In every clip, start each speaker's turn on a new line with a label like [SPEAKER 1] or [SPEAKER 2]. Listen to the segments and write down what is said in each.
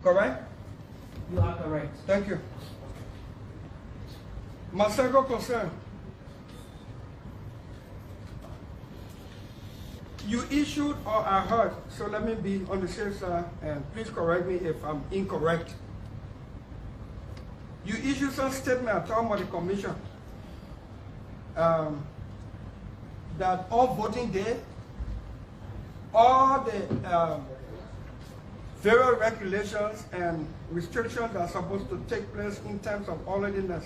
[SPEAKER 1] Correct?
[SPEAKER 2] You are correct.
[SPEAKER 1] Thank you. My second concern. You issued, or I heard, so let me be on the safe side, and please correct me if I'm incorrect. You issued some statement at the time of the commission that on voting day, all the various regulations and restrictions that are supposed to take place in terms of orderliness,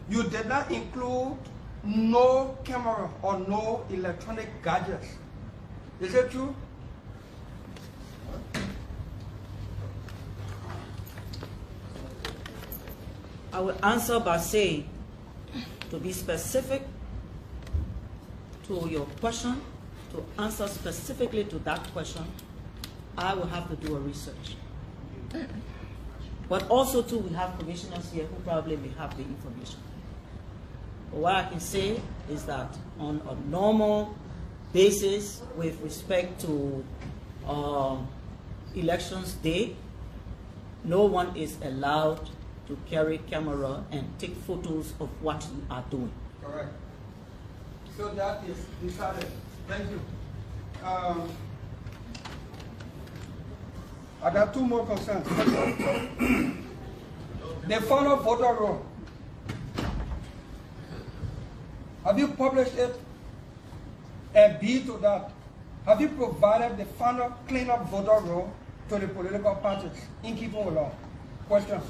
[SPEAKER 1] you did not include no camera or no electronic gadgets. Is it true?
[SPEAKER 2] I will answer by saying, to be specific to your question, to answer specifically to that question, I will have to do a research. But also too, we have commissioners here who probably may have the information. But what I can say is that on a normal basis with respect to elections day, no one is allowed to carry camera and take photos of what you are doing.
[SPEAKER 1] Correct. So that is decided. Thank you. I got two more concerns. The final voter roll. Have you published it? And B to that, have you provided the final clean-up voter roll to the political parties in keeping with law? Question.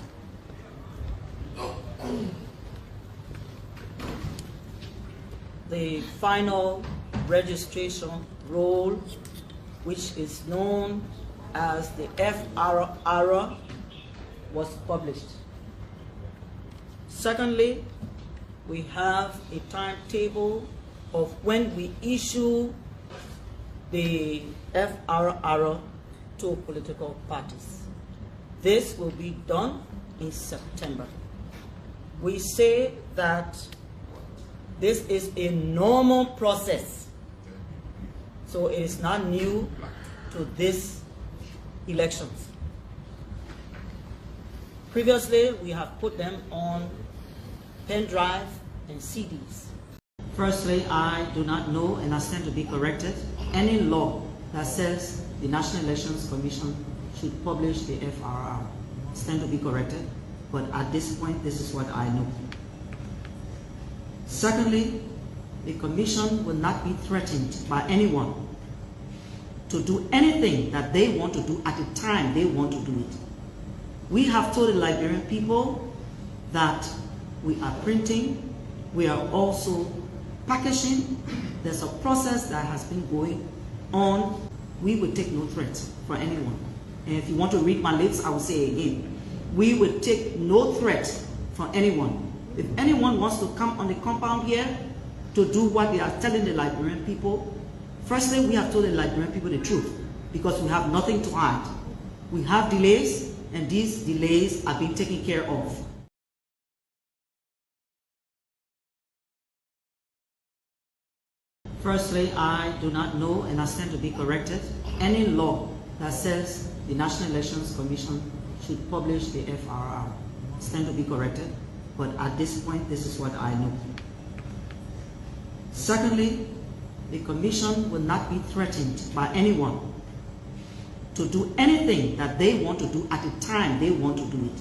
[SPEAKER 2] The final registration roll, which is known as the FRR, was published. Secondly, we have a timetable of when we issue the FRR to political parties. This will be done in September. We say that this is a normal process, so it is not new to this elections. Previously, we have put them on pen drive and CDs. Firstly, I do not know, and I stand to be corrected, any law that says the National Elections Commission should publish the FRR. I stand to be corrected, but at this point, this is what I know. Secondly, the Commission will not be threatened by anyone to do anything that they want to do at the time they want to do it. We have told the Liberian people that we are printing, we are also packaging. There's a process that has been going on. We will take no threat for anyone. And if you want to read my lips, I will say again, we will take no threat for anyone. If anyone wants to come on the compound here to do what they are telling the Liberian people, firstly, we have told the Liberian people the truth because we have nothing to hide. We have delays, and these delays are being taken care of. Firstly, I do not know, and I stand to be corrected, any law that says the National Elections Commission should publish the FRR. I stand to be corrected, but at this point, this is what I know. Secondly, the Commission will not be threatened by anyone to do anything that they want to do at the time they want to do it.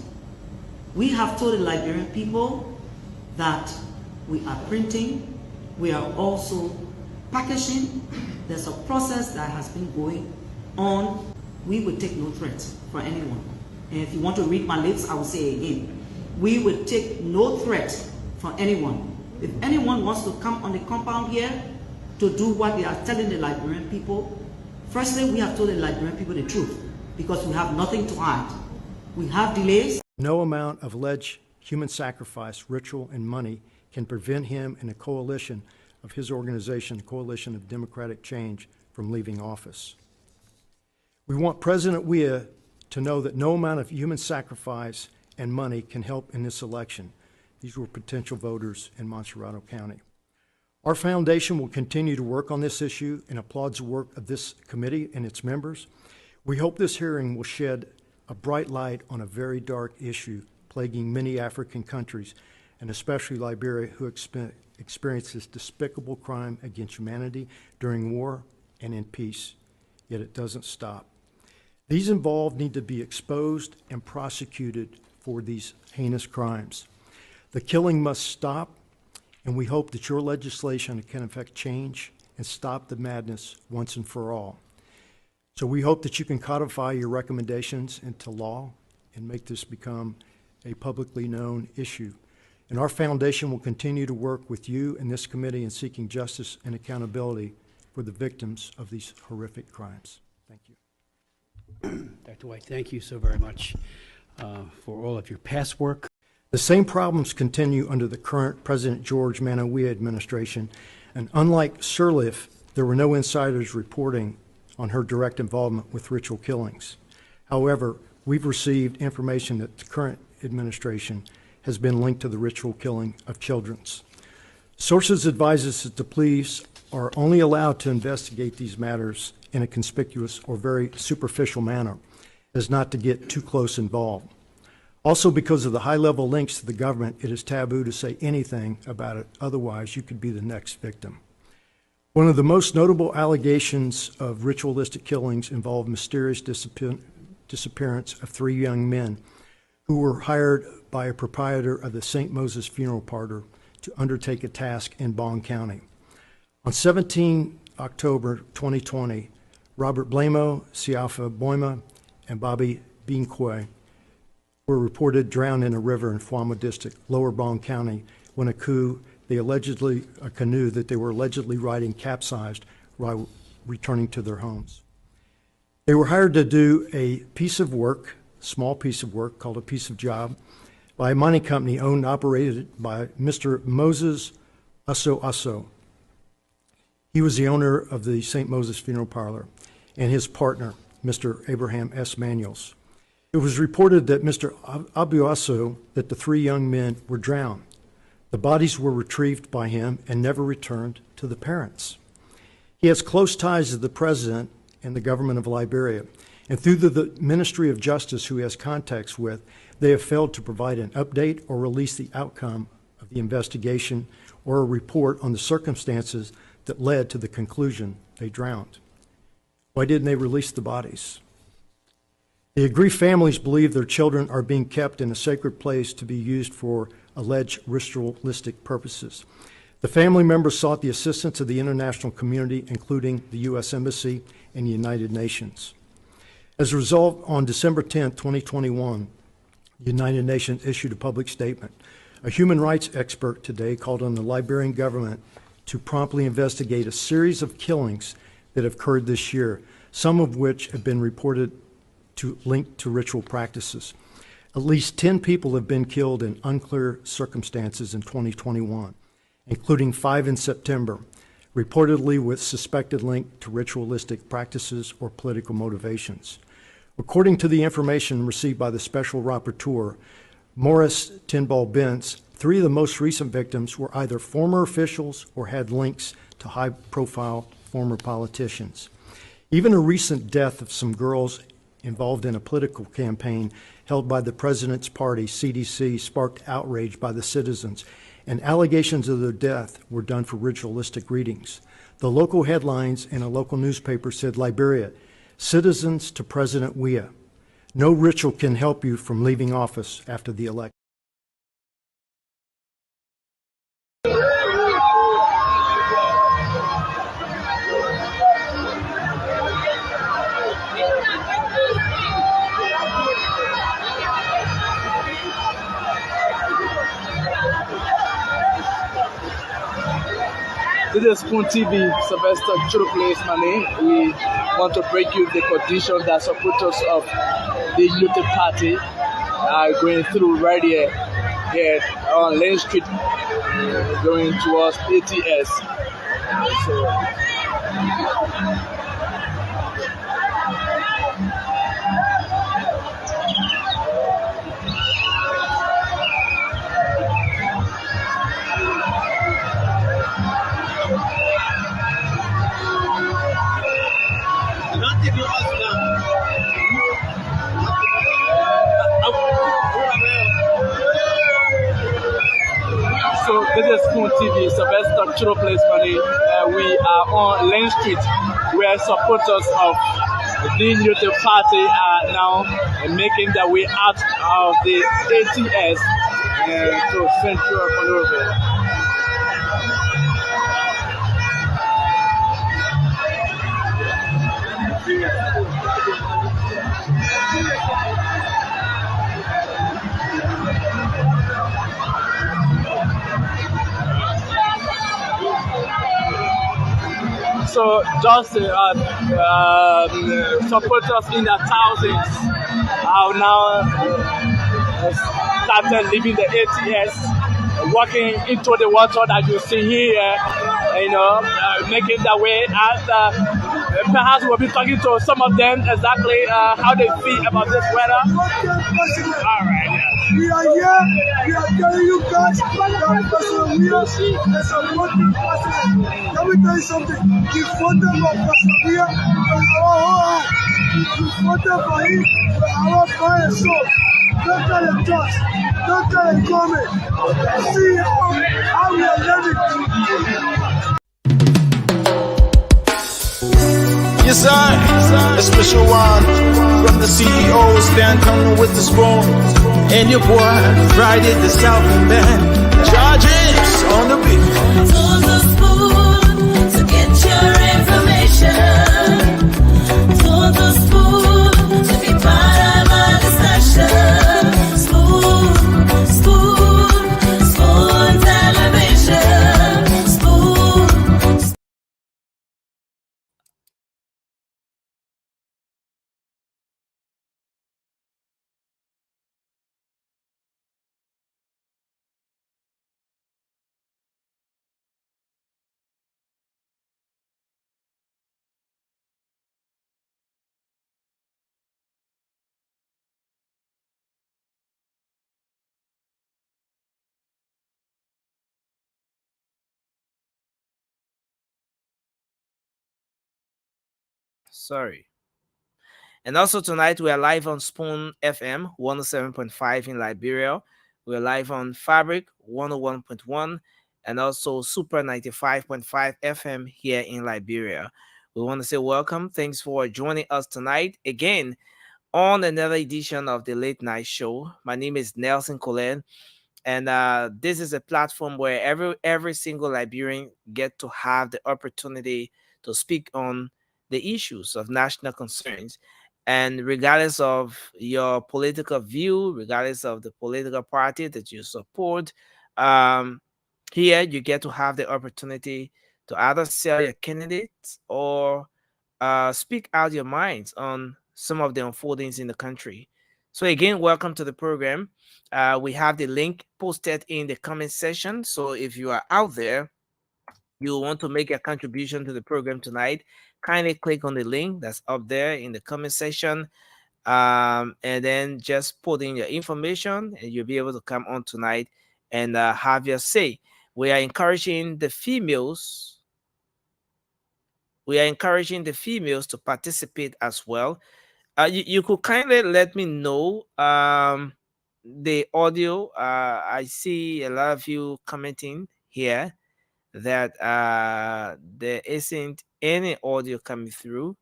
[SPEAKER 2] We have told the Liberian people that we are printing, we are also packaging. There's a process that has been going on. We will take no threat for anyone. And if you want to read my lips, I will say again, we will take no threat for anyone. If anyone wants to come on the compound here to do what they are telling the Liberian people, firstly, we have told the Liberian people the truth because we have nothing to hide. We have delays.
[SPEAKER 3] No amount of alleged human sacrifice, ritual, and money can prevent him and a coalition of his organization, the Coalition of Democratic Change, from leaving office. We want President Weah to know that no amount of human sacrifice and money can help in this election. These were potential voters in Montserrado County. Our foundation will continue to work on this issue and applauds the work of this committee and its members. We hope this hearing will shed a bright light on a very dark issue plaguing many African countries, and especially Liberia, who experience this despicable crime against humanity during war and in peace. Yet it doesn't stop. These involved need to be exposed and prosecuted for these heinous crimes. The killing must stop, and we hope that your legislation can affect change and stop the madness once and for all. So we hope that you can codify your recommendations into law and make this become a publicly known issue. And our foundation will continue to work with you and this committee in seeking justice and accountability for the victims of these horrific crimes. Thank you.
[SPEAKER 4] Dr. White, thank you so very much for all of your past work.
[SPEAKER 3] The same problems continue under the current President George Manawiya administration, and unlike Sirleaf, there were no insiders reporting on her direct involvement with ritual killings. However, we've received information that the current administration has been linked to the ritual killing of children. Sources advise us that the police are only allowed to investigate these matters in a conspicuous or very superficial manner, as not to get too close involved. Also, because of the high-level links to the government, it is taboo to say anything about it. Otherwise, you could be the next victim. One of the most notable allegations of ritualistic killings involved mysterious disappearance of 3 young men who were hired by a proprietor of the St. Moses Funeral Parlor to undertake a task in Bong County. On 17 October 2020, Robert Blamo, Siafa Boima, and Bobby Binkwe were reported drowned in a river in Fuama District, Lower Bong County, when a canoe that they were allegedly riding capsized while returning to their homes. They were hired to do a piece of work, small piece of work called a piece of job, by a mining company owned and operated by Mr. Moses Aso. He was the owner of the St. Moses Funeral Parlor, and his partner, Mr. Abraham S. Manuels. It was reported that Mr. Abuaso, that the 3 young men were drowned. The bodies were retrieved by him and never returned to the parents. He has close ties to the president and the government of Liberia, and through the Ministry of Justice, who he has contacts with, they have failed to provide an update or release the outcome of the investigation or a report on the circumstances that led to the conclusion they drowned. Why didn't they release the bodies? The aggrieved families believe their children are being kept in a sacred place to be used for alleged ritualistic purposes. The family members sought the assistance of the international community, including the U.S. Embassy and the United Nations. As a result, on December 10, 2021, the United Nations issued a public statement. A human rights expert today called on the Liberian government to promptly investigate a series of killings that have occurred this year, some of which have been reported to link to ritual practices. At least 10 people have been killed in unclear circumstances in 2021, including 5 in September, reportedly with suspected link to ritualistic practices or political motivations. According to the information received by the Special Rapporteur, Morris Tinball Bentz, 3 of the most recent victims were either former officials or had links to high-profile former politicians. Even a recent death of some girls involved in a political campaign held by the president's party, CDC, sparked outrage by the citizens, and allegations of their death were done for ritualistic readings. The local headlines in a local newspaper said, Liberia, citizens to President Weah. No ritual can help you from leaving office after the election.
[SPEAKER 5] This is Spoon TV, Sylvester Churukle is my name. We want to break you the conditions that supporters of the United Party are going through right here on Lane Street, going towards ATS. TV, Sylvester Churo Place Money. We are on Lane Street, where supporters of the Unity Party are now making their way out of the ATS to Central Monrovia. So just supporters in their thousands are now started leaving the ATS, walking into the water that you see here, making their way out. Perhaps we'll be talking to some of them exactly how they feel about this weather. All right. Yeah.
[SPEAKER 6] We are here, we are telling you guys that Pastor Wia is a wonderful president. Let me tell you something. We voted for Pastor Wia with our whole heart. We voted for him with our fire and soul. Don't tell the church, don't tell the comment. See how we are living.
[SPEAKER 7] Yes, I, a special one from the CEO, Stan coming with the spoon. And your boy, Friday the Southern Band, charges on the beat.
[SPEAKER 8] To the spoon to get your information. To the spoon to be part of our discussion. Spoon, spoon, spoon television. Spoon.
[SPEAKER 9] Sorry. And also tonight we are live on Spoon FM 107.5 in Liberia. We're live on Fabric 101.1 and also Super 95.5 FM here in Liberia. We want to say welcome. Thanks for joining us tonight again on another edition of the Late Night Show. My name is Nelson Collen, and this is a platform where every single Liberian get to have the opportunity to speak on the issues of national concerns. And regardless of your political view, regardless of the political party that you support, here you get to have the opportunity to either sell your candidates or speak out your minds on some of the unfoldings in the country. So again, welcome to the program. We have the link posted in the comment section. So if you are out there, you want to make a contribution to the program tonight, kindly click on the link that's up there in the comment section, and then just put in your information and you'll be able to come on tonight and have your say. We are encouraging the females to participate as well. You could kindly let me know the audio. I see a lot of you commenting here that there isn't any audio coming through.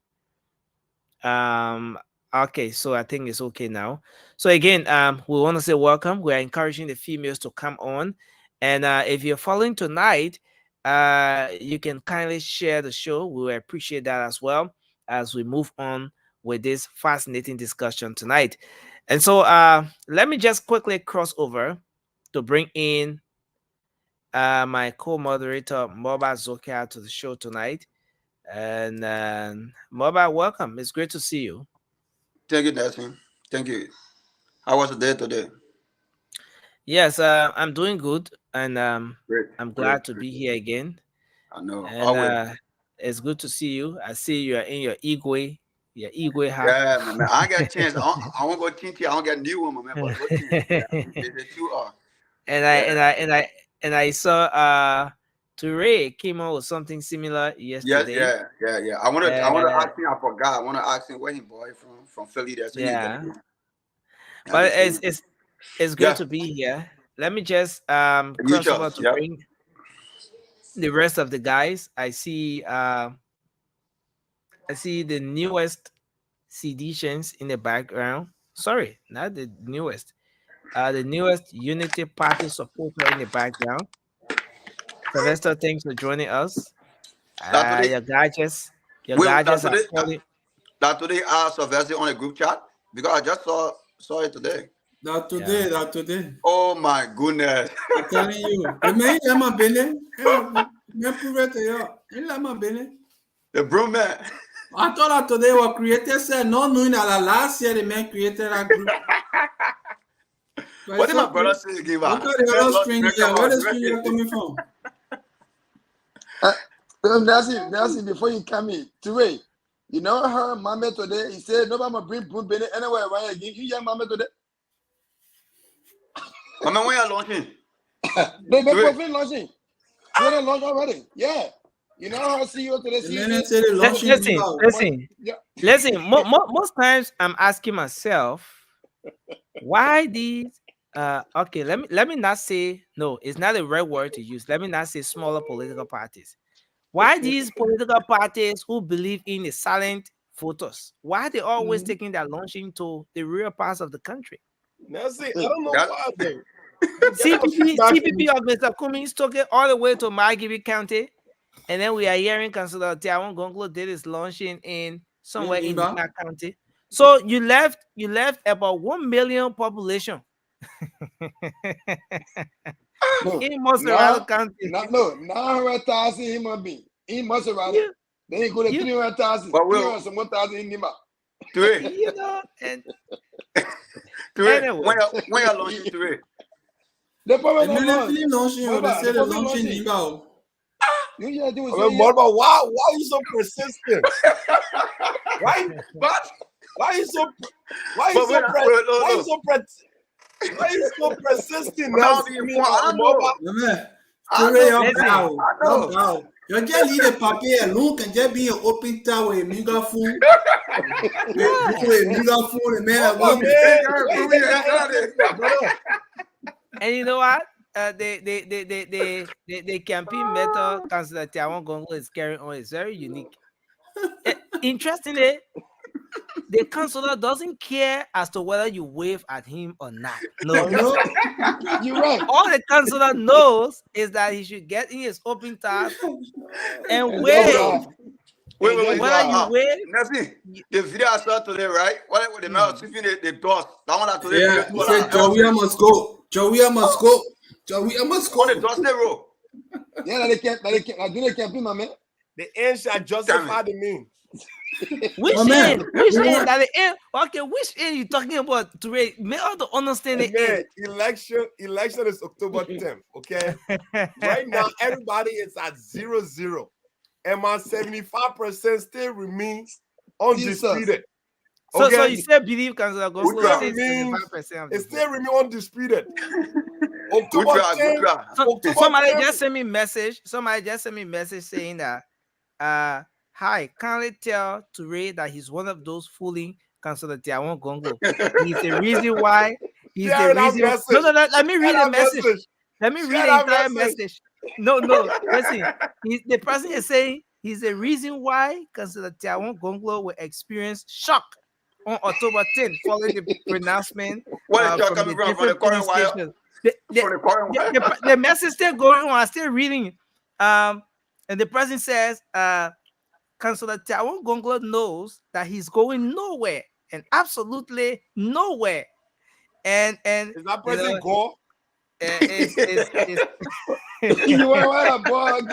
[SPEAKER 9] Okay, so I think it's okay now. So again, we want to say welcome. We are encouraging the females to come on, and if you're following tonight, you can kindly share the show. We will appreciate that as well as we move on with this fascinating discussion tonight. And so let me just quickly cross over to bring in my co-moderator Moba Zokia to the show tonight. And Moba, welcome. It's great to see you.
[SPEAKER 10] Thank you, Nelson. Thank you. How was the day today?
[SPEAKER 9] Yes, I'm doing good, and
[SPEAKER 10] Great.
[SPEAKER 9] I'm glad to be here again.
[SPEAKER 10] I know.
[SPEAKER 9] And it's good to see you. I see you are in your Igwe hat.
[SPEAKER 10] Yeah, man. I got a chance. I won't go Tinti. I don't got a new one, man. But go chance. Yeah, the two are.
[SPEAKER 9] And I saw Toure came on with something similar yesterday.
[SPEAKER 10] Yeah. I want to ask him. I forgot. I want to ask him where he boy from Philly. There. So
[SPEAKER 9] yeah. But it's good to be here. Let me just cross over to bring. the rest of the guys. I see the newest seditions in the background. Sorry, not the newest. The newest Unity Party supporter in the background. Sylvester, thanks for joining us. Your gadgets are calling.
[SPEAKER 10] That today I Sylvester on a group chat because I just saw it today.
[SPEAKER 6] That today.
[SPEAKER 10] Oh my goodness.
[SPEAKER 6] I'm telling you. The man, il m'a béni.
[SPEAKER 10] The broom man.
[SPEAKER 6] I thought that today was created, said, not knowing that last year the man created that group.
[SPEAKER 10] What did my brother say again?
[SPEAKER 6] Look at the other string here. Where the string here coming from?
[SPEAKER 11] Nancy, before you come in, Ture, you know her mama today, he said, nobody will bring Boom Bennett anywhere right again. You hear mama today?
[SPEAKER 10] Mama, when you launching?
[SPEAKER 11] They profit launching. They launch already. Yeah. You know how CEO today.
[SPEAKER 9] Listen. Most times I'm asking myself, why these? Okay, let me not say no. It's not the right word to use. Let me not say smaller political parties. Why these political parties who believe in the silent voters? Why are they always taking their launching to the real parts of the country?
[SPEAKER 12] Nancy, I don't know why they.
[SPEAKER 9] CPP of Mr. Cummings took it all the way to Margibi County, and then we are hearing Councilor Tiawon Gonglo did his launching in somewhere in Nima County. So you left about 1 million population in Moserado County.
[SPEAKER 11] No, 900,000 human beings in Moserado. Then you go to 300,000. 300,000 in Nima.
[SPEAKER 9] You know, and
[SPEAKER 10] when you launching today?
[SPEAKER 11] They probably
[SPEAKER 6] launching. They said they're launching Nima.
[SPEAKER 12] Why are you so persistent? Why are you so persistent?
[SPEAKER 6] You just leave the papier alone can just be an open tower with mega food.
[SPEAKER 9] And you know what? The campaign method Councilor Tiawon Gonglo is carrying on is very unique. Interestingly, the councillor doesn't care as to whether you wave at him or not. No.
[SPEAKER 11] You're right.
[SPEAKER 9] All the councillor knows is that he should get in his open tab and wave.
[SPEAKER 10] Wait.
[SPEAKER 9] Whether you wave.
[SPEAKER 10] Nancy, the video I saw today, right? What the man sweeping the dust. That one that today.
[SPEAKER 6] Yeah, he said Jawia must go. Jawia must go.
[SPEAKER 10] On the dust row.
[SPEAKER 11] Yeah, they can't be my man.
[SPEAKER 12] The end shall justify the means.
[SPEAKER 9] Which end? Which end? That the end? Okay, which end you talking about? To make all the understanding.
[SPEAKER 12] Election is October 10th. Okay, right now everybody is at 0-0, and my 75% still remains undisputed.
[SPEAKER 9] Okay? So you still believe Councilor Gonglo
[SPEAKER 12] it still remains undisputed. October 10th.
[SPEAKER 9] Somebody just sent me a message. Saying that hi, kindly tell Ture that he's one of those fooling Councilor Tiawon Gonglo. He's the reason why. No, let me read the message. Let me read the entire message. No, listen. The person is saying he's the reason why Councilor Tiawon Gonglo will experience shock on October 10th following the pronouncement.
[SPEAKER 10] What is shock coming from the current wire?
[SPEAKER 9] The message still going on. I'm still reading. And the person says, Councilor Tiawon Gonglo knows that he's going nowhere and absolutely nowhere. And
[SPEAKER 12] is that person go?
[SPEAKER 11] You want a bug?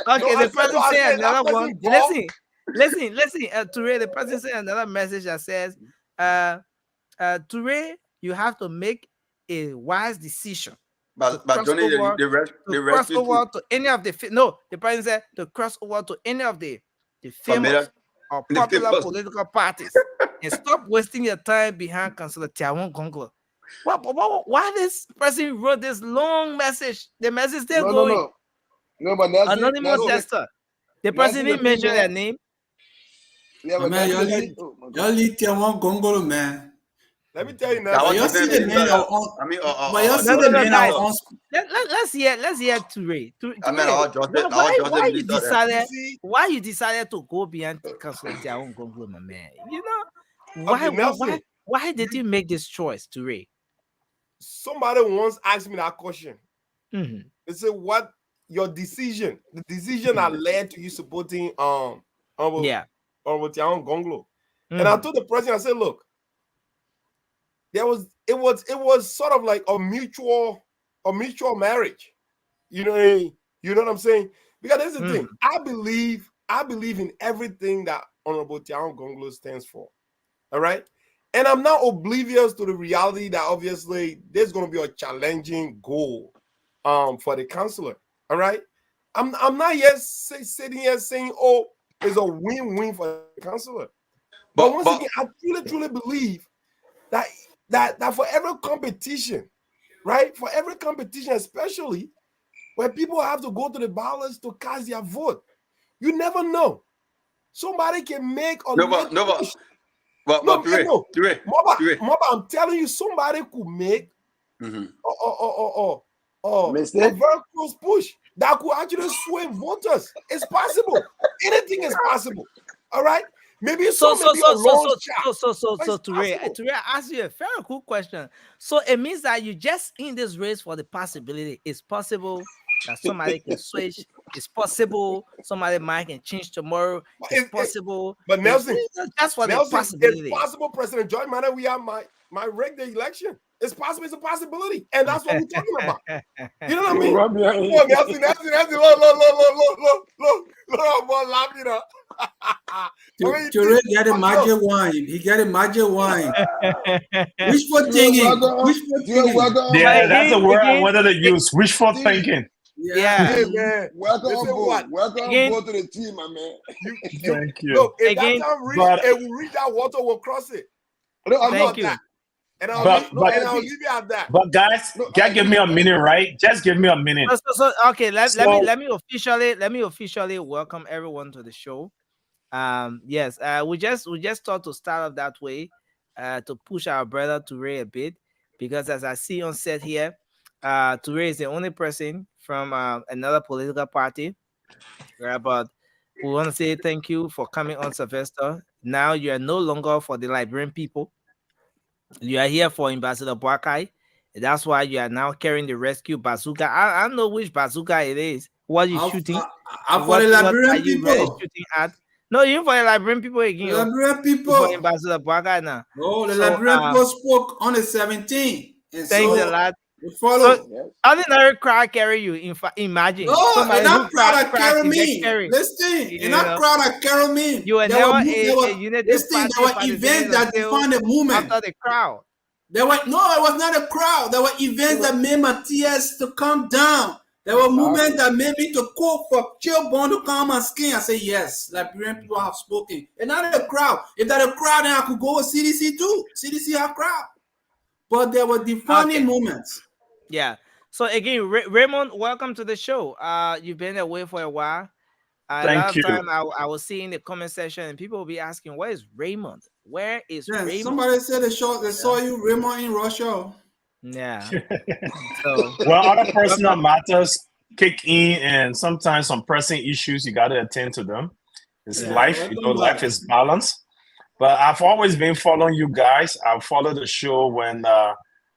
[SPEAKER 9] Okay, the person said another one. Listen. Ture, the person said another message that says, Ture, you have to make a wise decision.
[SPEAKER 10] But Johnny, the
[SPEAKER 9] cross over to any of the the president said to cross over to any of the famous or popular political parties and stop wasting your time behind Councilor Tiawon Gonglo. Why this person wrote this long message? The message still going.
[SPEAKER 11] No, but that's
[SPEAKER 9] anonymous tester. The person didn't mention their name.
[SPEAKER 6] Yeah, but man, y'all leave Tiawon Gonglo, man.
[SPEAKER 12] Let me tell you
[SPEAKER 10] I
[SPEAKER 12] now.
[SPEAKER 10] want
[SPEAKER 13] you
[SPEAKER 10] to
[SPEAKER 13] see
[SPEAKER 10] say
[SPEAKER 13] the man
[SPEAKER 10] that.
[SPEAKER 13] on,
[SPEAKER 10] I mean,
[SPEAKER 13] but you see
[SPEAKER 9] No,
[SPEAKER 13] the
[SPEAKER 9] no,
[SPEAKER 13] man
[SPEAKER 9] guys.
[SPEAKER 13] on.
[SPEAKER 9] Let's hear Toure.
[SPEAKER 10] I mean, I just
[SPEAKER 9] Why you
[SPEAKER 10] missed that.
[SPEAKER 9] decided?
[SPEAKER 12] See,
[SPEAKER 9] Why you decided to go beyond Councilor Tiaon Gonglo, my man? You know
[SPEAKER 12] okay, Nelson.
[SPEAKER 9] why did you make this choice, Toure?
[SPEAKER 12] Somebody once asked me that question.
[SPEAKER 9] Mm-hmm.
[SPEAKER 12] They said, "What your decision? The decision that led to you supporting Tiaon Gonglo." And I told the president, I said, "Look, it was sort of like a mutual marriage. You know what I'm saying? Because that's the thing. I believe in everything that Honorable Tiaon Gonglo stands for. All right. And I'm not oblivious to the reality that obviously there's going to be a challenging goal for the councillor. All right. I'm not yet sitting here saying, oh, it's a win-win for the councillor. But once again, I truly believe that for every competition, right? For every competition, especially where people have to go to the ballots to cast their vote, you never know. Somebody can make a I'm telling you, somebody could make a very close push that could actually sway voters. It's possible. Anything is possible. All right. Maybe
[SPEAKER 9] Toure, I ask you a very cool question. So it means that you just in this race for the possibility. It's possible that somebody can switch. It's possible somebody might can change tomorrow. It's possible.
[SPEAKER 12] But Nelson,
[SPEAKER 9] that's for the possibility.
[SPEAKER 12] It's possible, President George Manneh, we have my rig the election. It's possible. It's a possibility, and that's what we're talking about. You know what I mean? Look, Nelson, look, I'm laughing up.
[SPEAKER 13] Toure got a magic wine. He got a magic wine. Wishful thinking.
[SPEAKER 14] Yeah, that's a word I wanted to use. Wishful thinking.
[SPEAKER 9] Yeah.
[SPEAKER 11] Hey, man. Welcome on board to the team, my man.
[SPEAKER 14] Thank you.
[SPEAKER 12] Look, if that time we reach that water, we'll cross it.
[SPEAKER 9] Thank you.
[SPEAKER 12] And I'll leave it at that.
[SPEAKER 14] But guys, give me a minute, right? Just give me a minute.
[SPEAKER 9] Okay, let me officially welcome everyone to the show. Yes, we just thought to start off that way, to push our brother Toure a bit, because as I see on set here, Toure is the only person from another political party. But we want to say thank you for coming on, Sylvester. Now you are no longer for the Liberian people. You are here for Ambassador Boakai. That's why you are now carrying the rescue bazooka. I don't know which bazooka it is. What are you shooting?
[SPEAKER 13] I'm for the Liberian people.
[SPEAKER 9] Really shooting at? No, you for the Liberian people again.
[SPEAKER 13] The Liberian people.
[SPEAKER 9] For Ambassador Boakai now.
[SPEAKER 13] No, the Liberian people spoke on the 17th.
[SPEAKER 9] Thanks a lot.
[SPEAKER 13] Follow.
[SPEAKER 9] So, ordinary crowd carry you. Imagine.
[SPEAKER 13] No, in that crowd that carry me. Listen, in that crowd that carry me.
[SPEAKER 9] You were never a United
[SPEAKER 13] Listen, there were events that defined the movement.
[SPEAKER 9] After the crowd.
[SPEAKER 13] It was not a crowd. There were events that made my tears to come down. There were movements that made me to call for Chilbon to come and skin. I say, yes, Liberian people have spoken. And not a crowd. If that a crowd, then I could go with CDC too. CDC have crowd. But there were defining moments.
[SPEAKER 9] Yeah. So again, Raymond, welcome to the show. You've been away for a while.
[SPEAKER 14] Thank you.
[SPEAKER 9] Time I was seeing the comment section and people will be asking, where is Raymond? Where is Raymond?
[SPEAKER 13] Somebody said they saw you, Raymond, in Russia.
[SPEAKER 9] Yeah.
[SPEAKER 14] Well, other personal matters kick in, and sometimes some pressing issues, you got to attend to them. It's life. Life is balance. But I've always been following you guys. I followed the show when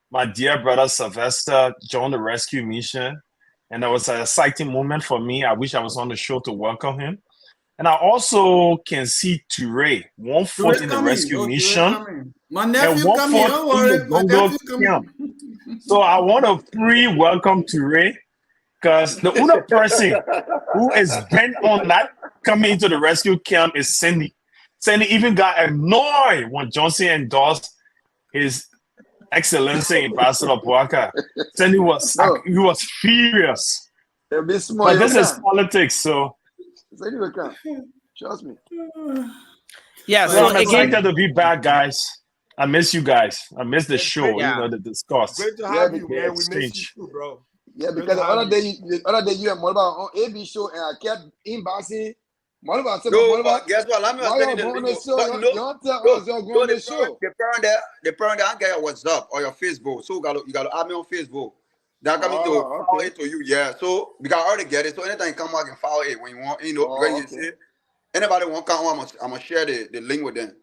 [SPEAKER 14] my dear brother Sylvester joined the rescue mission. And that was an exciting moment for me. I wish I was on the show to welcome him. And I also can see Toure, 1 foot in the rescue mission.
[SPEAKER 13] My nephew coming, don't worry. My nephew coming.
[SPEAKER 14] So I want to pre-welcome Toure, because the other person who is bent on that coming into the rescue camp is Cindy. Cindy even got annoyed when Johnson endorsed his Excellency Ambassador Boakai. Cindy was furious. But this is politics, so
[SPEAKER 11] trust me.
[SPEAKER 9] Yeah,
[SPEAKER 14] so I'm excited to be back, guys. I miss you guys. I miss the show, the discourse.
[SPEAKER 12] Great to have you, man. We miss you too, bro.
[SPEAKER 11] Yeah, because the other day you and Molba on AB show, and I kept inboxing
[SPEAKER 10] No, but guess what? Let me
[SPEAKER 11] Why
[SPEAKER 10] explain
[SPEAKER 11] you
[SPEAKER 10] the
[SPEAKER 11] going
[SPEAKER 10] lingo.
[SPEAKER 11] to show?
[SPEAKER 10] But
[SPEAKER 11] You
[SPEAKER 10] no,
[SPEAKER 11] don't tell us you're going to show.
[SPEAKER 10] the parent there, I get your WhatsApp or your Facebook. So you got to add me on Facebook. That coming to follow it to you, yeah. So because I already get it. So anytime you come back and follow it when you want, when you see it. Anybody want to come on, I'm gonna share the link with them.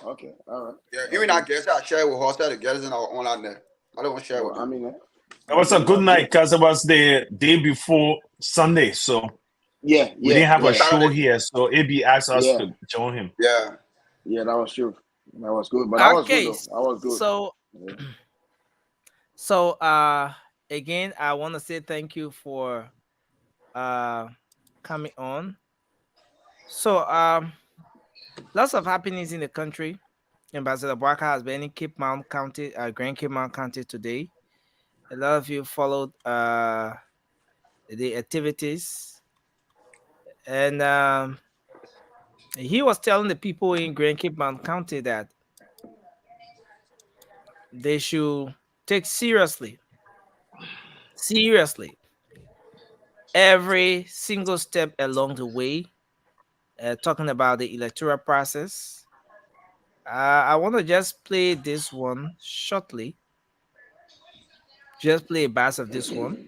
[SPEAKER 11] Okay, all right.
[SPEAKER 10] Yeah, even I guess I share it with Hostel to get it in our online there. I don't want to share it with them.
[SPEAKER 11] I mean,
[SPEAKER 14] It was a good night because it was the day before Sunday, so we didn't have a show here, so AB asked us to join him.
[SPEAKER 10] Yeah,
[SPEAKER 11] that was true. That was good, but that was good. Though. That was good.
[SPEAKER 9] So again, I want to say thank you for coming on. So lots of happenings in the country. Ambassador Barker has been in Cape Mount County, Grand Cape Mount County today. A lot of you followed the activities, and he was telling the people in Grand Cape Mount County that they should take seriously every single step along the way, talking about the electoral process. I want to just play this one shortly. Just play a bass of this one,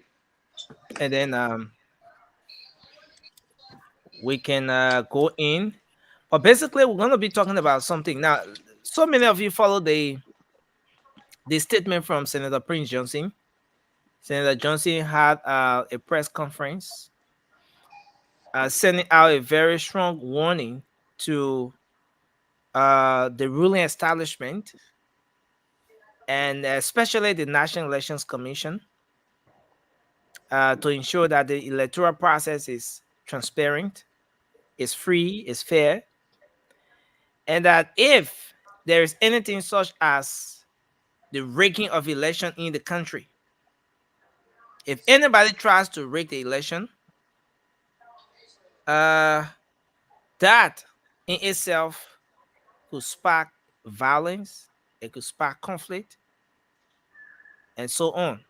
[SPEAKER 9] and then we can go in. But basically, we're going to be talking about something. Now, so many of you follow the statement from Senator Prince Johnson. Senator Johnson had a press conference sending out a very strong warning to the ruling establishment, and especially the National Elections Commission, to ensure that the electoral process is transparent, is free, is fair, and that if there is anything such as the rigging of election in the country, if anybody tries to rig the election, that in itself could spark violence, it could spark conflict, and so on.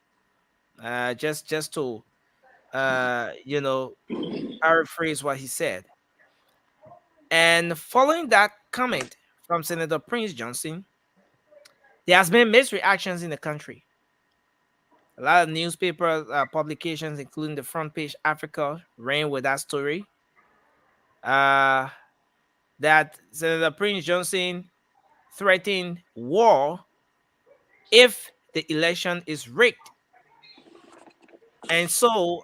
[SPEAKER 9] Just to paraphrase what he said. And following that comment from Senator Prince Johnson, there has been mixed reactions in the country. A lot of newspaper publications, including the Front Page Africa, ran with that story. That Senator Prince Johnson threatened war if the election is rigged. And so,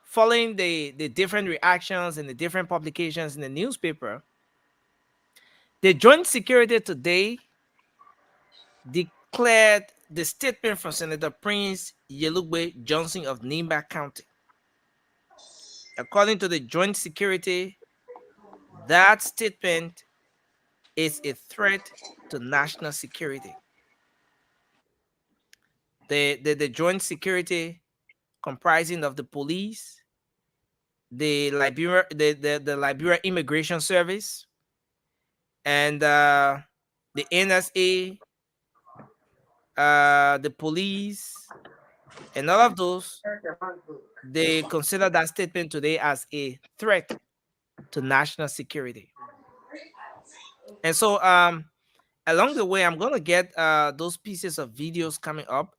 [SPEAKER 9] following the different reactions and the different publications in the newspaper, the Joint Security today declared the statement from Senator Prince Yelugbe Johnson of Nimba County. According to the Joint Security, that statement is a threat to national security. The Joint Security, comprising of the police, the Liberia Immigration Service, and the NSA, the police, and all of those, they consider that statement today as a threat to national security. And so along the way, I'm going to get those pieces of videos coming up,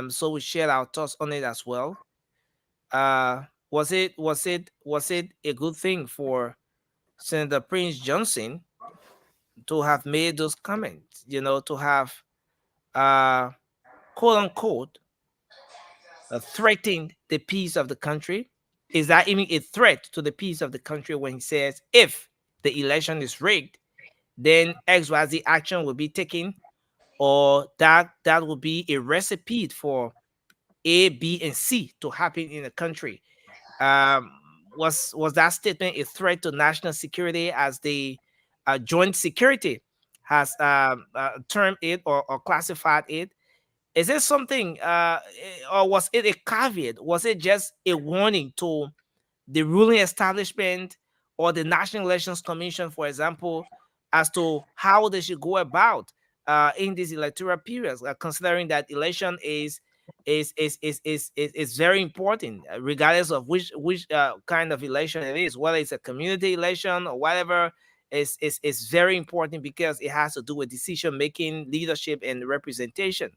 [SPEAKER 9] so we share our thoughts on it as well. Was it a good thing for Senator Prince Johnson to have made those comments, to have quote unquote threatened the peace of the country? Is that even a threat to the peace of the country when he says if the election is rigged, then XYZ action will be taken, or that will be a recipe for A, B, and C to happen in the country? Was that statement a threat to national security, as the Joint Security has termed it or classified it? Is it something, or was it a caveat? Was it just a warning to the ruling establishment or the National Elections Commission, for example, as to how they should go about in these electoral periods, considering that election is is very important, regardless of which kind of election it is, whether it's a community election or whatever. Is very important because it has to do with decision making, leadership, and representation.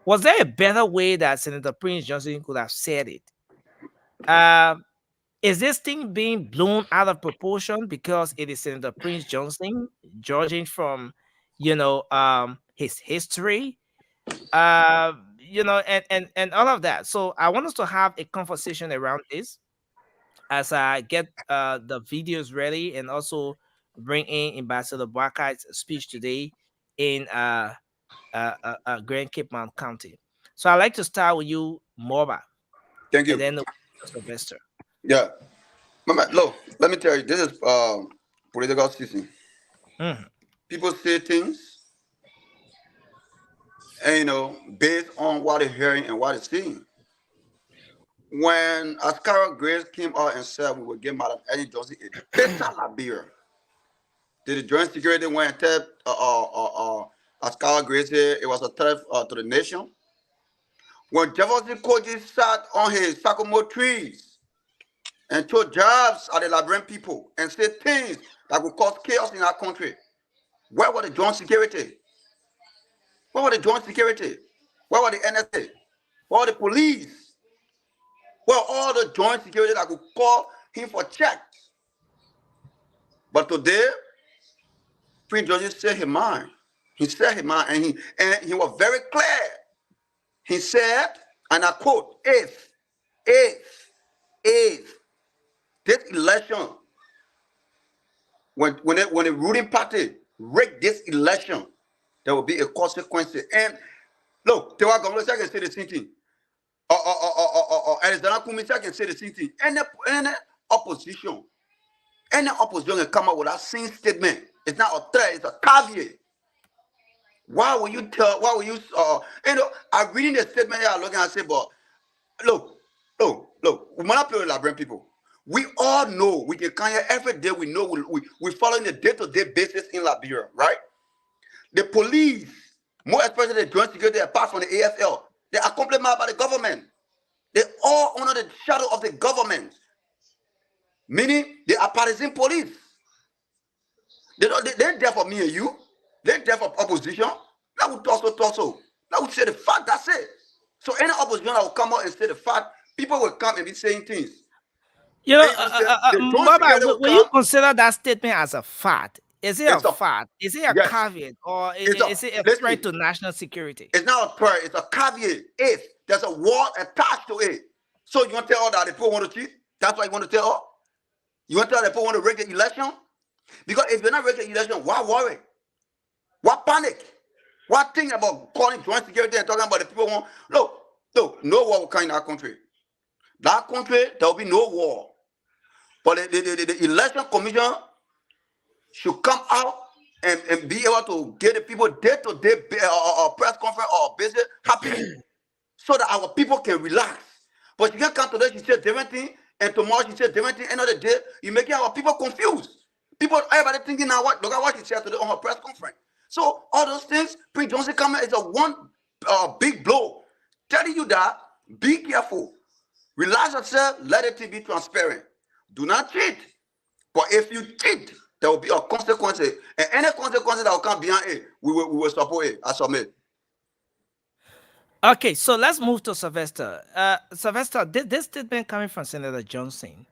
[SPEAKER 9] Was there a better way that Senator Prince Johnson could have said it? Is this thing being blown out of proportion because it is Senator Prince Johnson, judging from, his history, and all of that? So I want us to have a conversation around this as I get the videos ready, and also bring in Ambassador Barkai's speech today in Grand Cape Mount County. So I'd like to start with you, Morba.
[SPEAKER 10] Thank you.
[SPEAKER 9] And then Sylvester.
[SPEAKER 10] Yeah. Look, let me tell you, this is political season. People say things, and based on what they're hearing and what they're seeing. When Ascara Grace came out and said we would give Madam Ellen Johnson a better Liberia, did the joint security went and tell Ascara Grace it was a threat to the nation? When Jefferson Koji sat on his sycamore trees and took jobs at the Liberian people and said things that would cause chaos in our country, where were the joint security? Where were the joint security? Where were the NSA? Where were the police? Where were all the joint security that could call him for check? But today, Prince George said his mind. He said his mind, and he was very clear. He said, and I quote, if this election, when the ruling party rigged this election, there will be a consequence. And look, Tewa Gomez can say the same thing. Alexander Kumisa can say the same thing. Any opposition can come up with that same statement. It's not a threat, it's a caveat. Why will you I'm reading the statement here, looking and say, but look, we might play with Liberian people. We all know, we can come here every day, we know we're following the day-to-day basis in Liberia, right? The police, more especially the joint security, apart from the AFL, they are complemented by the government. They all under the shadow of the government. Meaning they are partisan police. They're there for me and you. They're there for opposition. That would talk so. That would say the fact, that's it. So any opposition that will come out and say the fact, people will come and be saying things.
[SPEAKER 9] Baba, will you consider that statement as a fact? Is it a fact? Is it a caveat? Or is it a threat to national security?
[SPEAKER 10] It's not a threat, it's a caveat. If there's a war attached to it. So you want to tell all that the people want to cheat? That's what you want to tell all? You want to tell the people want to rig the election? Because if you're not rigging the election, why worry? Why panic? Why think about calling joint security and talking about the people want? Look, no war will come in our country. That country, there will be no war. But the election commission should come out and be able to get the people day-to-day press conference or visit happening so that our people can relax. But you can't come today, she said different thing, and tomorrow she said different thing, end of the day, you're making our people confused. Everybody thinking now, look at what she said today on her press conference. So all those things, Prince Johnson coming is a one big blow. Telling you that, be careful. Relax yourself, let it be transparent. Do not cheat. But if you cheat, there will be a consequence. And any consequences that will come behind it, we will support it. I submit.
[SPEAKER 9] Okay, so let's move to Sylvester. Sylvester, this statement coming from Senator Johnson,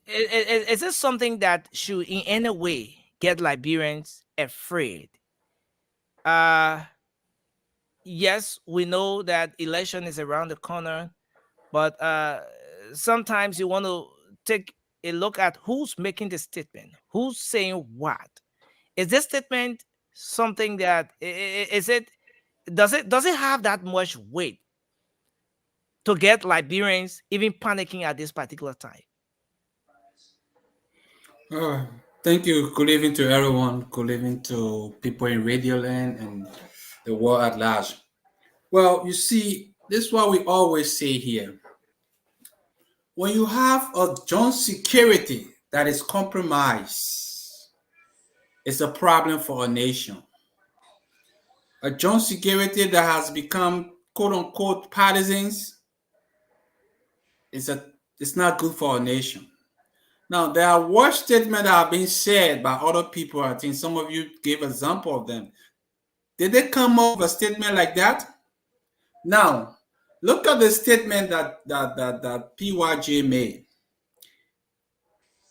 [SPEAKER 9] is this something that should in any way get Liberians afraid? Yes, we know that election is around the corner, but sometimes you want to take a look at who's making the statement, who's saying what. Is this statement something that does it have that much weight to get Liberians even panicking at this particular time?
[SPEAKER 13] Thank you. Good evening to everyone. Good evening to people in Radio Land and the world at large. Well, you see, this is what we always say here. When you have a joint security that is compromised, it's a problem for a nation. a joint security that has become quote unquote partisans, it's not good for a nation. Now, there are worse statements that have been said by other people. I think some of you gave example of them. Did they come up with a statement like that? Now, look at the statement that PYJ made.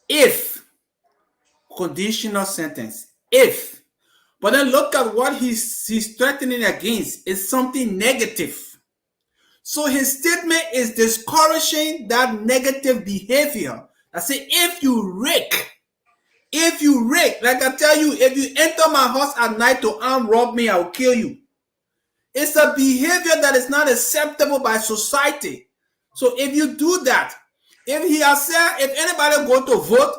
[SPEAKER 13] If conditional sentence, if, but then look at what he's threatening against is something negative. So his statement is discouraging that negative behavior. I say, if you rake, like I tell you, if you enter my house at night to arm rob me, I will kill you. It's a behavior that is not acceptable by society. So if you do that, if he has said, if anybody go to vote,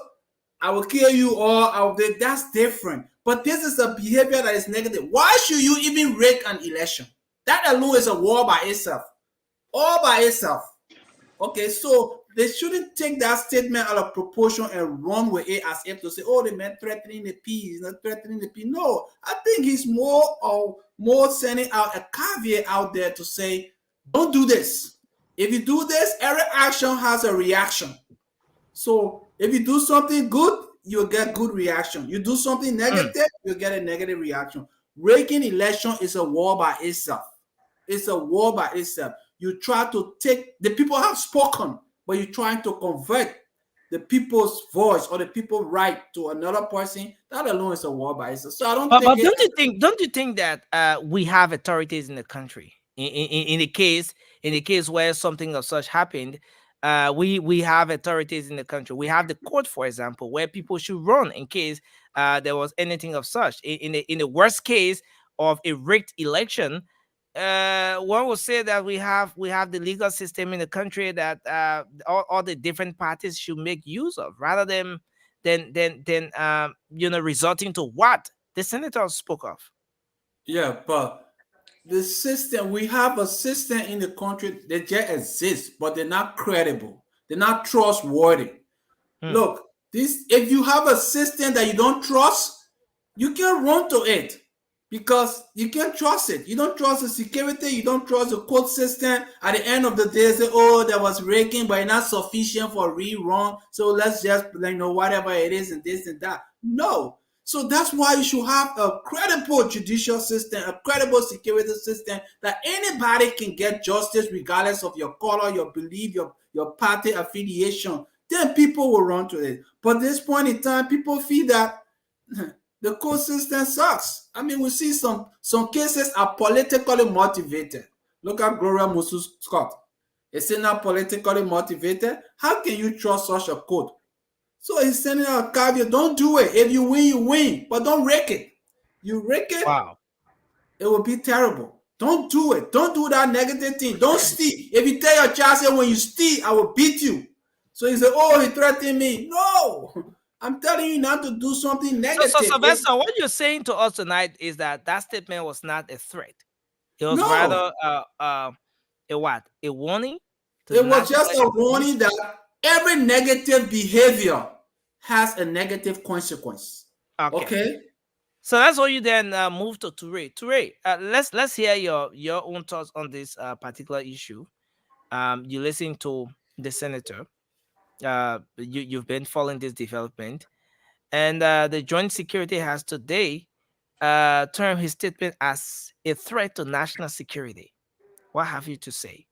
[SPEAKER 13] I will kill you, or that's different. But this is a behavior that is negative. Why should you even rake an election? That alone is a war by itself. All by itself. Okay, so they shouldn't take that statement out of proportion and run with it as if to say, oh, the man threatening the peace, he's not threatening the peace. No, I think he's more sending out a caveat out there to say, don't do this. If you do this, every action has a reaction. So if you do something good, you'll get good reaction. You do something negative, you'll get a negative reaction. Raking election is a war by itself. It's a war by itself. You try to take, the people have spoken, but you're trying to convert the people's voice or the people's right to another person. That alone is a war by itself. So I don't think.
[SPEAKER 9] But don't you think that we have authorities in the country in the case where something of such happened? We have authorities in the country. We have the court, for example, where people should run in case there was anything of such. In the worst case of a rigged election, one will say that we have the legal system in the country that all the different parties should make use of, rather than resorting to what the senator spoke of.
[SPEAKER 13] Yeah, but the system, we have a system in the country that just exists, but they're not credible. They're not trustworthy. Look, if you have a system that you don't trust, you can run to it. Because you can't trust it. You don't trust the security. You don't trust the court system. At the end of the day, say, oh, there was raking, but not sufficient for rerun. So let's just, whatever it is and this and that. No. So that's why you should have a credible judicial system, a credible security system that anybody can get justice regardless of your color, your belief, your party affiliation. Then people will run to it. But at this point in time, people feel that the court system sucks. I mean, we see some cases are politically motivated. Look at Gloria Musu-Scott. Is it not politically motivated? How can you trust such a court? So he's sending out a caveat, don't do it. If you win, you win. But don't rake it. You rake it, wow, it will be terrible. Don't do it. Don't do that negative thing. Don't steal. If you tell your child, say, when you steal, I will beat you. So he said, oh, he threatened me. No. I'm telling you not to do something negative.
[SPEAKER 9] So Sylvester, what you're saying to us tonight is that statement was not a threat. It was rather a what? A warning?
[SPEAKER 13] It was just a warning that every negative behavior has a negative consequence. Okay?
[SPEAKER 9] So that's why you then move to Toure. Toure, let's hear your own thoughts on this particular issue. You listen to the senator. You've been following this development, and the Joint Security has today termed his statement as a threat to national security. What have you to say?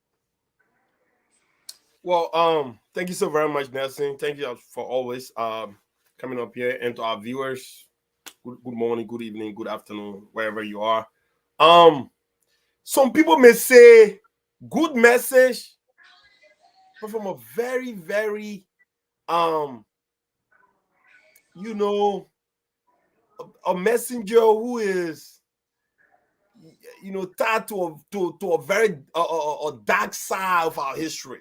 [SPEAKER 12] Well, thank you so very much, Nelson. Thank you for always coming up here, and to our viewers, good morning, good evening, good afternoon, wherever you are. Some people may say good message, but from a very, very, a messenger who is, tied to a very dark side of our history.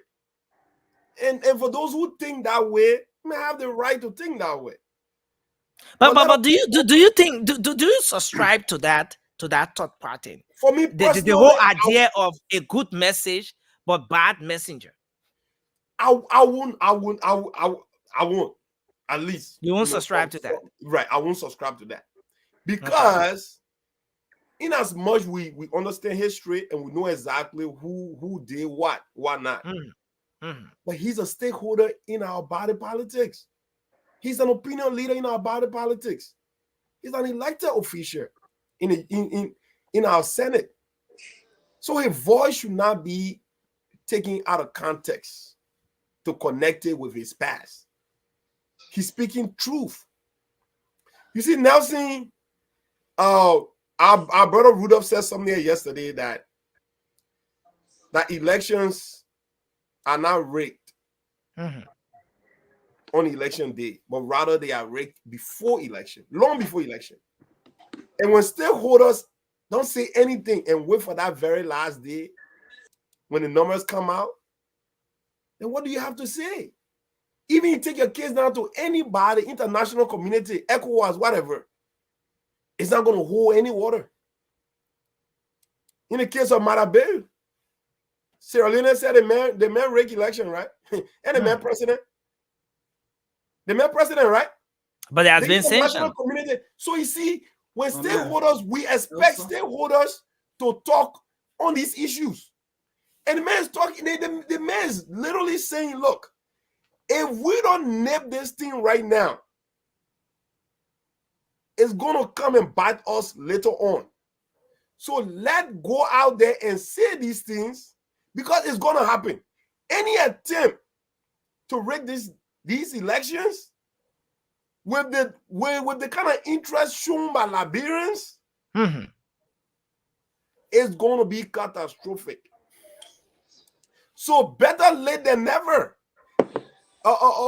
[SPEAKER 12] And for those who think that way, may have the right to think that way.
[SPEAKER 9] But do you think do you subscribe to that thought pattern?
[SPEAKER 12] For me,
[SPEAKER 9] the whole idea of a good message but bad messenger.
[SPEAKER 12] I won't. At least
[SPEAKER 9] you won't subscribe to that,
[SPEAKER 12] right? I won't subscribe to that because in as much we understand history and we know exactly who did what not. But he's a stakeholder in our body politics. He's an opinion leader in our body politics. He's an elected official in our Senate. So his voice should not be taken out of context to connect it with his past. He's speaking truth. You see, Nelson, our brother Rudolph said something here yesterday that elections are not rigged on election day, but rather they are rigged before election, long before election. And when stakeholders don't say anything and wait for that very last day when the numbers come out, then what do you have to say? Even you take your case down to anybody, international community, ECOWAS, whatever, it's not going to hold any water. In the case of Marabel, Sierra Leone said the man rigged election, right? And the man president. The man president, right?
[SPEAKER 9] But there has been sanctions.
[SPEAKER 12] So you see, when stakeholders, we expect stakeholders to talk on these issues. And the man is talking, the man is literally saying, look, if we don't nip this thing right now, it's going to come and bite us later on. So let's go out there and say these things because it's going to happen. Any attempt to rig these elections with the kind of interest shown by Liberians, it's going to be catastrophic. So better late than never.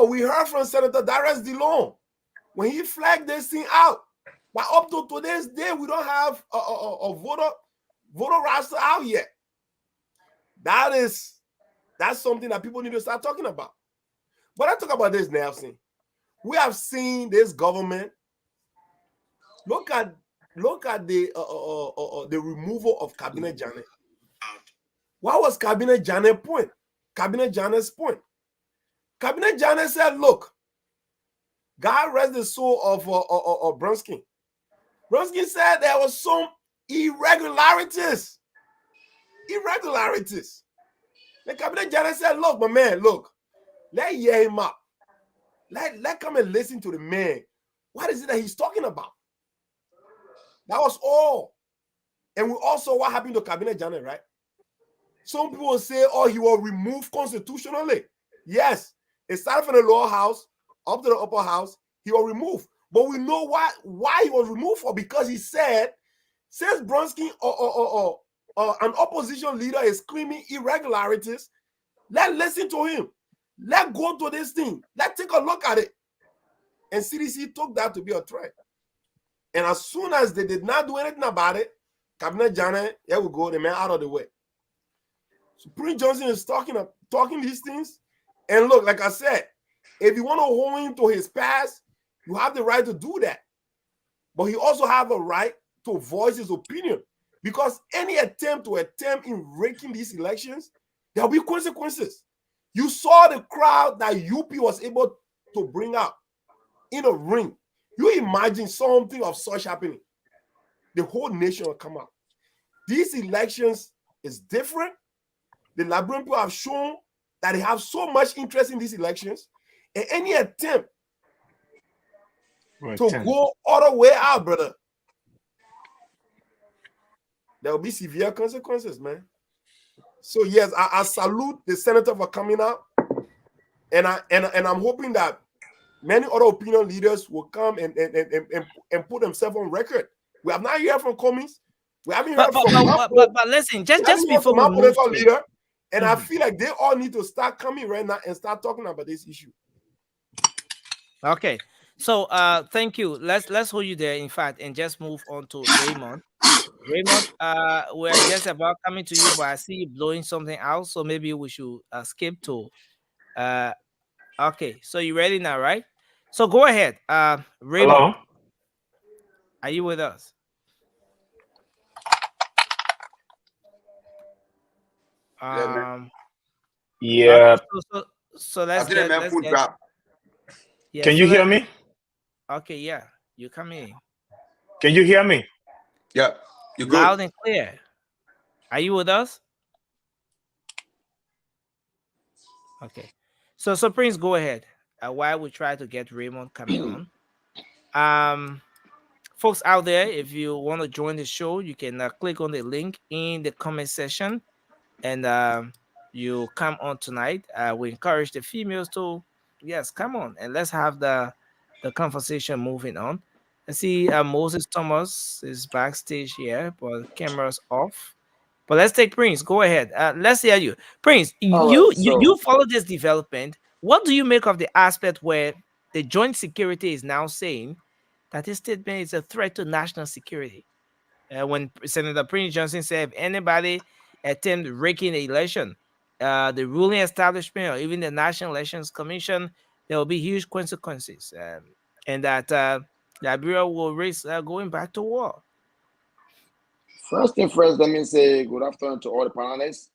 [SPEAKER 12] We heard from Senator Darius DeLong when he flagged this thing out. But up to today's day, we don't have a voter roster out yet. That's something that people need to start talking about. But I talk about this, Nelson. We have seen this government. Look at the removal of Cabinet Janet. What was Cabinet Janet's point? Cabinet Janet's point. Cabinet Janet said, look, God rest the soul of Brunsky. Brunsky said there was some irregularities. The Cabinet Janet said, look, my man, look, let's hear him up. Let come and listen to the man. What is it that he's talking about? That was all. And we also what happened to Cabinet Janet, right? Some people will say, oh, he was removed constitutionally. Yes, it started from the lower house up to the upper house. He was removed. But we know why he was removed for, because he said, since Brunsky or an opposition leader is screaming irregularities, let's listen to him. Let's go to this thing. Let's take a look at it. And CDC took that to be a threat. And as soon as they did not do anything about it, Cabinet Janet, here we go, the man out of the way. So Prince Johnson is talking these things. And look, like I said, if you want to hold him to his past, you have the right to do that. But he also have a right to voice his opinion. Because any attempt in rigging these elections, there will be consequences. You saw the crowd that UP was able to bring out in a ring. You imagine something of such happening. The whole nation will come out. These elections is different. The Liberian people have shown that they have so much interest in these elections. And any attempt to go other way out, brother, there will be severe consequences, man. So yes, I salute the senator for coming out, and I'm hoping that many other opinion leaders will come and put themselves on record. We have not heard from Cummings. We haven't heard from
[SPEAKER 9] but listen, just before
[SPEAKER 12] my political leader, and I feel like they all need to start coming right now and start talking about this issue.
[SPEAKER 9] Okay, so thank you. Let's hold you there, in fact, and just move on to Raymond. Raymond, we're just about coming to you, but I see you blowing something out, so maybe we should skip to. Okay, so you ready now, right? So go ahead, Raymond.
[SPEAKER 14] Hello?
[SPEAKER 9] Are you with us?
[SPEAKER 14] Yeah.
[SPEAKER 9] So let's
[SPEAKER 10] get.
[SPEAKER 9] Yeah,
[SPEAKER 14] can you hear me?
[SPEAKER 9] Okay, yeah, you come in.
[SPEAKER 14] Can you hear me?
[SPEAKER 10] Yeah. You're
[SPEAKER 9] Loud
[SPEAKER 10] good.
[SPEAKER 9] and clear. Are you with us? Okay. So Prince, go ahead. While we try to get Raymond coming on. Folks out there, if you want to join the show, you can click on the link in the comment section, and you come on tonight. We encourage the females to, yes, come on, and let's have the conversation moving on. I see Moses Thomas is backstage here, but camera's off. But let's take Prince. Go ahead. Let's hear you, Prince. You follow this development. What do you make of the aspect where the joint security is now saying that this statement is a threat to national security? When Senator Prince Johnson said, if anybody attempt raking the election, the ruling establishment or even the National Elections Commission, there will be huge consequences, and that Liberia will risk going back to war.
[SPEAKER 11] First thing first, let me say good afternoon to all the panelists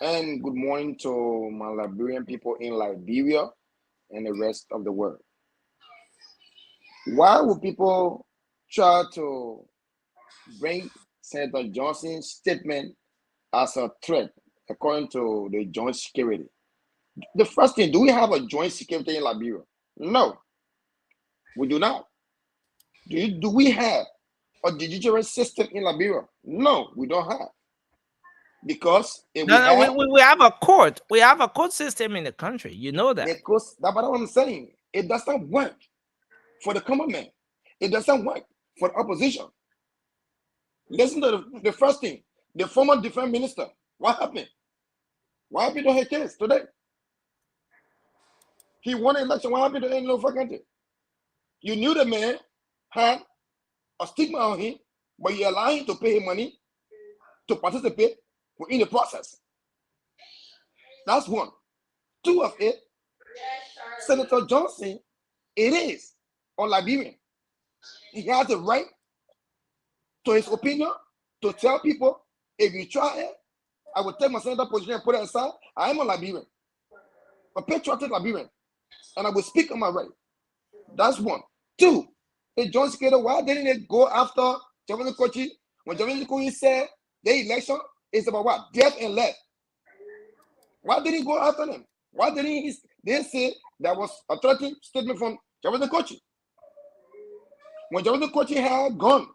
[SPEAKER 11] and good morning to my Liberian people in Liberia and the rest of the world. Why would people try to bring Senator Johnson's statement as a threat according to the joint security? The first thing, do we have a joint security in Liberia? No, we do not. Do we have a judicial system in Liberia? No, we don't have. Because if
[SPEAKER 9] we have a court. We have a court system in the country. You know that.
[SPEAKER 11] Because that's what I'm saying. It doesn't work for the common man. It doesn't work for the opposition. Listen to the first thing. The former defense minister. What happened? What happened to her case today? He won an election. What happened to him in the country? You knew the man had a stigma on him, but you allow him to pay him money to participate in the process. That's one. Two of it, Senator Johnson, it is on Liberian. He has the right to his opinion to tell people, if you try it, I will take my senator position and put it aside. I am a Liberian, a patriotic Liberian, and I will speak on my right. That's one. Two, the joint security, why didn't they go after Jovini Kochi when Jovini Kochi said the election is about what? Death and life. Why didn't he go after them? Why didn't they say that was a threatening statement from Jovini Kochi? When Jovini Kochi had gone,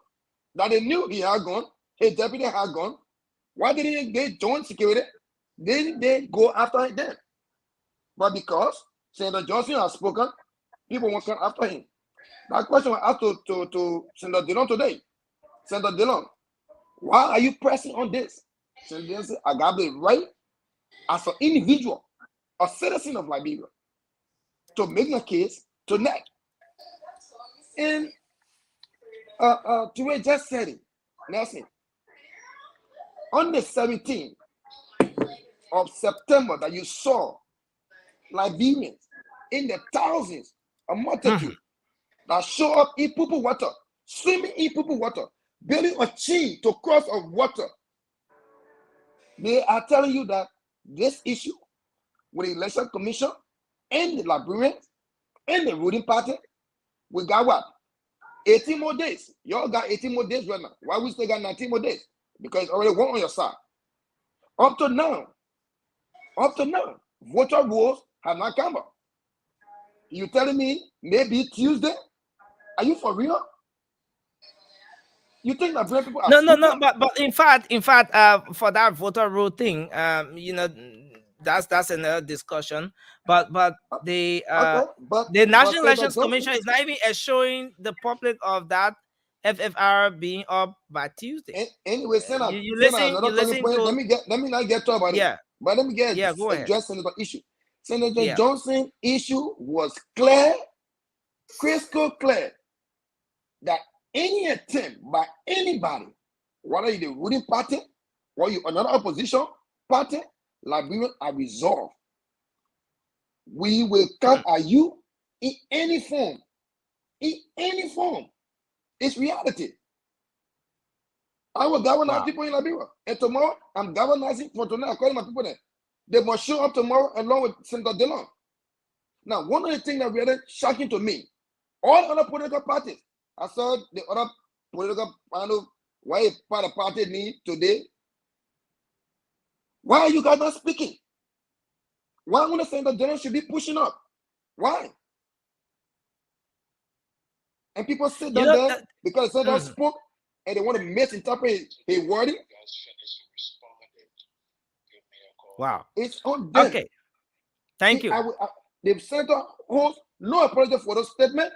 [SPEAKER 11] that they knew he had gone, his deputy had gone, why didn't they join security? Didn't they go after them? But because Senator Johnson has spoken, people won't come after him. That question was asked to Senator Dillon today. Senator Dillon, why are you pressing on this? Senator Dillon said, I got the right as an individual, a citizen of Liberia, to make a case to NEC. And Ture just said it, Nelson, on the 17th of September that you saw Liberians in the thousands, a multitude, that show up in Pupu water, swimming in Pupu water, building a chain to cross of water. They are telling you that this issue with the Election Commission and the Liberians and the ruling party, we got what? 18 more days. Y'all got 18 more days right now. Why we still got 19 more days? Because it's already one on your side. Up to now, voter rolls have not come up. You telling me maybe Tuesday? Are you for real? You think that people are
[SPEAKER 9] no, but in fact, for that voter roll thing, that's another discussion. But the National Elections Commission is not even assuring the public of that FFR being up by Tuesday.
[SPEAKER 11] Anyway, Senator, let me not get talk about it. But let me go ahead. Address Senator issue. Senator Johnson issue was clear, crystal clear, that any attempt by anybody, whether you're the ruling party or you another opposition party, Liberians are resolved. We will come at you in any form. In any form. It's reality. I will govern people in Liberia. And tomorrow, I'm governing for tonight. According to my people there. They must show up tomorrow along with Senator Dillon. Now, one of the things that really shocking to me, all other political parties, I saw the other political Why part of party need today? Why are you guys not speaking? Why am I saying that General should be pushing up? Why? And people sit down there because they don't spoke and they want to misinterpret his wording.
[SPEAKER 9] Wow.
[SPEAKER 11] It's on them.
[SPEAKER 9] Okay. Thank you.
[SPEAKER 11] The senator holds no apology for those statements.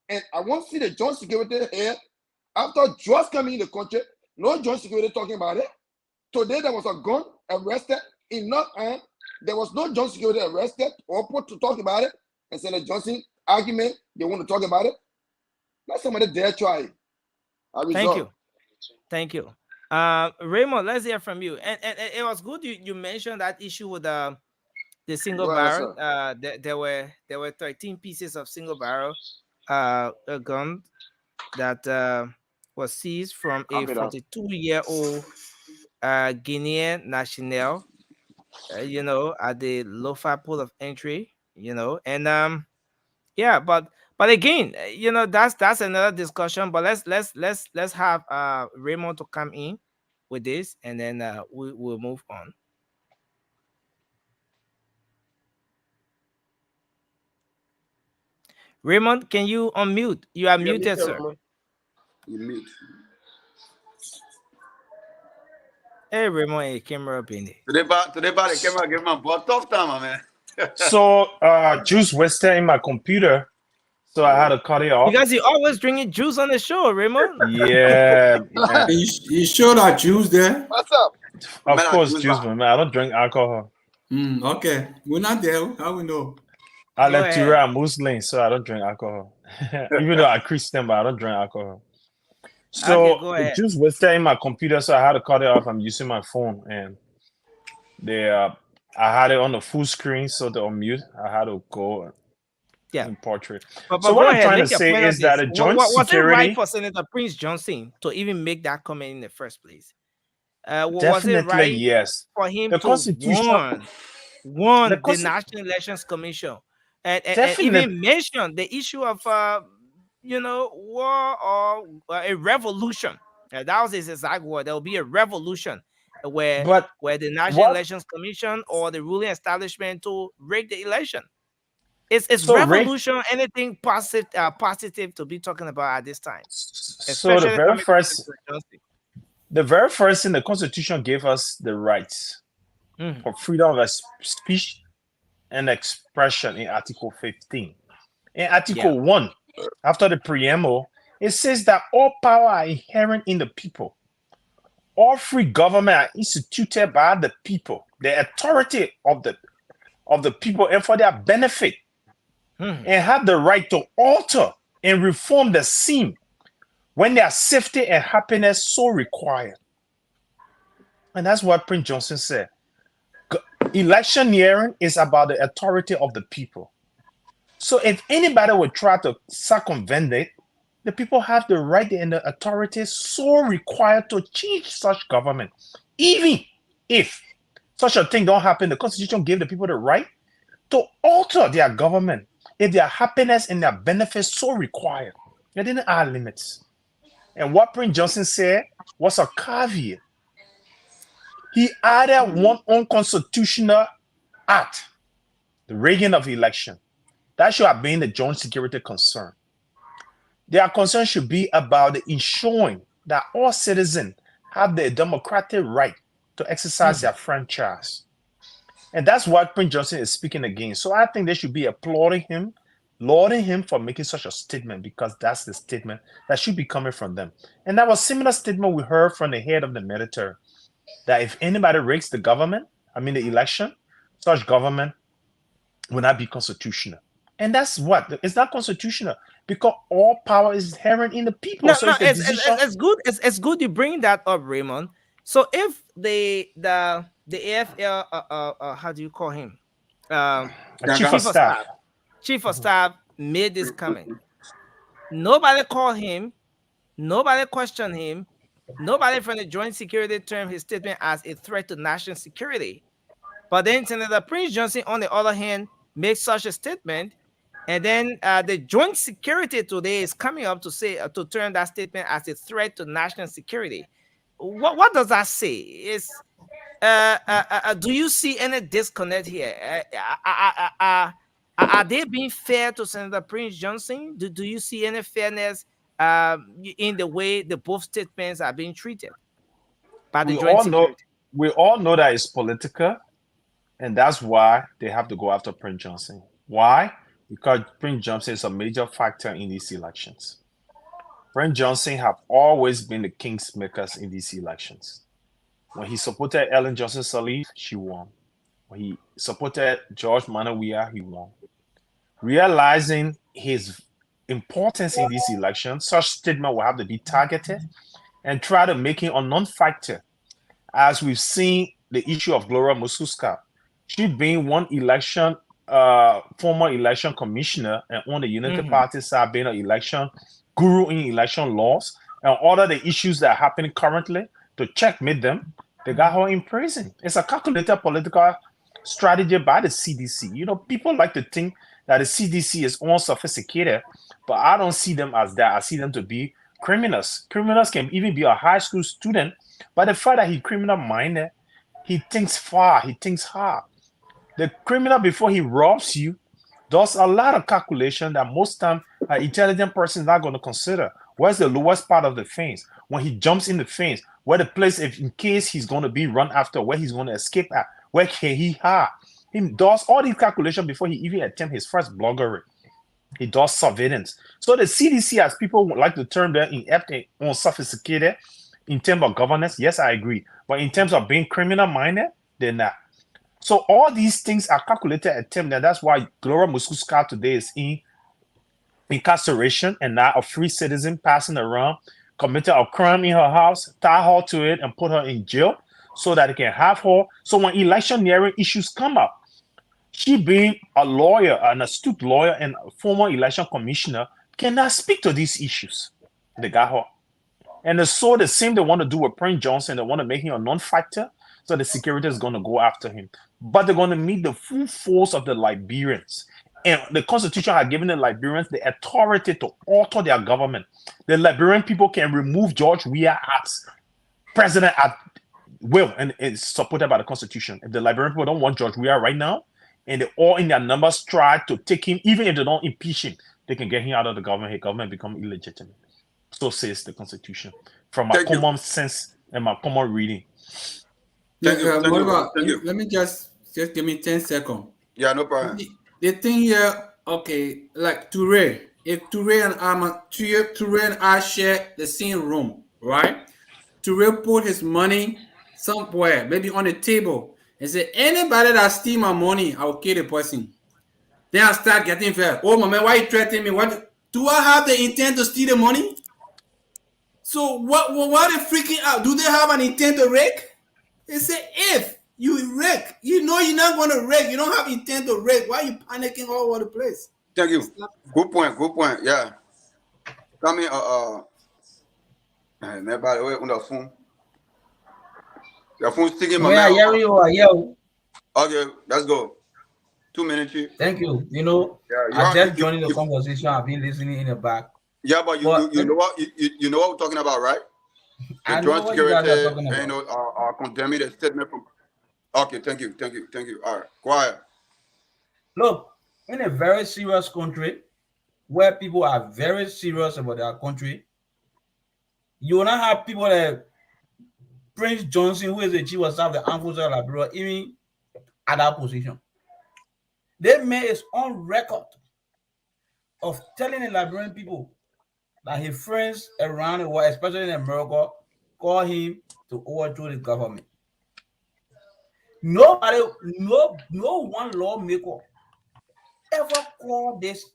[SPEAKER 11] And I want to see the joint security here. After just coming in the country, no joint security talking about it. Today there was a gun arrested in North End. There was no joint security arrested or put to talk about it. And Senator Johnson argument, they want to talk about it. Let somebody dare try.
[SPEAKER 9] Thank you. Thank you. Raymond, let's hear from you. And it was good you mentioned that issue with the single barrel. There were 13 pieces of single barrel a gun that was seized from a 42-year-old Guinean national, at the Lofa port of entry, and yeah, but again, that's another discussion. But let's have Raymond to come in with this, and then we'll move on. Raymond, can you unmute? You are muted, sir.
[SPEAKER 10] You mute.
[SPEAKER 9] Hey, Raymond, camera up in there.
[SPEAKER 10] Today, the camera give my boy tough time, man.
[SPEAKER 14] So, juice wasted in my computer, so I had to cut it off.
[SPEAKER 9] Because you always drinking juice on the show, Raymond.
[SPEAKER 14] Yeah.
[SPEAKER 13] You sure that juice there?
[SPEAKER 11] What's up?
[SPEAKER 14] Of course, juice, man. I don't drink alcohol.
[SPEAKER 13] Okay, we're not there. How we know?
[SPEAKER 14] I left Tura Muslim, so I don't drink alcohol. Even though I'm Christian, but I don't drink alcohol. So the juice was staying in my computer, so I had to cut it off. I'm using my phone, and I had it on the full screen, so to unmute, I had to go in portrait. So what I'm trying to say is that a joint security.
[SPEAKER 9] Was it right for Senator Prince Johnson to even make that comment in the first place?
[SPEAKER 14] Definitely,
[SPEAKER 9] was it right
[SPEAKER 14] yes.
[SPEAKER 9] For him
[SPEAKER 14] the
[SPEAKER 9] to
[SPEAKER 14] Constitution
[SPEAKER 9] warn the National Elections Commission and even mention the issue of war or a revolution? That was his exact word. There will be a revolution where the National Elections Commission or the ruling establishment to rig the election. It's so revolution, anything positive to be talking about at this time.
[SPEAKER 14] So the very first thing the Constitution gave us the rights for freedom of speech and expression in Article 15. In Article 1, after the preamble, it says that all power are inherent in the people. All free government are instituted by the people, the authority of the people, and for their benefit, and have the right to alter and reform the same when their safety and happiness so require. And that's what Prince Johnson said. Electioneering is about the authority of the people. So if anybody would try to circumvent it, the people have the right and the authority so required to change such government. Even if such a thing don't happen, the Constitution gave the people the right to alter their government if their happiness and their benefits so required. They didn't add limits. And what Prince Johnson said was a caveat. He added one unconstitutional act, the rigging of election. That should have been the joint security concern. Their concern should be about the ensuring that all citizens have the democratic right to exercise their franchise. And that's what Prince Johnson is speaking against. So I think they should be applauding him, lauding him for making such a statement, because that's the statement that should be coming from them. And that was a similar statement we heard from the head of the military, that if anybody rigs the government, the election, such government will not be constitutional. And that's what it's not constitutional, because all power is inherent in the people.
[SPEAKER 9] It's good. It's good you bring that up, Raymond. So if the AFL, how do you call him? Chief of staff made this comment. Nobody called him. Nobody questioned him. Nobody from the joint security termed his statement as a threat to national security. But then Senator Prince Johnson, on the other hand, makes such a statement, And then the joint security today is coming up to say to turn that statement as a threat to national security. What does that say? Is do you see any disconnect here? Are they being fair to Senator Prince Johnson? Do you see any fairness in the way the both statements are being treated by the joint security?
[SPEAKER 14] We all know that it's political, and that's why they have to go after Prince Johnson. Why? Because Prince Johnson is a major factor in these elections. Prince Johnson have always been the kingmakers in these elections. When he supported Ellen Johnson Sirleaf, she won. When he supported George Manawia, he won. Realizing his importance in these elections, such statement will have to be targeted and try to make him a non-factor. As we've seen the issue of Gloria Mususka, she being one election, former election commissioner, and on the Unity Party side being an election guru in election laws, and all of the issues that are happening currently, to checkmate them, they got her in prison. It's a calculated political strategy by the CDC. You know, people like to think that the CDC is unsophisticated, but I don't see them as that. I see them to be criminals. Criminals can even be a high school student, but the fact that he's criminal-minded, he thinks far, he thinks hard. The criminal, before he robs you, does a lot of calculation that most time an intelligent person is not going to consider. Where's the lowest part of the fence? When he jumps in the fence, where the place, if in case he's going to be run after, where he's going to escape at, where can he hide? He does all these calculations before he even attempts his first bloggery. He does surveillance. So the CDC, as people would like to term them, inept and unsophisticated in terms of governance, yes, I agree. But in terms of being criminal-minded, they're not. So all these things are calculated attempts, and that's why Gloria Mususka today is in incarceration and not a free citizen passing around, committed a crime in her house, tie her to it, and put her in jail so that they can have her. So when electioneering issues come up, she being a lawyer, an astute lawyer and a former election commissioner, cannot speak to these issues. They got her. And it's so the same they want to do with Prince Johnson. They want to make him a non-factor, so the security is going to go after him. But they're going to meet the full force of the Liberians. And the Constitution has given the Liberians the authority to alter their government. The Liberian people can remove George Weah as president at will, and it's supported by the Constitution. If the Liberian people don't want George Weah right now, and they all in their numbers try to take him, even if they don't impeach him, they can get him out of the government. His government become illegitimate. So says the Constitution. From my common sense and my common reading.
[SPEAKER 13] Let me just give me 10 seconds.
[SPEAKER 10] Yeah, no problem.
[SPEAKER 13] The thing here, okay, like Toure, if Toure and I share the same room, right? Toure put his money somewhere, maybe on the table, and say, anybody that steal my money, I will kill the person. Then I start getting fair. Oh, my man, why you threatening me? What do I have the intent to steal the money? So what are they freaking out? Do they have an intent to rake? They say, if you rake, you know you're not going to rake. You don't have intent to rake. Why are you panicking all over the place?
[SPEAKER 10] Thank you. Good point. Good point. Yeah. Come here. By the way, on the phone. Your phone sticking my mouth.
[SPEAKER 15] Yeah.
[SPEAKER 10] Okay, let's go. 2 minutes.
[SPEAKER 15] Thank you. You know, I just joined the conversation. I've been listening in the back.
[SPEAKER 10] Yeah, but you know what you know what we're talking about, right? The joint security, you know, are condemning the statement from. Okay, thank you. All right, quiet.
[SPEAKER 15] Look, in a very serious country where people are very serious about their country, you will not have people like Prince Johnson, who is the chief of staff of the armed forces of Liberia, even at that position. They made his own record of telling the Liberian people that his friends around the world, especially in America, call him to overthrow the government. Nobody, no one lawmaker ever called this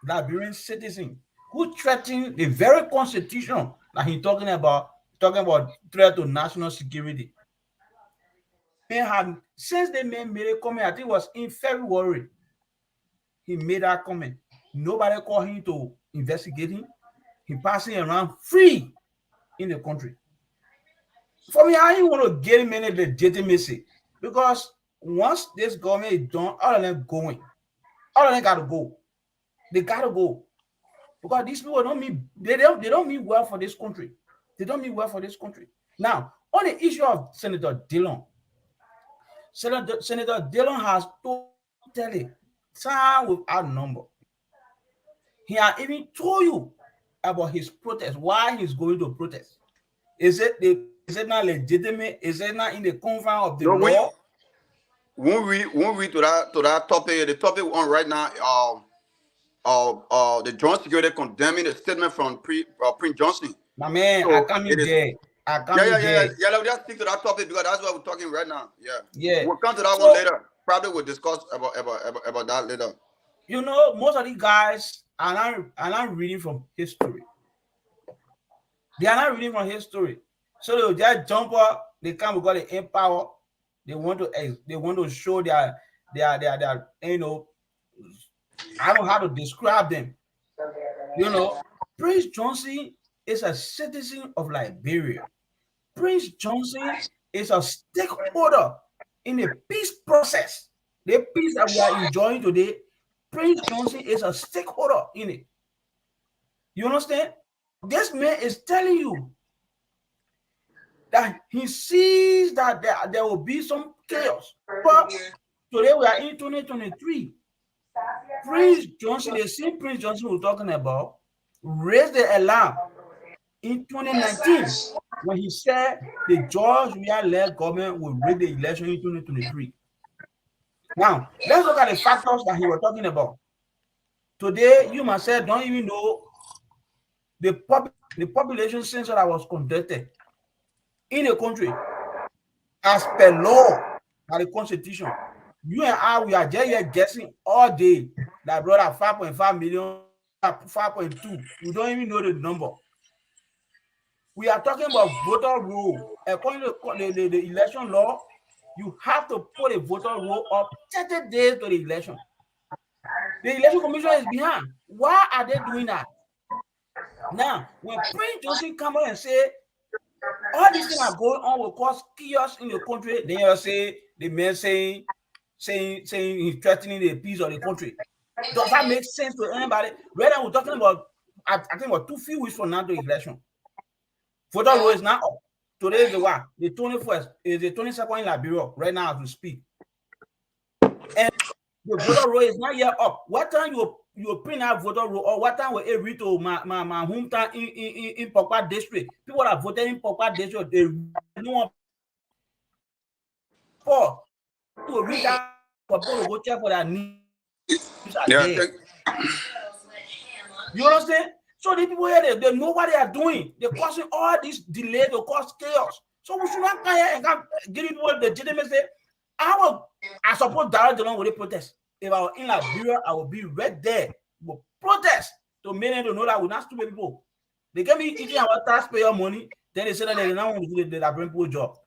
[SPEAKER 15] Liberian citizen who threatened the very constitution that he's talking about threat to national security. Since they made a comment, I think it was in February, he made that comment. Nobody called him to investigate him. He passing around free in the country. For me, I don't want to get him any legitimacy because once this government is done, all of them going. All of them got to go. They gotta go. Because these people don't mean they don't mean well for this country. They don't mean well for this country. Now, on the issue of Senator Dillon, Senator Dillon has totally signed without number. He has even told you about his protest, why he's going to protest. Is it not legitimate? Is it not in the confines of the law?
[SPEAKER 10] When we to that topic, the topic we're on right now, the joint security condemning the statement from Prince Johnson.
[SPEAKER 15] My man, so I come in there.
[SPEAKER 10] Yeah. Let's just stick to that topic because that's what we're talking right now.
[SPEAKER 15] Yeah.
[SPEAKER 10] We'll come to that one later. Probably we'll discuss about that later.
[SPEAKER 15] You know, most of these guys are not reading from history. They are not reading from history. So they'll just jump up, they come because they empower. They want to show their you know, I don't know how to describe them. You know, Prince Johnson is a citizen of Liberia. Prince Johnson is a stakeholder in the peace process. The peace that we are enjoying today, Prince Johnson is a stakeholder in it. You understand? This man is telling you that he sees that there will be some chaos. But today we are in 2023. Prince Johnson, the same Prince Johnson we're talking about, raised the alarm in 2019 when he said the George Weah-led government will rig the election in 2023. Now, let's look at the factors that he was talking about. Today, you myself don't even know the population census that was conducted in the country as per law by the Constitution. You and I, we are just here guessing all day that brother 5.5 million, 5.2. We don't even know the number. We are talking about voter roll. According to the election law, you have to put a voter roll up 30 days to the election. The election commission is behind. Why are they doing that? Now, when Prince Johnson come out and say all these things are going on will cause chaos in the country, then you say the man saying he's threatening the peace of the country. Does that make sense to anybody? Right now, we're talking about, I think about few weeks from now to election. Voter roll is now up. Today is the what? The 21st is the 22nd in Liberia, right now as we speak. And the voter roll is not yet up. What time you print out voter roll, or what time will it reach to my hometown in Pokpa district? People that voted in Pokpa district, they know to reach out for people to go check for their needs. You understand? So the people here, they know what they are doing. They're causing all these delays to cause chaos. So we should not come here and give people the legitimacy. I support Darrell Dillon with a protest. If I were in Liberia, I would be right there. But protest to make them to know that we're not stupid people. They can be eating our taxpayer money, then they say that they don't want to do the Liberian people job.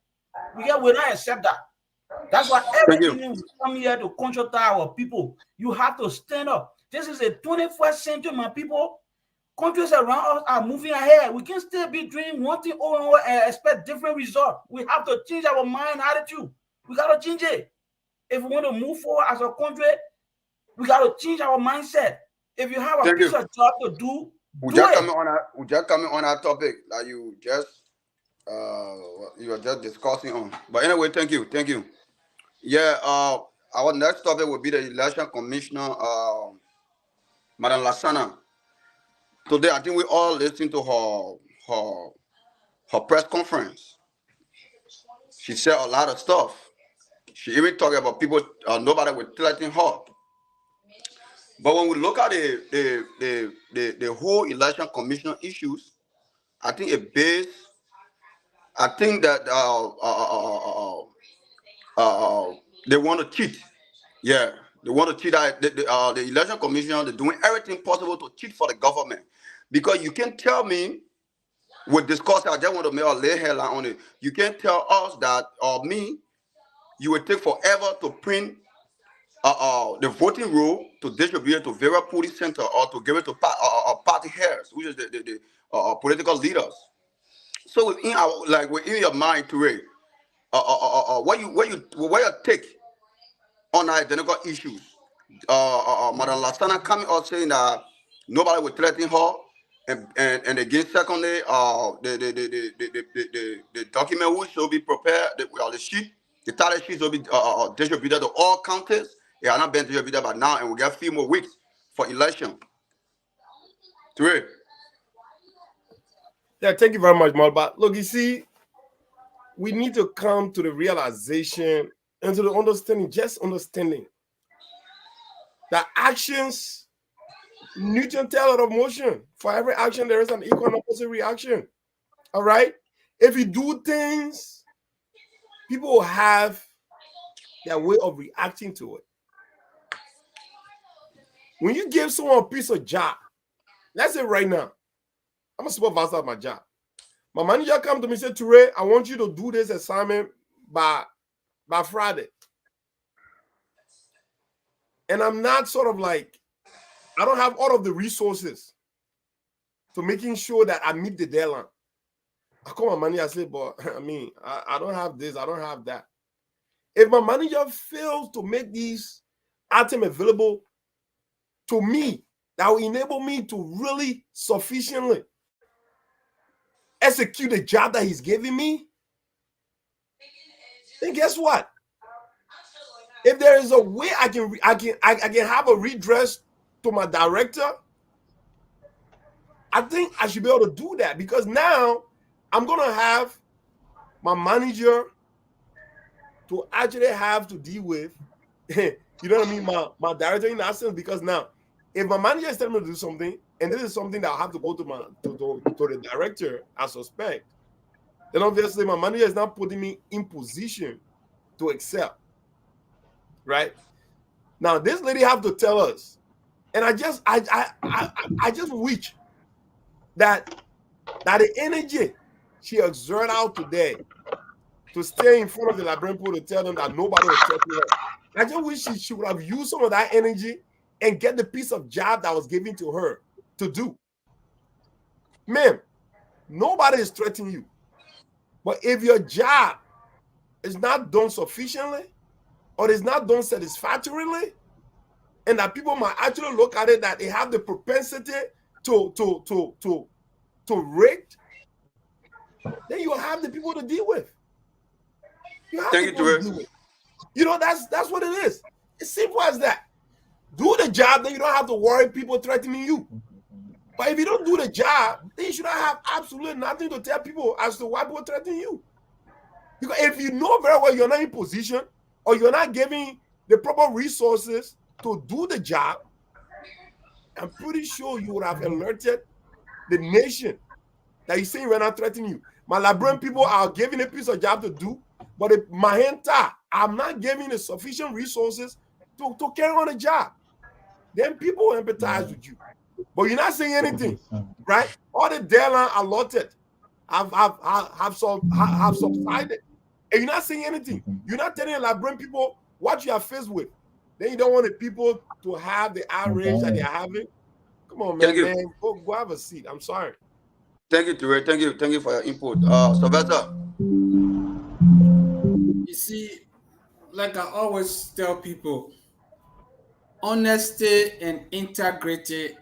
[SPEAKER 15] We will not accept that. That's why everything we come here to control our people. You have to stand up. This is a 21st century, my people. Countries around us are moving ahead. We can still be doing one thing over and over and expect different results. We have to change our mind attitude. We got to change it. If we want to move forward as a country, we got to change our mindset. If you have a piece of job to do,
[SPEAKER 10] we just coming on that topic that you were just discussing on. But anyway, thank you. Yeah, our next topic will be the election commissioner, Madam Lassana. Today, I think we all listened to her press conference. She said a lot of stuff. She even talked about people, nobody would threaten her. But when we look at the whole election commission issues, I think that they want to cheat. Yeah, they want to cheat. The election commission, they're doing everything possible to cheat for the government. Because you can't tell me, with discuss, I just want to make a lay headline on it. You can't tell us that, or me, you will take forever to print the voting roll to distribute it to various polling center or to give it to party heads, which is the political leaders. So within your mind, Ture, what you take on identical issues Madam Lastana coming out saying that nobody would threaten her, and again, secondly, the document which will be prepared, the sheet, the title sheets will be distributed to all counties. It has not been distributed by now, and we got a few more weeks for election. 3.
[SPEAKER 12] Yeah, thank you very much, Malba. Look, you see, we need to come to the realization and to the understanding, just understanding that actions Newton tell out of motion. For every action, there is an equal and opposite reaction. All right? If you do things, people will have their way of reacting to it. When you give someone a piece of job, let's say right now, I'm a supervisor at my job. My manager comes to me and says, Ture, I want you to do this assignment by Friday. And I'm not sort of like, I don't have all of the resources to making sure that I meet the deadline. I call my manager, I say, but I don't have this, I don't have that. If my manager fails to make these items available to me, that will enable me to really sufficiently execute the job that he's giving me, then guess what? If there is a way I can have a redress to my director, I think I should be able to do that, because now I'm gonna have my manager to actually have to deal with, you know what I mean, my director in that sense, because now if my manager is telling me to do something, and this is something that I have to go to the director, I suspect, then obviously my manager is not putting me in position to excel. Right? Now this lady have to tell us, and I just wish that the energy she exerted out today to stay in front of the Liberian people to tell them that nobody was checking her. I just wish she would have used some of that energy and get the piece of job that was given to her to do. Ma'am, nobody is threatening you. But if your job is not done sufficiently or is not done satisfactorily, and that people might actually look at it that they have the propensity to rate, then you have the people to deal with. You have
[SPEAKER 10] Thank
[SPEAKER 12] people
[SPEAKER 10] you,
[SPEAKER 12] to deal with. You know, that's what it is. It's simple as that. Do the job, then you don't have to worry people threatening you. But if you don't do the job, then you should not have absolutely nothing to tell people as to why people threaten you. Because if you know very well you're not in position or you're not giving the proper resources to do the job, I'm pretty sure you would have alerted the nation that you're saying we're not threatening you. My Liberian people are giving a piece of job to do, but if I'm not giving the sufficient resources to carry on the job. Then people will empathize with you. But you're not saying anything, right? All the deadline allotted have subsided. And you're not saying anything. You're not telling the Liberian people what you are faced with. Then you don't want the people to have the outrage that they're having. Come on, man. Go have a seat. I'm sorry.
[SPEAKER 10] Thank you, Ture. Thank you for your input. Sylvester.
[SPEAKER 13] You see, like I always tell people, honesty and integrity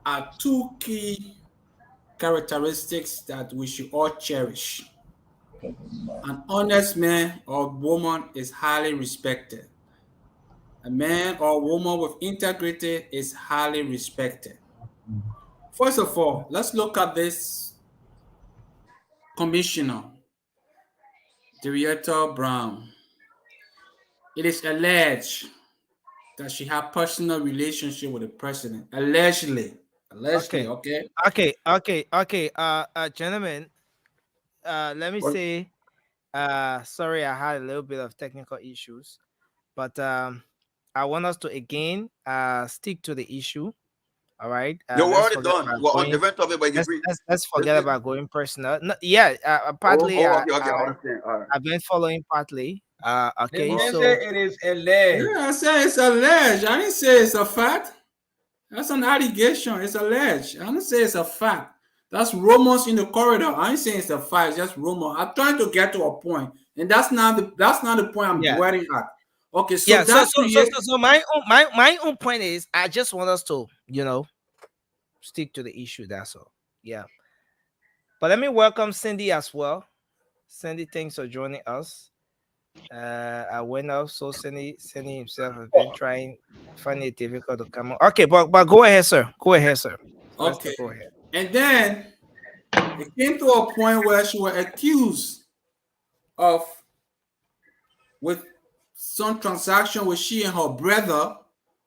[SPEAKER 13] are two key characteristics that we should all cherish. An honest man or woman is highly respected. A man or woman with integrity is highly respected. First of all, let's look at this commissioner, Henrietta Brown. It is alleged that she had personal relationship with the president. Allegedly, okay.
[SPEAKER 9] Gentlemen, let me say, sorry, I had a little bit of technical issues, but I want us to again stick to the issue. All right.
[SPEAKER 10] You're already done. We're on different topic, but
[SPEAKER 9] let's forget about going personal. No, yeah, partly. I've been following partly. Okay, so
[SPEAKER 15] it is alleged.
[SPEAKER 13] Yeah, I say it's alleged. I didn't say it's a fact. That's an allegation. It's alleged. I didn't say it's a fact. That's rumors in the corridor. I ain't saying it's a fact. It's just rumor. I'm trying to get to a point, and that's not the point I'm dwelling at. Okay, so
[SPEAKER 9] yeah,
[SPEAKER 13] that
[SPEAKER 9] so my own point is, I just want us to, stick to the issue. That's all. Yeah. But let me welcome Cindy as well. Cindy, thanks for joining us. I went up, so Cindy himself has been finding it difficult to come on. Okay, but go ahead, sir. Go ahead, sir.
[SPEAKER 13] Okay.
[SPEAKER 9] Go ahead.
[SPEAKER 13] And then it came to a point where she was accused of with some transaction with she and her brother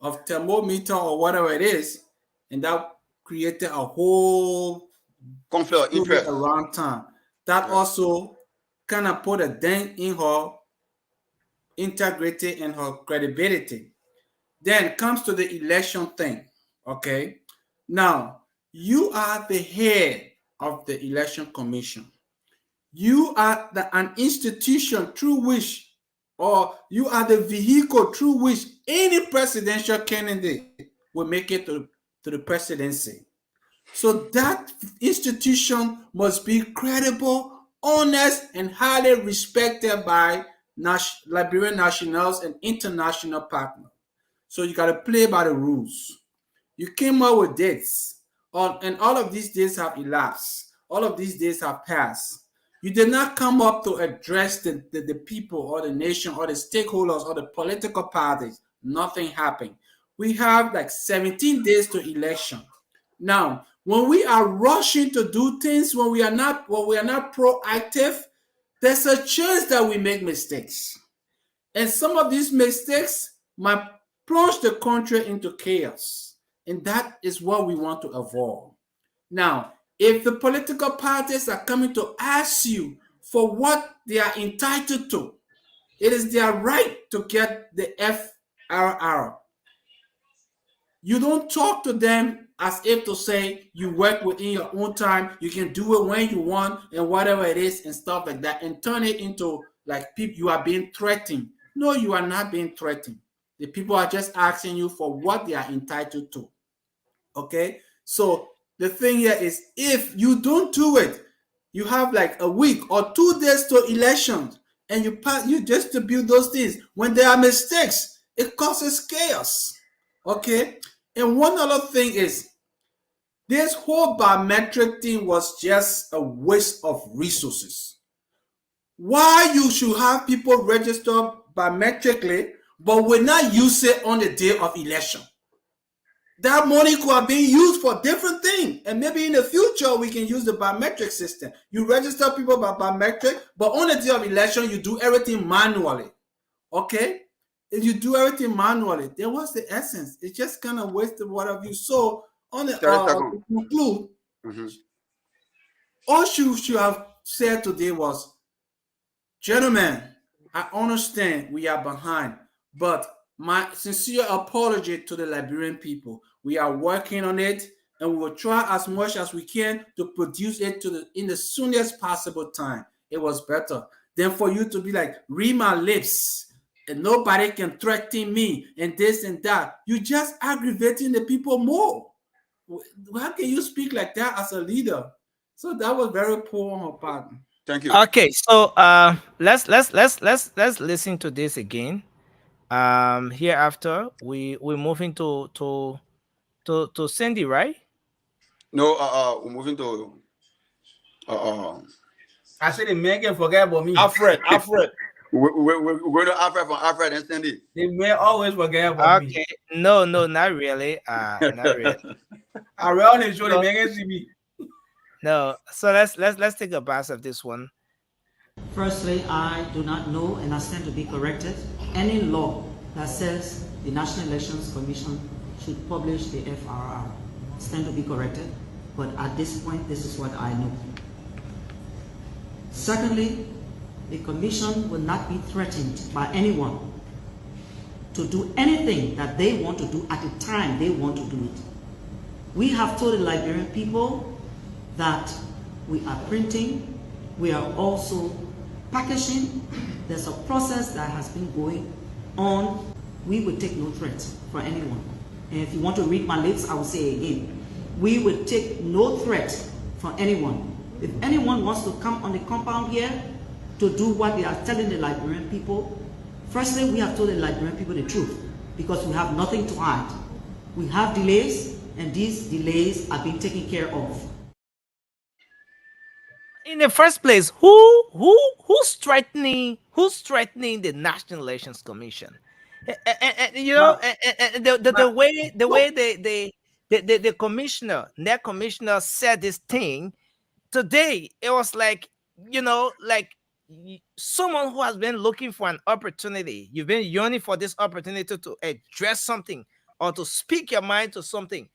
[SPEAKER 13] of thermometer or whatever it is, and that created a whole
[SPEAKER 10] conflict of interest
[SPEAKER 13] around time. That also kind of put a dent in her integrity and her credibility. Then comes to the election thing. Okay, now you are the head of the election commission. You are an institution through which, or you are the vehicle through which any presidential candidate will make it to the presidency. So that institution must be credible, honest, and highly respected by Liberian nationals and international partners. So you got to play by the rules. You came up with dates, and all of these days have elapsed. All of these days have passed. You did not come up to address the people or the nation or the stakeholders or the political parties. Nothing happened. We have like 17 days to election. Now, when we are rushing to do things, when we are not proactive, there's a chance that we make mistakes. And some of these mistakes might plunge the country into chaos. And that is what we want to avoid. Now, if the political parties are coming to ask you for what they are entitled to, it is their right to get the FRR. You don't talk to them as if to say you work within your own time, you can do it when you want and whatever it is and stuff like that, and turn it into like people you are being threatened. No, you are not being threatened. The people are just asking you for what they are entitled to. Okay, so the thing here is, if you don't do it, you have like a week or 2 days to elections, and you distribute those things. When there are mistakes, it causes chaos. Okay, and one other thing is, this whole biometric thing was just a waste of resources. Why you should have people register biometrically, but will not use it on the day of election? That money could have been used for different things. And maybe in the future, we can use the biometric system. You register people by biometric, but on the day of election, you do everything manually. Okay? If you do everything manually, then what's the essence? It's just kind of wasted whatever you saw. On the to conclude, all she should have said today was, gentlemen, I understand we are behind, but my sincere apology to the Liberian people. We are working on it, and we will try as much as we can to produce it in the soonest possible time. It was better than for you to be like, read my lips, and nobody can threaten me, and this and that. You're just aggravating the people more. How can you speak like that as a leader? So that was very poor on her part.
[SPEAKER 10] Thank you.
[SPEAKER 9] Okay, so let's listen to this again. Hereafter we're moving to Cindy, right?
[SPEAKER 10] No, we're moving to
[SPEAKER 15] I said the man can forget about me.
[SPEAKER 12] Alfred.
[SPEAKER 10] We're going to Alfred from Alfred and Cindy.
[SPEAKER 15] The man always forget about me.
[SPEAKER 9] Okay, no, not really. Not really.
[SPEAKER 15] I really show the man can see me.
[SPEAKER 9] No, so let's take a pass of this one.
[SPEAKER 2] Firstly, I do not know, and I stand to be corrected, any law that says the National Elections Commission should publish the FRR. Stand to be corrected, but at this point, this is what I know. Secondly, the Commission will not be threatened by anyone to do anything that they want to do at the time they want to do it. We have told the Liberian people that we are printing, we are also packaging. There's a process that has been going on. We will take no threat for anyone. And if you want to read my lips, I will say again, we will take no threat for anyone. If anyone wants to come on the compound here to do what they are telling the Liberian people, Firstly, we have told the Liberian people the truth because we have nothing to hide. We have delays, and these delays are being taken care of.
[SPEAKER 9] In the first place, who's threatening the National Elections Commission? You know, the way the commissioner, net commissioner, said this thing today, it was like, you know, like someone who has been looking for an opportunity. You've been yearning for this opportunity to address something or to speak your mind to something.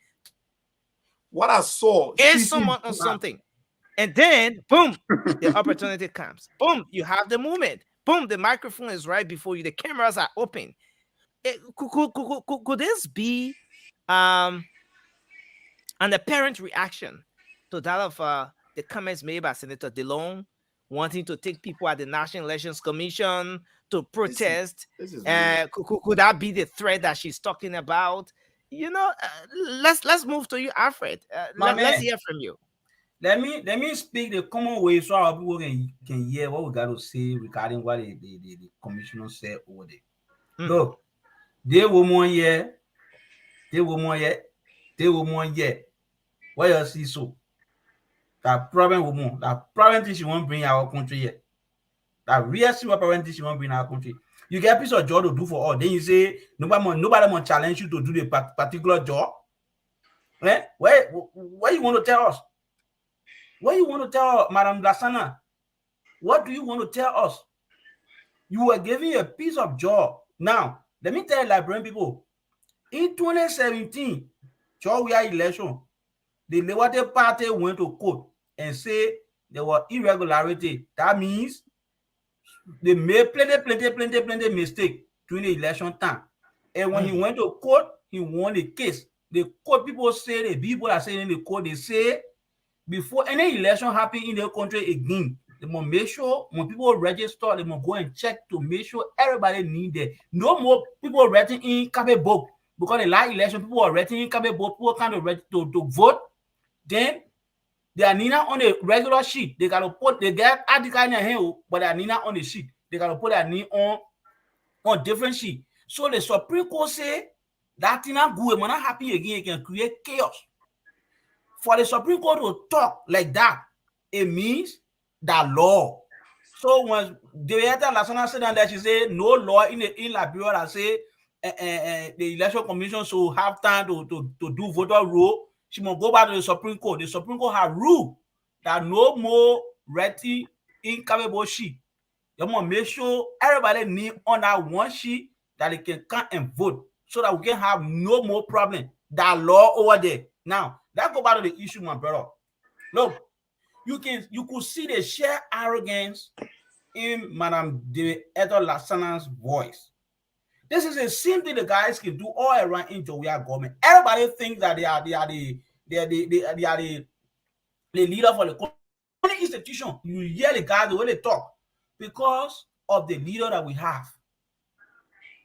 [SPEAKER 12] What I saw
[SPEAKER 9] is someone on something, and then boom, the opportunity comes. Boom, you have the moment. Boom, the microphone is right before you. The cameras are open. Could this be an apparent reaction to that of the comments made by Senator DeLong, wanting to take people at the National Elections Commission to protest? Could that be the threat that she's talking about? You know, let's move to you, Alfred. Let's hear from you.
[SPEAKER 15] Let me speak the common way so our people can hear what we got to say regarding what the commissioner said over there. Look, they were more here. What else is so? That problem woman, that problem thing she won't bring our country yet. That real serious problem thing she won't bring our country. You get a piece of job to do for all. Then you say nobody will challenge you to do the particular job. Eh? What you want to tell us? What you want to tell Madam Lassana? What do you want to tell us? You were given a piece of job. Now, let me tell Liberian people, in 2017, Georgia election, the Labour Party went to court and say there were irregularity. That means they made plenty mistake during the election time. And when he went to court, he won the case. The court people say, the people are saying in the court, they say, before any election happen in the country again, they must make sure when people register, they must go and check to make sure everybody need it. No more people writing in Cabe book, because the last election, people are writing in Cabe book, people kind of ready to vote. Then they are not on the regular sheet. They got to put, they get article in their hand, but they are not on the sheet. They got to put their name on different sheet. So the Supreme Court say that thing not good, it will not happen again. It can create chaos. For the Supreme Court to talk like that, it means that law. So when Deviata Lassana said that, she said no law in Liberia that say the election commission should have time to do voter roll. She must go back to the Supreme Court. The Supreme Court has ruled that no more writing in capable sheet. You must make sure everybody need on that one sheet that they can come and vote, so that we can have no more problem. That law over there. Now, that go back to the issue, my brother. Look, you could see the sheer arrogance in Madam Deviata Lassana's voice. This is the same thing the guys can do all around in Georgia government. Everybody thinks that they are the leader for the only institution. You hear the guys the way they talk because of the leader that we have.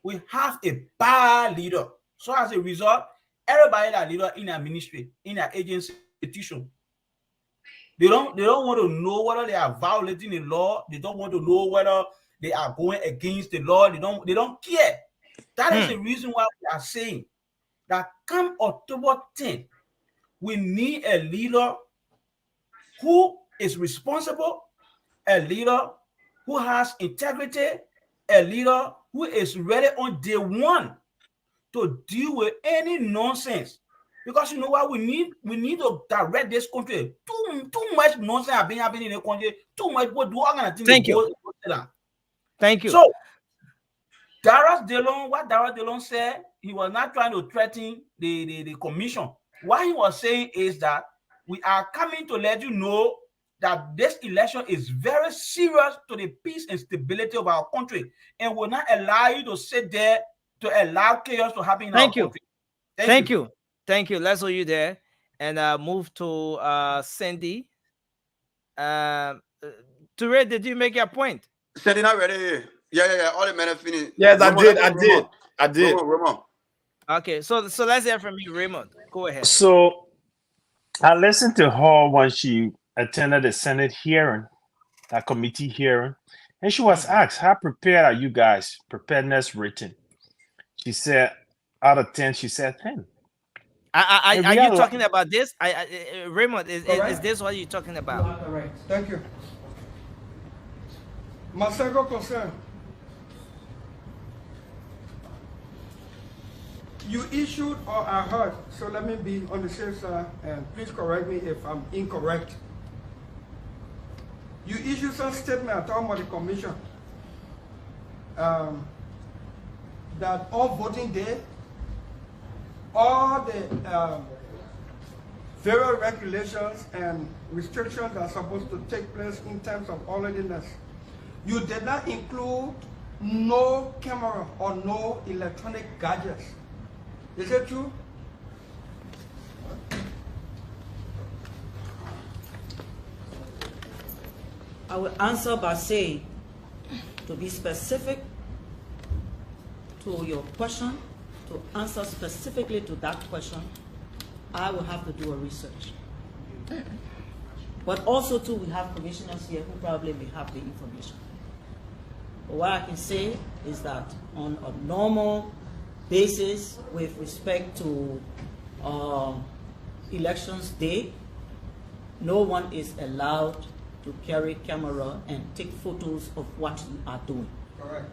[SPEAKER 15] We have a bad leader. So as a result, everybody that leader in our ministry, in our agency, institution, they don't want to know whether they are violating the law. They don't want to know whether they are going against the law. They don't care. That is the reason why we are saying that come October 10th, we need a leader who is responsible, a leader who has integrity, a leader who is ready on day one to deal with any nonsense. Because you know what, we need to direct this country. Too much nonsense has been happening in the country. Too much people do all kind of things.
[SPEAKER 9] Thank you. Thank you.
[SPEAKER 15] So Darius DeLong said he was not trying to threaten the commission. What he was saying is that we are coming to let you know that this election is very serious to the peace and stability of our country, and will not allow you to sit there to allow chaos to happen in our country.
[SPEAKER 9] Thank you. Let's hold you there and move to Sandy. Ture, did you make your point?
[SPEAKER 10] Sandy not ready. Yeah. All the men finished.
[SPEAKER 12] Yes, I did.
[SPEAKER 10] Raymond.
[SPEAKER 9] Okay, so let's hear from you, Raymond. Go ahead.
[SPEAKER 14] So I listened to her when she attended the Senate hearing, that committee hearing, And she was asked, how prepared are you guys? Preparedness rating. She said, out of 10, she said 10.
[SPEAKER 9] Are you talking about this? Raymond, is this what you're talking about?
[SPEAKER 1] You are correct. Thank you. My second concern. You issued, or I heard, so let me be on the safe side, and please correct me if I'm incorrect. You issued some statement talking about the commission that on voting day, all the various regulations and restrictions that are supposed to take place in terms of orderliness, you did not include no camera or no electronic gadgets. Is it true?
[SPEAKER 2] I will answer by saying, to be specific to your question, to answer specifically to that question, I will have to do a research. But also too, we have commissioners here who probably may have the information. But what I can say is that on a normal basis with respect to elections day, no one is allowed to carry camera and take photos of what you are doing.
[SPEAKER 1] Correct.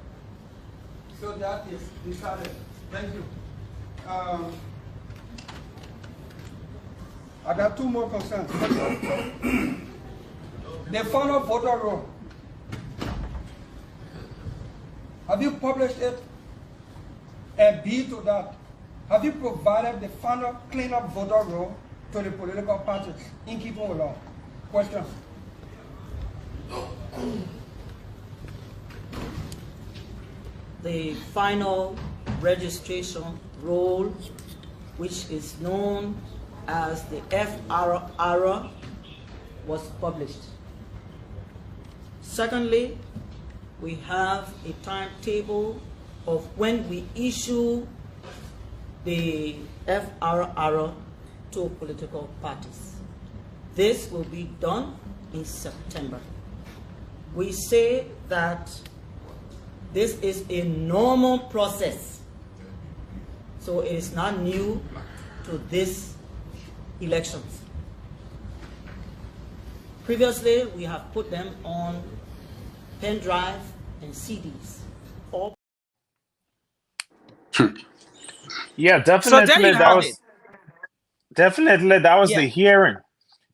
[SPEAKER 1] So that is decided. Thank you. I got two more concerns. The final voter roll. Have you published it? And B to that, have you provided the final cleanup voter roll to the political parties in keeping with law? Question.
[SPEAKER 2] The final registration roll, which is known as the FRR, was published. Secondly, we have a timetable of when we issue the FRR to political parties. This will be done in September. We say that this is a normal process, so it is not new to this elections. Previously, we have put them on pen drive and CDs. All
[SPEAKER 14] Yeah, definitely. That was the hearing.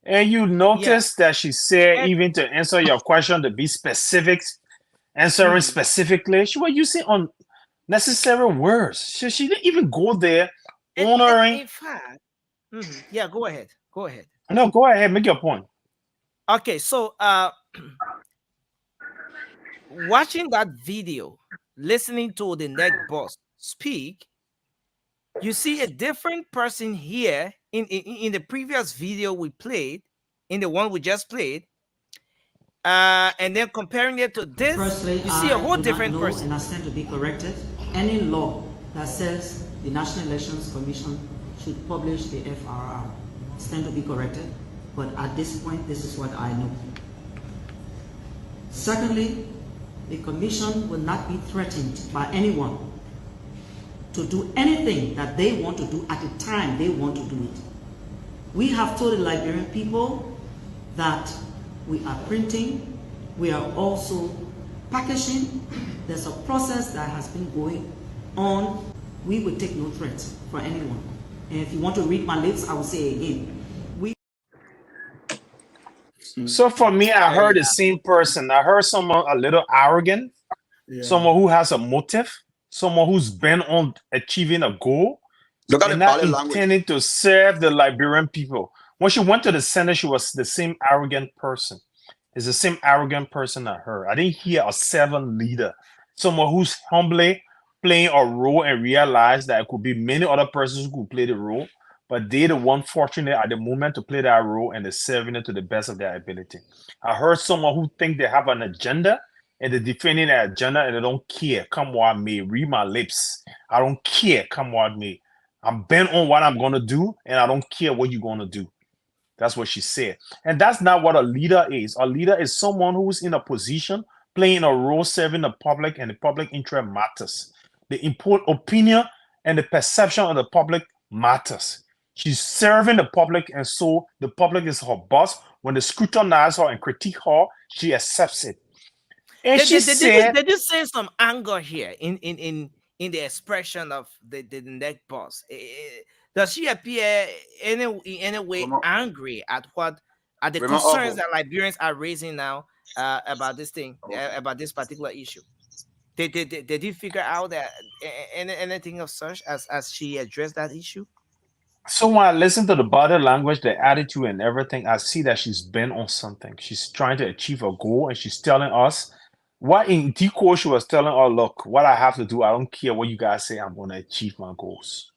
[SPEAKER 14] And you noticed that she said, even to answer your question, to be specific, answering specifically, she was using unnecessary words. She didn't even go there honoring.
[SPEAKER 9] In fact, yeah, go ahead. Go ahead.
[SPEAKER 14] No, go ahead. Make your point.
[SPEAKER 9] Okay, so watching that video, listening to the neck boss speak, you see a different person here in the previous video we played, in the one we just played, and then comparing it to this.
[SPEAKER 2] Firstly,
[SPEAKER 9] you see a whole different
[SPEAKER 2] know,
[SPEAKER 9] person.
[SPEAKER 2] And I stand to be corrected. Any law that says the National Elections Commission should publish the FRR stand to be corrected. But at this point, this is what I know. Secondly, the Commission will not be threatened by anyone to do anything that they want to do at the time they want to do it. We have told the Liberian people that we are printing, we are also packaging. There's a process that has been going on. We will take no threat for anyone. And if you want to read my lips, I will say again.
[SPEAKER 14] So for me, I heard the same person. I heard someone a little arrogant, someone who has a motive, someone who's bent on achieving a goal, and not intending to serve the Liberian people. When she went to the Senate, she was the same arrogant person. It's the same arrogant person I heard. I didn't hear a servant leader, someone who's humbly playing a role and realize that it could be many other persons who could play the role, but they're the one fortunate at the moment to play that role and they're serving it to the best of their ability. I heard someone who think they have an agenda and they're defending that agenda and they don't care. Come what may, read my lips. I don't care. Come what may. I'm bent on what I'm going to do and I don't care what you're going to do. That's what she said. And that's not what a leader is. A leader is someone who's in a position playing a role serving the public and the public interest matters. The important opinion and the perception of the public matters. She's serving the public, and so the public is her boss. When they scrutinize her and critique her, she accepts it. And she said,
[SPEAKER 9] they just say some anger here in the expression of the neck boss. Does she appear in any way angry at the concerns that Liberians are raising now about this thing, about this particular issue? Did you figure out that anything of such as she addressed that issue?
[SPEAKER 14] So when I listen to the body language, the attitude and everything, I see that she's bent on something. She's trying to achieve a goal, and she's telling us what in Deco she was telling us, look, what I have to do, I don't care what you guys say, I'm going to achieve my goals.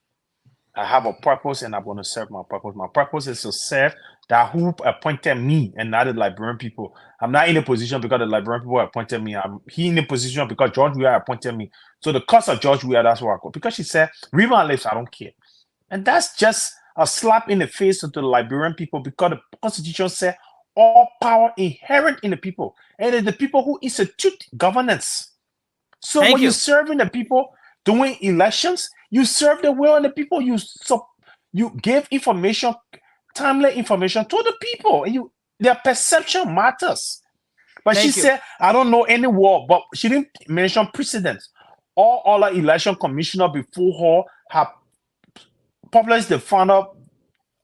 [SPEAKER 14] I have a purpose and I'm going to serve my purpose. My purpose is to serve that who appointed me and not the Liberian people. I'm not in a position because the Liberian people appointed me. I'm in a position because George Weah appointed me. So the cause of George Weah, that's where I go. Because she said, read my lips, I don't care. And that's just a slap in the face to the Liberian people, because the Constitution said all power inherent in the people, and it's the people who institute governance. So when you're serving the people doing elections, you serve the will of the people. You give information, timely information to the people, and their perception matters. But she said, I don't know any war, but she didn't mention precedents. All other election commissioners before her have published the final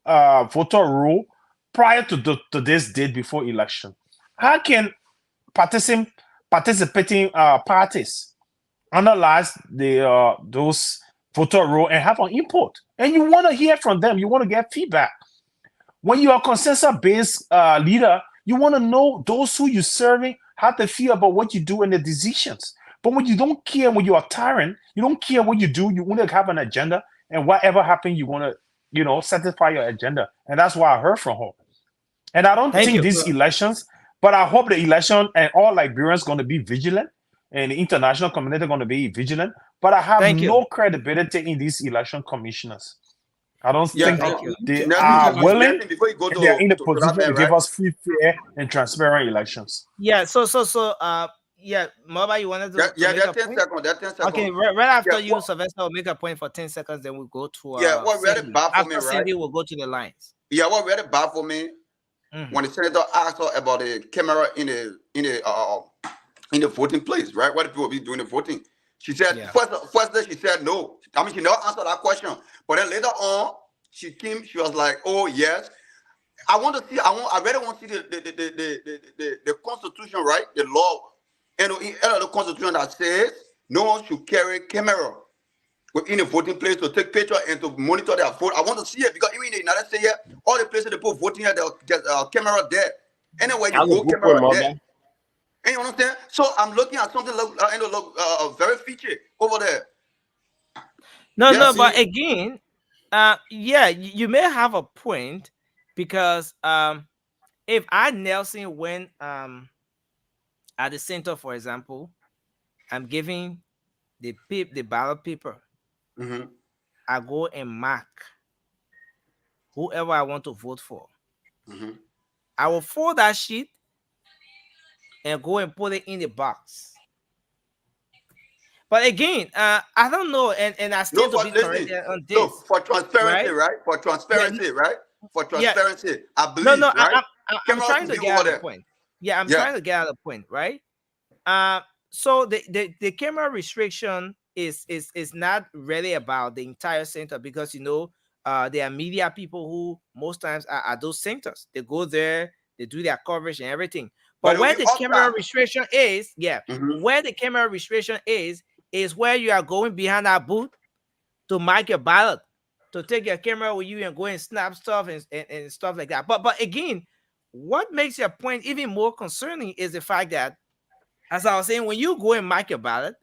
[SPEAKER 14] voter roll prior to this date before election. How can participating parties analyze those voter roll and have an input? And you want to hear from them. You want to get feedback. When you are a consensus-based leader, you want to know those who you're serving, how they feel about what you do and the decisions. But when you don't care, when you are tyrant, you don't care what you do. You want to have an agenda, and whatever happens, you want to, satisfy your agenda. And that's why I heard from her. And I don't think these elections, but I hope the election and all Liberians going to be vigilant, and the international community going to be vigilant. But I have no credibility in these election commissioners. I don't think they are willing. They are in the position to give us free, fair, and transparent elections.
[SPEAKER 9] Yeah. So. Yeah, Maba, you wanted to
[SPEAKER 10] that's 10 seconds. That's 10 seconds.
[SPEAKER 9] Okay, right after you, Sylvester, will make a point for 10 seconds. Then we'll go to
[SPEAKER 10] what really bad for me, right?
[SPEAKER 9] Cindy will go to the lines.
[SPEAKER 10] Yeah, what really bad for me when the senator asked her about the camera in the voting place, right? What the people be doing the voting? She said first she said no. I mean, she never answered that question. But then later on, she was like, oh yes. I really want to see the Constitution, right? The law. And the Constitution that says no one should carry camera within a voting place to take picture and to monitor their vote. I want to see it because even in the United States, all the places they put voting here, there's a camera there. Anyway, you go camera there. And you understand? So I'm looking at something very feature over there.
[SPEAKER 9] But again, you may have a point, because if Nelson went at the center, for example, I'm giving the ballot paper. I go and mark whoever I want to vote for. I will fold that sheet and go and put it in the box. But again, I don't know, and I still to be correct on this.
[SPEAKER 10] No, for transparency, right? For transparency, right? For transparency, I believe. Right?
[SPEAKER 9] I'm trying to get at the point. Yeah, I'm trying to get at the point, right? So the camera restriction is not really about the entire center, because there are media people who most times are at those centers. They go there, they do their coverage and everything. But where the camera restriction is, where the camera restriction is where you are going behind that booth to mark your ballot, to take your camera with you and go and snap stuff and stuff like that. But again, what makes your point even more concerning is the fact that, as I was saying, when you go and mark your ballot,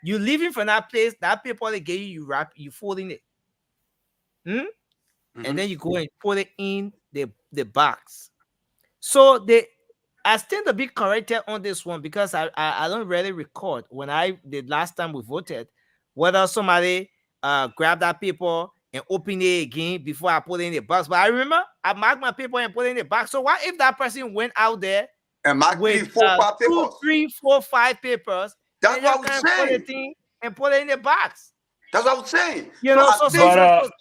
[SPEAKER 9] you leaving from that place, that paper they gave you, you fold in it. And then you go and put it in the box. So I stand to be corrected on this one, because I don't really record when the last time we voted, whether somebody grabbed that paper and open it again before I put it in the box. But I remember I marked my paper and put it in the box. So what if that person went out there
[SPEAKER 10] And my
[SPEAKER 9] with
[SPEAKER 10] 3, 4, 5
[SPEAKER 9] 2,
[SPEAKER 10] papers.
[SPEAKER 9] 3, 4, 5 papers.
[SPEAKER 10] That's
[SPEAKER 9] and
[SPEAKER 10] what
[SPEAKER 9] you
[SPEAKER 10] I'm
[SPEAKER 9] can put
[SPEAKER 10] saying.
[SPEAKER 9] the thing and put it in the box.
[SPEAKER 10] That's what I'm saying.
[SPEAKER 9] You know,
[SPEAKER 10] I think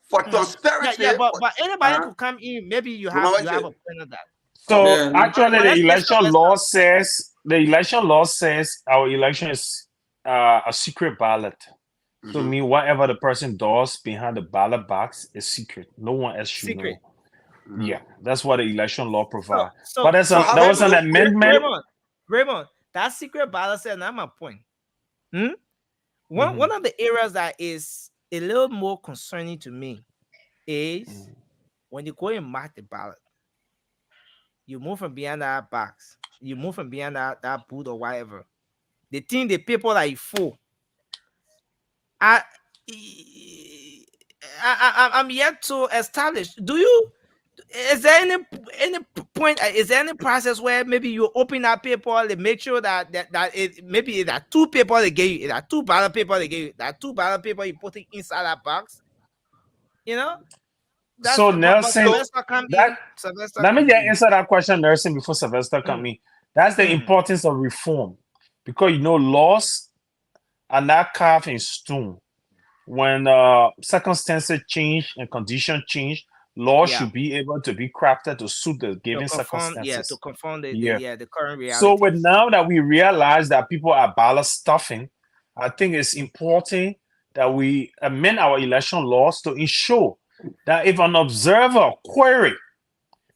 [SPEAKER 10] for
[SPEAKER 9] yeah,
[SPEAKER 10] transparency.
[SPEAKER 9] but anybody could come in. Maybe you have a point on that.
[SPEAKER 14] So
[SPEAKER 13] Yeah.
[SPEAKER 14] actually,
[SPEAKER 9] But
[SPEAKER 14] the
[SPEAKER 9] let's
[SPEAKER 14] election law says our election is a secret ballot. So mean whatever the person does behind the ballot box is secret. No one else should know. Yeah, that's what the election law provides. But there was an amendment.
[SPEAKER 9] Raymond, that secret ballot said, not my point. One of the areas that is a little more concerning to me is when you go and mark the ballot. You move from behind that box. You move from behind that booth or whatever. The thing, the people that you full. I'm yet to establish. Is there any point? Is there any process where maybe you open that paper to make sure that it maybe that 2 paper they gave you, that 2 ballot paper they gave you, that 2 ballot paper you put it inside that box? You know.
[SPEAKER 14] So Nelson, let me get answer that question, Nelson, before Sylvester come in. That's the importance of reform, because laws are not carved in stone. When circumstances change and conditions change, laws should be able to be crafted to suit the given circumstances.
[SPEAKER 9] Yeah, to conform the current reality.
[SPEAKER 14] So now that we realize that people are ballot stuffing, I think it's important that we amend our election laws to ensure that if an observer query,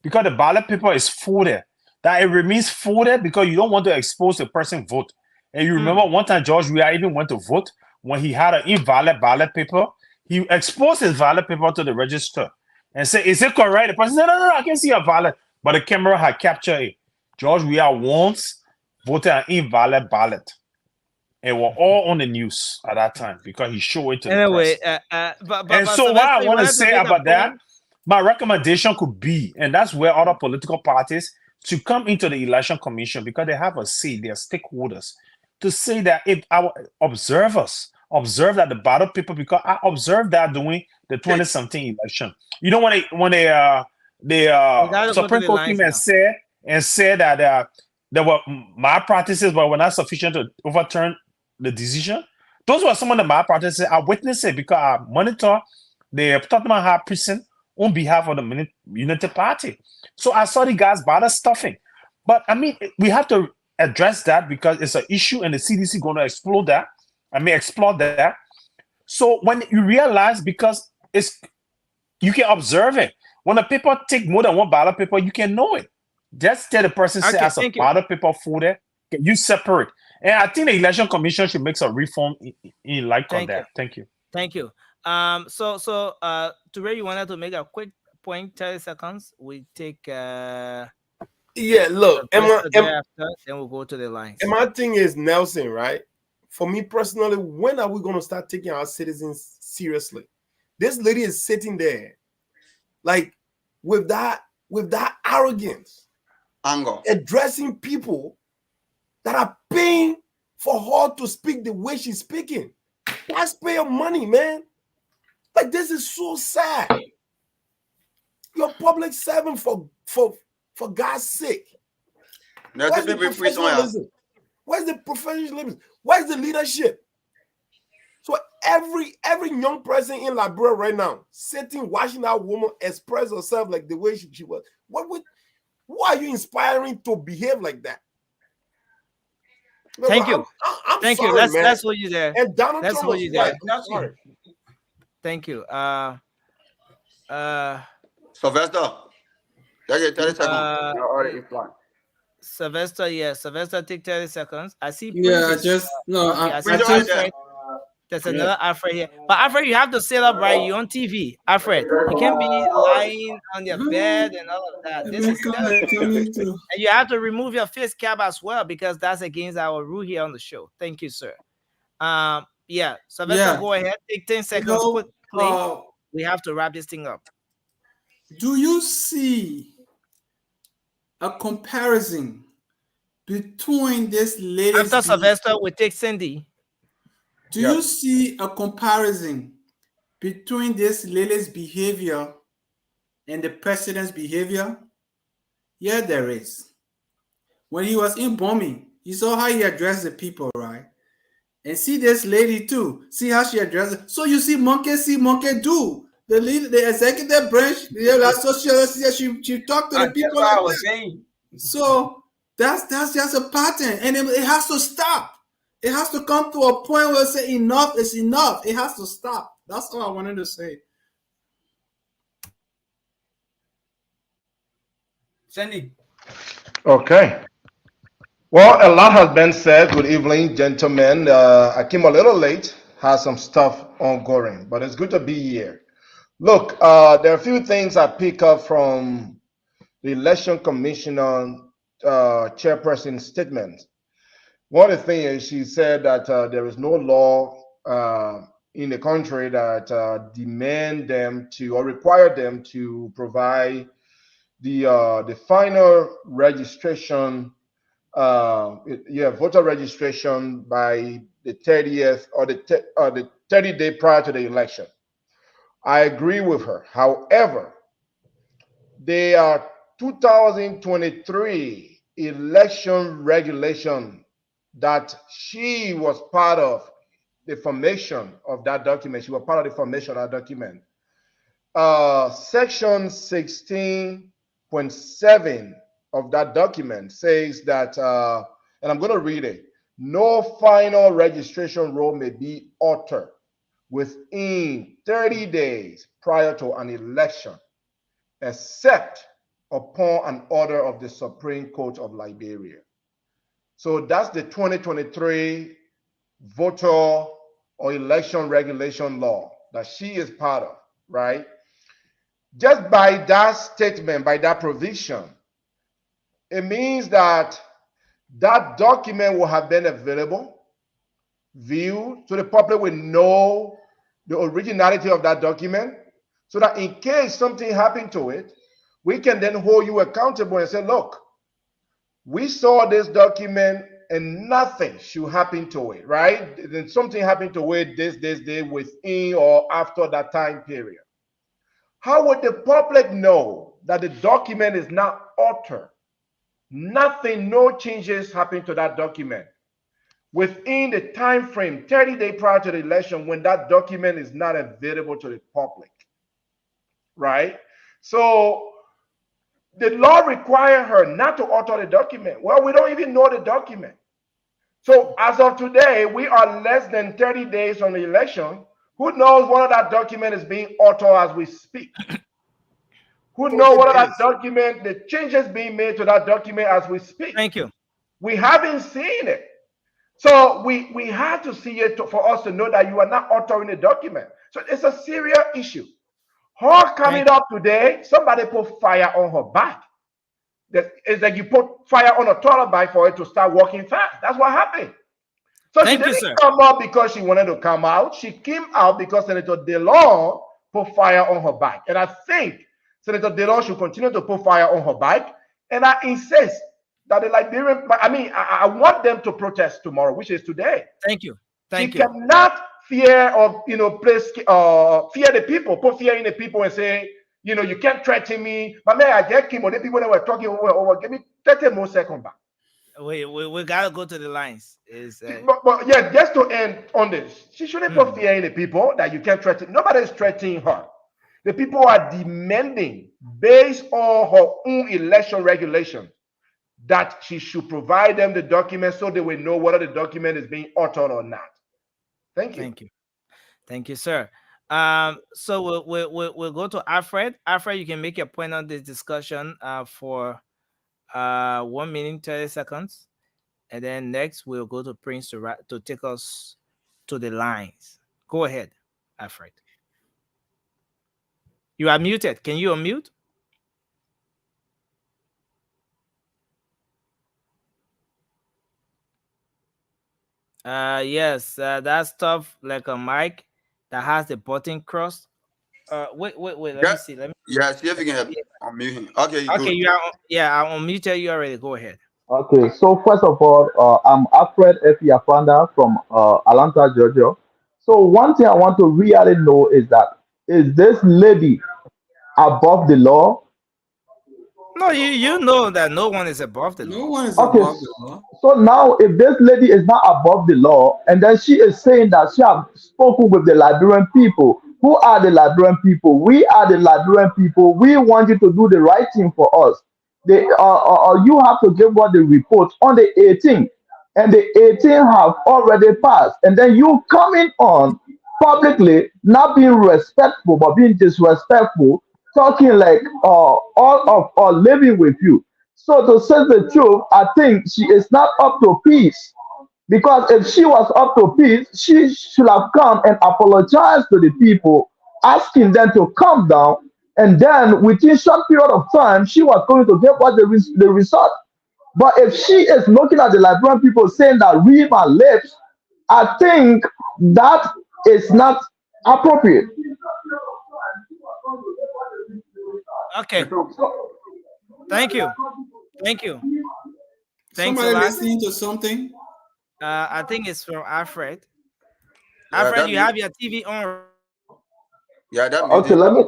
[SPEAKER 14] because the ballot paper is folded, that it remains folded because you don't want to expose the person vote. And you remember one time George Weah even went to vote when he had an invalid ballot paper. He exposed his ballot paper to the register and said, "Is it correct?" The person said, "No, I can see a valid," but the camera had captured it. George Weah once voted an invalid ballot. And we're all on the news at that time because he showed it to the press. And so what I want to say about that, my recommendation could be, and that's where other political parties to come into the election commission, because they have a say, they're stakeholders, to say that if our observers observe that the ballot paper, because I observed that during the 2017 election. You know, when the Supreme Court came and said that there were malpractices but were not sufficient to overturn the decision. Those were some of the malpractices. I witnessed it because I monitor the Tottenham High Prison on behalf of the Unity Party. So I saw the guys ballot stuffing. But I mean, we have to address that because it's an issue and the CDC going to explore that. So when you realize, because you can observe it. When a paper take more than one ballot paper, you can know it. Just tell the person, say, as a ballot paper folder, you separate. And I think the election commission should make some reform in like on that. Thank you.
[SPEAKER 9] Thank you. So Toure, you wanted to make a quick point, 30 seconds. We take
[SPEAKER 12] yeah, look,
[SPEAKER 9] then we'll go to the lines.
[SPEAKER 12] And my thing is, Nelson, right? For me personally, when are we going to start taking our citizens seriously? This lady is sitting there, like with that arrogance,
[SPEAKER 10] anger,
[SPEAKER 12] addressing people that are paying for her to speak the way she's speaking. Taxpayer money, man. Like, this is so sad. You're a public servant for God's sake. Where's the professionalism? Where's the professionalism? Where's the leadership? So every young person in Liberia right now, sitting, watching that woman express herself like the way she was. Who are you inspiring to behave like that? No,
[SPEAKER 9] Thank you.
[SPEAKER 12] I'm
[SPEAKER 9] Thank
[SPEAKER 12] sorry,
[SPEAKER 9] you.
[SPEAKER 12] man.
[SPEAKER 9] That's what you there.
[SPEAKER 12] And Donald
[SPEAKER 9] That's
[SPEAKER 12] Trump
[SPEAKER 9] what
[SPEAKER 12] was
[SPEAKER 9] you there.
[SPEAKER 12] right. Sorry.
[SPEAKER 9] Thank you.
[SPEAKER 10] Sylvester. 30 seconds.
[SPEAKER 9] Sylvester, Sylvester, take 30 seconds. I see. There's another Alfred here. But Alfred, you have to sit up right. You're on TV. Alfred, you can't be lying on your bed and all of that. This is and you have to remove your face cap as well, because that's against our rule here on the show. Thank you, sir. Sylvester, go ahead. Take 10 seconds. Quickly. We have to wrap this thing up.
[SPEAKER 13] Do you see a comparison between this latest?
[SPEAKER 9] After Sylvester, we take Cindy.
[SPEAKER 13] Do you see a comparison between this latest behavior and the president's behavior? Yeah, there is. when he was in bombing, you saw how he addressed the people, right? And see this lady too. See how she addresses. So you see monkey do. The leader, the executive branch, she talked to the people like that. So that's just a pattern, and it has to stop. It has to come to a point where say enough is enough. It has to stop. That's all I wanted to say.
[SPEAKER 15] Sandy.
[SPEAKER 11] Okay. Well, a lot has been said. Good evening, gentlemen. I came a little late, had some stuff ongoing, but it's good to be here. Look, there are a few things I pick up from the Election Commission chairperson's statement. One of the things is she said that there is no law in the country that demand them to or require them to provide the final registration, voter registration by the 30th or the 30 day prior to the election. I agree with her. However, the 2023 election regulation that she was part of the formation of that document. She was part of the formation of that document. Section 16.7 of that document says that, and I'm going to read it, no final registration roll may be altered within 30 days prior to an election, except upon an order of the Supreme Court of Liberia. So that's the 2023 voter or election regulation law that she is part of, right? Just by that statement, by that provision, it means that that document will have been available, viewed, so the public will know the originality of that document, so that in case something happened to it, we can then hold you accountable and say, look, we saw this document and nothing should happen to it, right? Then something happened to it this day within or after that time period. How would the public know that the document is not altered? Nothing, no changes happen to that document within the time frame 30 days prior to the election when that document is not available to the public, right? So the law requires her not to alter the document. Well, we don't even know the document. So as of today, we are less than 30 days from the election. Who knows whether that document is being altered as we speak? Who knows whether that document, the changes being made to that document as we speak?
[SPEAKER 9] Thank you.
[SPEAKER 11] We haven't seen it. So we had to see it for us to know that you are not altering the document. So it's a serious issue. Her coming up today, somebody put fire on her back. It's like you put fire on a toilet bag for it to start walking fast. That's what happened. So she didn't come out because she wanted to come out. She came out because Senator DeLong put fire on her back. And I think Senator DeLong should continue to put fire on her back. And I insist that the Liberian, I want them to protest tomorrow, which is today.
[SPEAKER 9] Thank you. Thank you.
[SPEAKER 11] You cannot fear or fear the people, put fear in the people and say, you can't threaten me. But man, I get him or the people that were talking over, give me 30 more seconds back.
[SPEAKER 9] We gotta go to the lines.
[SPEAKER 11] But yeah, just to end on this, she shouldn't put fear in the people that you can't threaten. Nobody is threatening her. The people are demanding, based on her own election regulation, that she should provide them the document so they will know whether the document is being altered or not. Thank you.
[SPEAKER 9] Thank you. Thank you, sir. So we'll go to Alfred. Alfred, you can make your point on this discussion for 1 minute 30 seconds, and then next we'll go to Prince to take us to the lines. Go ahead, Alfred. You are muted. Can you unmute? Yes, that stuff like a mic that has the button crossed. Wait. Let me see.
[SPEAKER 10] Yeah, see if you can unmute him. Okay.
[SPEAKER 9] Okay, you are. Yeah, I unmuted you already. Go ahead.
[SPEAKER 16] Okay, so first of all, I'm Alfred F. Yafanda from Atlanta, Georgia. So one thing I want to really know is that, is this lady above the law?
[SPEAKER 9] No, you know that no one is above the law.
[SPEAKER 13] No one is
[SPEAKER 16] Okay,
[SPEAKER 13] above the law.
[SPEAKER 16] so now if this lady is not above the law, and then she is saying that she have spoken with the Liberian people, who are the Liberian people? We are the Liberian people. We want you to do the right thing for us. You have to give us the report on the 18th, and the 18th have already passed, and then you coming on publicly, not being respectful but being disrespectful, talking like all of living with you. So to say the truth, I think she is not up to peace. Because if she was up to peace, she should have come and apologized to the people, asking them to calm down. And then within short period of time, she was going to get what the result. But if she is looking at the Liberian people saying that read my lips, I think that is not appropriate.
[SPEAKER 9] Okay. Thank you. Thank you. Thanks
[SPEAKER 13] Somebody
[SPEAKER 9] a lot.
[SPEAKER 13] listening to something.
[SPEAKER 9] I think it's from Alfred.
[SPEAKER 10] Yeah,
[SPEAKER 9] Alfred,
[SPEAKER 10] that
[SPEAKER 9] you have your TV on.
[SPEAKER 10] Yeah, that
[SPEAKER 16] Okay, let me.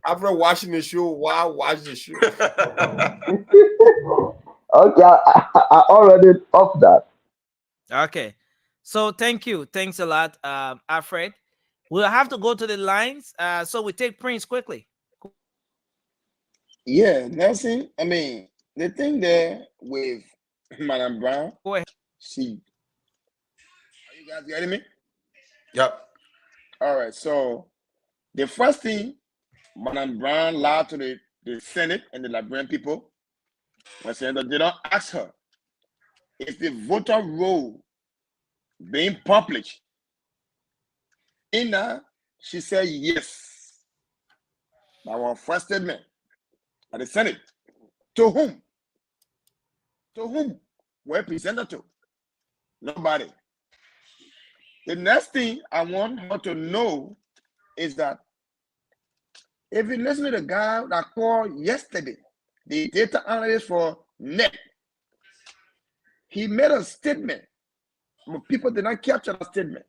[SPEAKER 12] After watching the show, why watch the show?
[SPEAKER 16] Okay, I already off that.
[SPEAKER 9] Okay. So thank you. Thanks a lot, Alfred. We'll have to go to the lines. So we take Prince quickly.
[SPEAKER 11] Yeah, Nelson. I mean, the thing there with Madam Brown.
[SPEAKER 9] Go ahead.
[SPEAKER 11] She. Are you guys getting me?
[SPEAKER 10] Yep.
[SPEAKER 11] All right. So the first thing Madam Brown lied to the Senate and the Liberian people when Senator did not ask her if the voter roll being published. In that, she said yes. That was first statement at the Senate. To whom? To whom were presented to? Nobody. The next thing I want her to know is that if you listen to the guy that called yesterday, the data analyst for NET, he made a statement, but people did not capture the statement.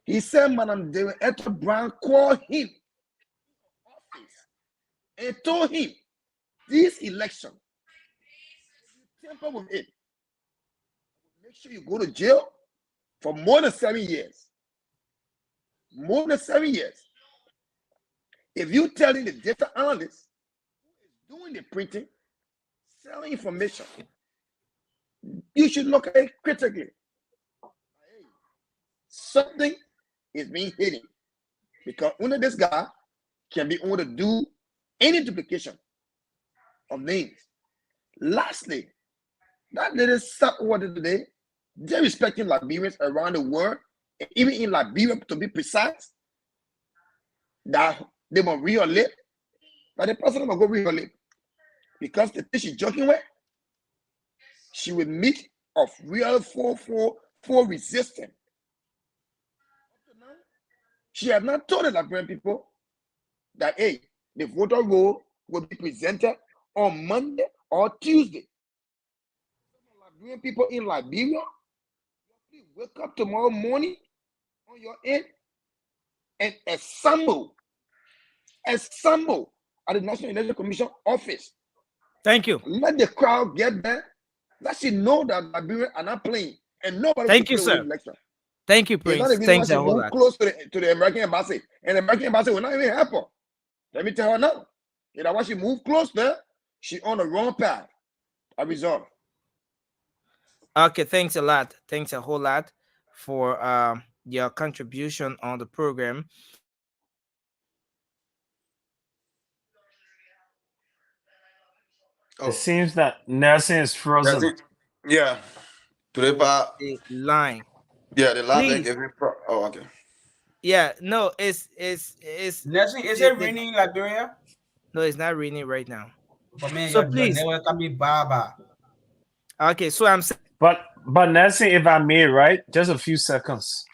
[SPEAKER 11] He said, Madam Etta Brown called him and told him, this election, if you tamper with it, make sure you go to jail for more than 7 years. More than 7 years. If you telling the data analyst who is doing the printing, selling information, you should look at it critically. Something is being hidden because only this guy can be able to do any duplication of names. Lastly, that little subordinate today, they're respecting Liberians around the world, and even in Liberia, to be precise, that they will read her lip, but the president will go read her lip because the thing she's joking with, she will meet of real 444 resistance. She has not told the Liberian people that, hey, the voter roll will be presented on Monday or Tuesday. Liberian people in Liberia, please wake up tomorrow morning on your end and assemble at the National Election Commission office.
[SPEAKER 9] Thank you.
[SPEAKER 11] Let the crowd get there. Let you know that Liberians are not playing and nobody.
[SPEAKER 9] Thank you, sir. Thank you, Prince. Thanks a whole lot.
[SPEAKER 11] Close to the American embassy, and the American embassy will not even help her. Let me tell her now. You know, when she moved close there, she on the wrong path. I resolve.
[SPEAKER 9] Okay, thanks a lot. Thanks a whole lot for your contribution on the program.
[SPEAKER 14] It seems that Nelson is frozen.
[SPEAKER 10] Yeah.
[SPEAKER 9] The line.
[SPEAKER 10] Yeah, the line. Okay.
[SPEAKER 9] Yeah, no, it's
[SPEAKER 15] Nelson, is it raining in Liberia?
[SPEAKER 9] No, it's not raining right now.
[SPEAKER 15] But man,
[SPEAKER 9] so please. Okay, so I'm saying.
[SPEAKER 14] But Nelson, if I may, right, just a few seconds.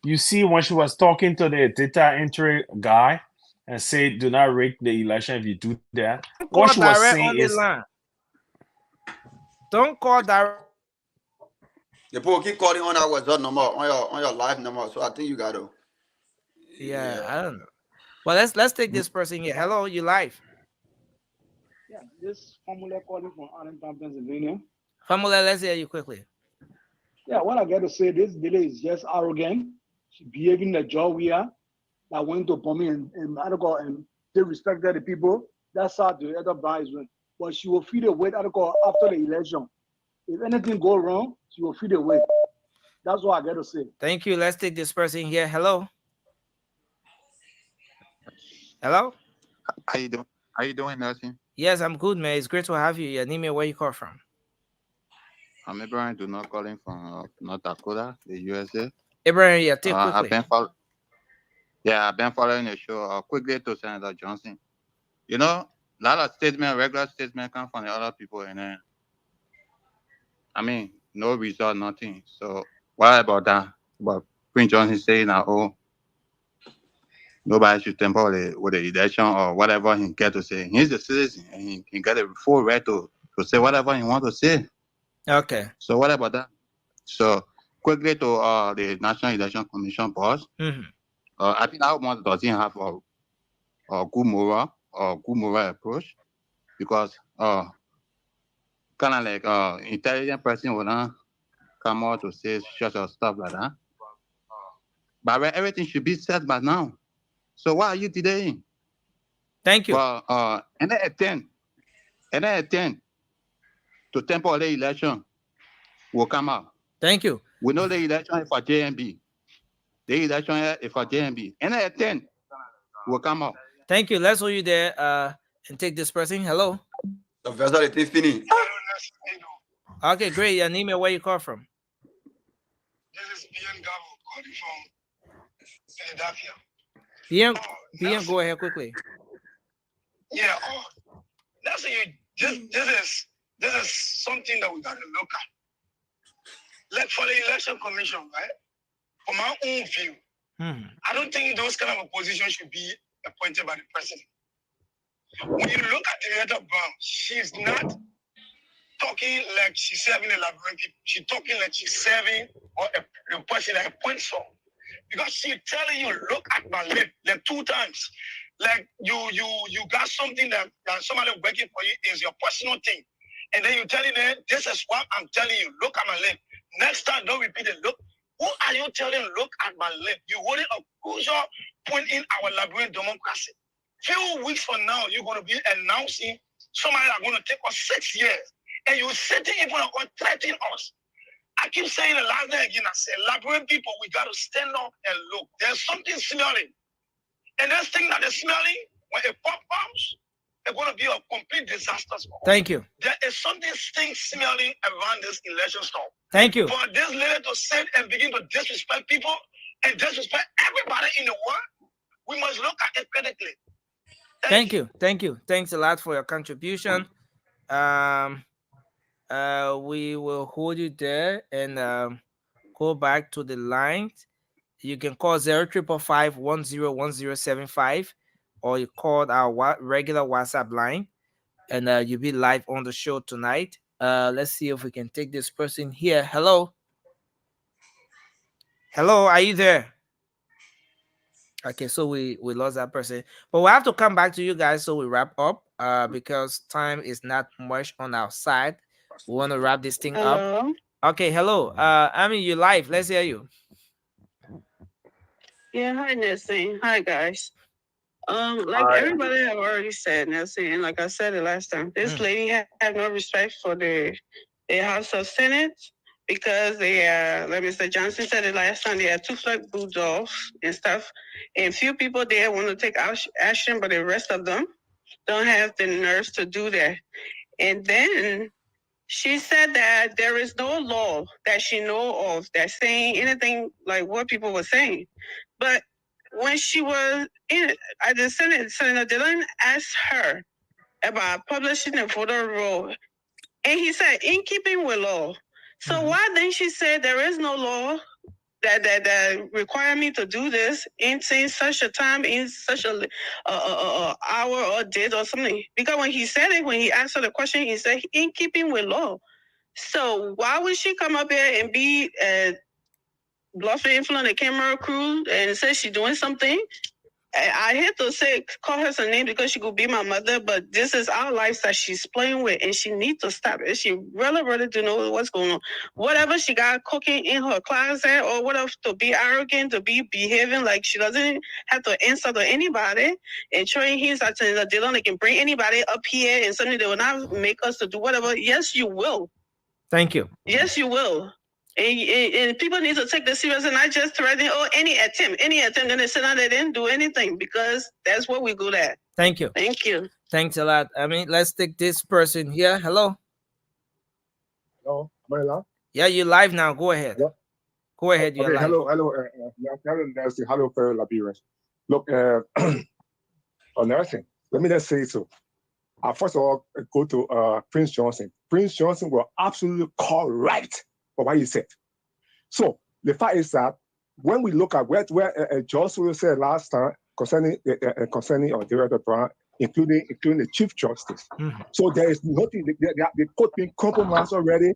[SPEAKER 14] You see, when she was talking to the data entry guy and said, "Do not rig the election if you do that." What she was saying is,
[SPEAKER 9] don't call direct.
[SPEAKER 10] The people keep calling on our WhatsApp number, on your live number. So I think you got to.
[SPEAKER 9] Yeah, I don't know. Well, let's take this person here. Hello, you live.
[SPEAKER 17] Yeah, this Formula calling from Arlington, Pennsylvania.
[SPEAKER 9] Formula, let's hear you quickly.
[SPEAKER 17] Yeah, what I got to say, this lady is just arrogant. She behaving the job we are. That went to Pommy and article and they respected the people. That's how the other guys went. But she will feel the weight article after the election. If anything go wrong, she will feel the weight. That's what I got to say.
[SPEAKER 9] Thank you. Let's take this person here. Hello. Hello.
[SPEAKER 18] How you doing? How you doing, Nelson?
[SPEAKER 9] Yes, I'm good, man. It's great to have you. Your name and where you call from?
[SPEAKER 18] I'm Abraham. Do not calling from North Dakota, the USA.
[SPEAKER 9] Abraham, yeah, take quickly.
[SPEAKER 18] I've been following the show. Quickly to Senator Johnson. You know, a lot of statements, regular statements, come from the other people, and then, I mean, no result, nothing. So, what about that? About Prince Johnson saying that, oh, nobody should tamper with the election or whatever he get to say. He's a citizen, and he can get a full right to say whatever he wants to say.
[SPEAKER 9] Okay.
[SPEAKER 18] So, what about that? So, quickly to the National Election Commission boss.
[SPEAKER 9] Mm-hmm.
[SPEAKER 18] I think that one doesn't have a good moral approach, because kind of like intelligent person will not come out to say such a stuff like that. But everything should be said by now. So why are you delaying?
[SPEAKER 9] Thank you.
[SPEAKER 18] Well, and then to temper the election will come out.
[SPEAKER 9] Thank you.
[SPEAKER 18] We know the election is for JMB. The election is for JMB. And at 10 will come out.
[SPEAKER 9] Thank you. Let's hold you there and take this person. Hello. Okay, great. Your name and where you call from?
[SPEAKER 11] This is Bien Gabo calling from Philadelphia.
[SPEAKER 9] Bien, go ahead quickly.
[SPEAKER 11] Yeah, that's this is something that we got to look at. Like for the election commission, right? From my own view, I don't think those kind of a position should be appointed by the president. When you look at Henrietta Brown, she's not talking like she's serving a Liberian people. She's talking like she's serving a person that appoints her. Because she's telling you, look at my lip, like 2 times. Like you got something that somebody working for you is your personal thing. And then you're telling them, this is what I'm telling you, look at my lip. Next time, don't repeat it. Look, who are you telling, look at my lip? You're holding a crucial point in our Liberian democracy. Few weeks from now, you're going to be announcing somebody that's going to take us 6 years. And you're sitting in front of us, threatening us. I keep saying it last night again. I said, Liberian people, we got to stand up and look. There's something smelling. And this thing that is smelling, when it pops, it's going to be a complete disaster.
[SPEAKER 9] Thank you.
[SPEAKER 11] There is something smelling around this election stuff.
[SPEAKER 9] Thank you.
[SPEAKER 11] For this lady to sit and begin to disrespect people and disrespect everybody in the world, we must look at it critically.
[SPEAKER 9] Thank you. Thank you. Thanks a lot for your contribution. We will hold you there and go back to the lines. You can call 0355-101075 or you call our regular WhatsApp line and you'll be live on the show tonight. Let's see if we can take this person here. Hello. Hello, are you there? Okay, so we lost that person. But we have to come back to you guys so we wrap up because time is not much on our side. We want to wrap this thing up. Okay, hello. I mean, you live. Let's hear you.
[SPEAKER 19] Yeah, hi, Nelson. Hi, guys. Like everybody have already said, Nelson, and like I said the last time, this lady have no respect for the House of Senate because they like Mr. Johnson said it last time, they had 2 flag bulldogs and stuff, and few people there want to take action, but the rest of them don't have the nerves to do that. And then she said that there is no law that she know of that's saying anything like what people were saying. But when she was at the Senate, Senator Dillon asked her about publishing the voter roll, and he said, in keeping with law. So why then she said there is no law that require me to do this in such a time, in such a hour or date or something? Because when he said it, when he asked her the question, he said, in keeping with law. So why would she come up here and be bluffing in front of the camera crew and says she's doing something. I hate to say, call her some name because she could be my mother, but this is our life that she's playing with, and she needs to stop it. She really do know what's going on. Whatever she got cooking in her closet or whatever, to be arrogant, to be behaving like she doesn't have to answer to anybody, and showing hints that they don't can bring anybody up here and suddenly they will not make us to do whatever. Yes, you will.
[SPEAKER 9] Thank you.
[SPEAKER 19] Yes, you will. And people need to take this serious and not just threaten, any attempt, then they sit down, they didn't do anything, because that's what we good at.
[SPEAKER 9] Thank you.
[SPEAKER 19] Thank you.
[SPEAKER 9] Thanks a lot. I mean, let's take this person here. Hello.
[SPEAKER 11] Hello, am I live?
[SPEAKER 9] Yeah, you're live now. Go ahead.
[SPEAKER 11] Yeah.
[SPEAKER 9] Go ahead. You're live.
[SPEAKER 11] Hello, fellow Liberians. Look, on nursing, let me just say so. First of all, go to Prince Johnson. Prince Johnson was absolutely correct for what he said. So the fact is that when we look at where George Soros said last time concerning Director Brown, including the Chief Justice.
[SPEAKER 9] Mm-hmm.
[SPEAKER 11] So there is nothing. The court being compromised already.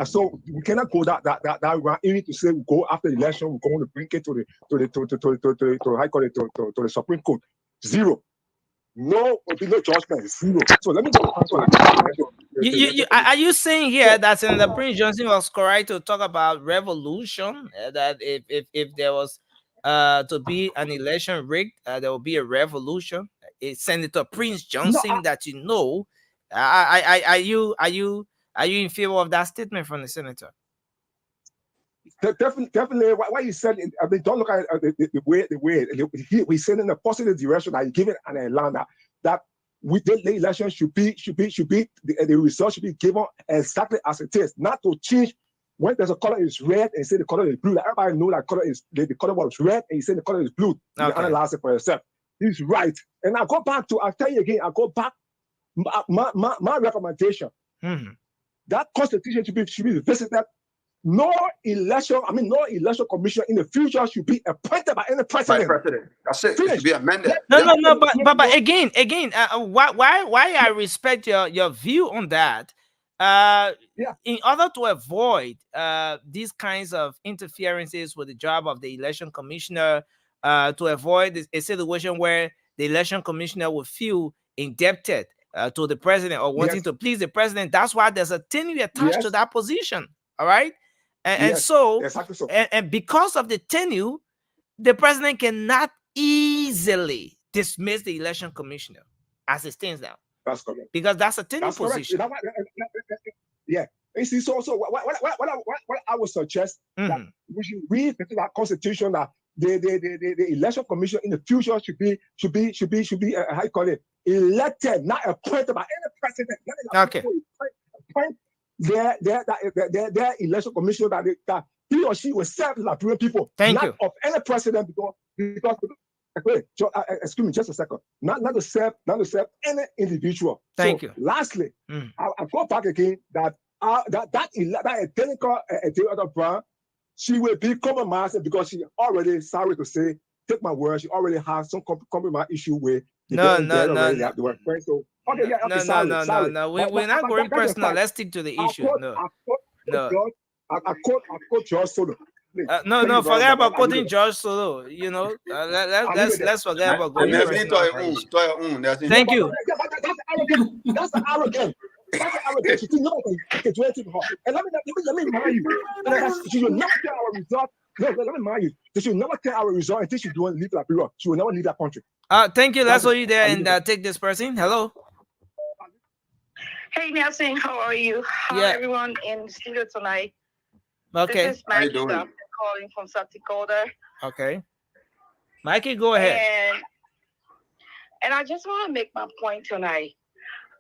[SPEAKER 11] So we cannot go that route. You need to say we go after the election. We're going to bring it to the Supreme Court. Zero. No, will be no judgment. Zero. So let me go.
[SPEAKER 9] Are you saying here that Senator Prince Johnson was correct to talk about revolution? That if there was to be an election rigged, there will be a revolution. It's Senator Prince Johnson that you know. Are you in favor of that statement from the senator?
[SPEAKER 11] Definitely. Why you said? I mean, don't look at the way we said in a positive direction. That you give it an Atlanta that we the election should be the result should be given exactly as it is, not to change when there's a color is red and say the color is blue. Like everybody know that color is the color was red and you say the color is blue. You analyze it for yourself. He's right. And I'll tell you again. I'll go back. My recommendation.
[SPEAKER 9] Mm-hmm.
[SPEAKER 11] That constitution should be revisited. No election commission in the future should be appointed by any president.
[SPEAKER 10] That's it. It should be amended.
[SPEAKER 9] No. But again, why I respect your view on that. In order to avoid these kinds of interferences with the job of the election commissioner, to avoid a situation where the election commissioner will feel indebted to the president or wanting to please the president, that's why there's a tenure attached to that position. All right. And so, exactly so. And because of the tenure, the president cannot easily dismiss the election commissioner as it stands now. That's correct. Because that's a tenure position.
[SPEAKER 11] Yeah. You see, so what I would suggest that we should read into that constitution that the election commission in the future should be how you call it, elected, not appointed by any president.
[SPEAKER 9] Okay.
[SPEAKER 11] Their election commission that he or she will serve the Liberian people, not of any president, because excuse me, just a second, not to serve any individual.
[SPEAKER 9] Thank you.
[SPEAKER 11] Lastly, I go back again that technical Brown, she will be compromised because she already, sorry to say, take my word, she already has some compromise issue with
[SPEAKER 9] No. We're not going personal. Let's stick to the issue.
[SPEAKER 11] I quote George Solo.
[SPEAKER 9] No, forget about quoting George Solo. You know, let's forget about going personal. Thank you.
[SPEAKER 11] That's arrogant. That's arrogant. You know, and let me remind you. She will not get our result. No, let me remind you. She will never get our result until she don't leave Liberia. She will never leave that country.
[SPEAKER 9] Thank you. Let's hold you there and take this person. Hello.
[SPEAKER 20] Hey Nelson, how are you? How everyone in the studio tonight?
[SPEAKER 9] Okay.
[SPEAKER 20] This is Maggie calling from South Dakota.
[SPEAKER 9] Okay. Mikey, go ahead.
[SPEAKER 20] And I just want to make my point tonight.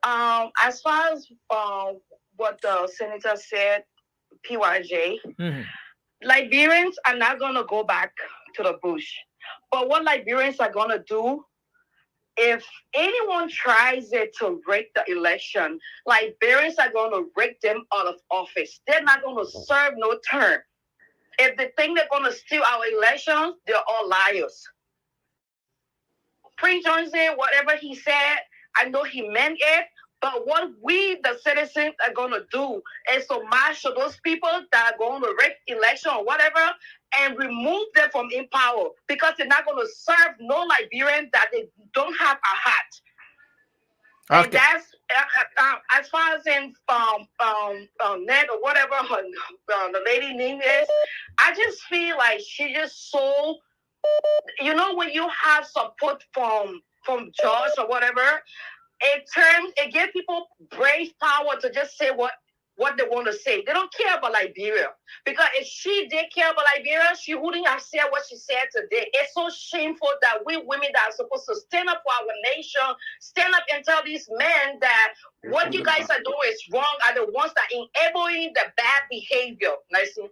[SPEAKER 20] As far as what the senator said, PYJ, Liberians are not going to go back to the bush. But what Liberians are going to do, if anyone tries to rig the election, Liberians are going to rig them out of office. They're not going to serve no term. If they think they're going to steal our elections, they're all liars. Prince Johnson, whatever he said, I know he meant it, but what we, the citizens, are going to do is to march to those people that are going to rig election or whatever and remove them from in power, because they're not going to serve no Liberians that they don't have a heart.
[SPEAKER 9] Okay.
[SPEAKER 20] And that's as far as in Ned or whatever the lady name is. I just feel like she just so, you know, when you have support from George or whatever, it gives people brave power to just say what they want to say. They don't care about Liberia, because if she did care about Liberia, she wouldn't have said what she said today. It's so shameful that we women that are supposed to stand up for our nation, stand up and tell these men that what you guys are doing is wrong, are the ones that enabling the bad behavior. Listen,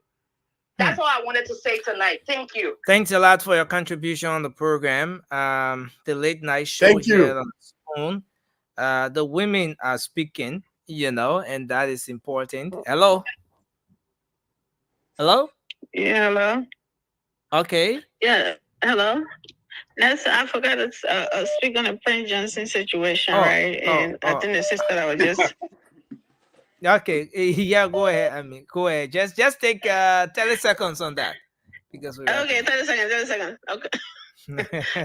[SPEAKER 20] that's all I wanted to say tonight. Thank you.
[SPEAKER 9] Thanks a lot for your contribution on the program. The late night show
[SPEAKER 12] Thank you.
[SPEAKER 9] here on the phone. The women are speaking, you know, and that is important. Hello. Hello.
[SPEAKER 19] Yeah, hello.
[SPEAKER 9] Okay.
[SPEAKER 19] Yeah, hello. I forgot to speak on the Prince Johnson situation, right? And I think the sister that was just.
[SPEAKER 9] Okay. Yeah, go ahead. I mean, go ahead. Just take 30 seconds on that, because we.
[SPEAKER 19] Okay, 30 seconds. Okay.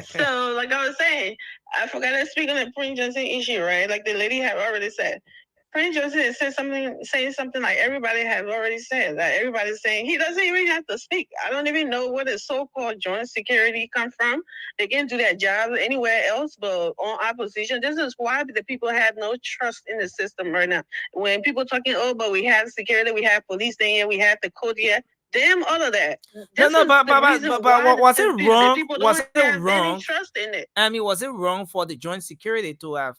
[SPEAKER 19] So, like I was saying, I forgot to speak on the Prince Johnson issue, right? Like the lady had already said. Prince Johnson is saying something like everybody has already said. That everybody's saying he doesn't even have to speak. I don't even know where the so-called joint security come from. They can do that job anywhere else, but on our position, this is why the people have no trust in the system right now. When people talking, oh, but we have security, we have police there, we have the code here. Damn all of that.
[SPEAKER 9] But was it wrong? Was it wrong?
[SPEAKER 19] Trust in it.
[SPEAKER 9] I mean, was it wrong for the joint security to have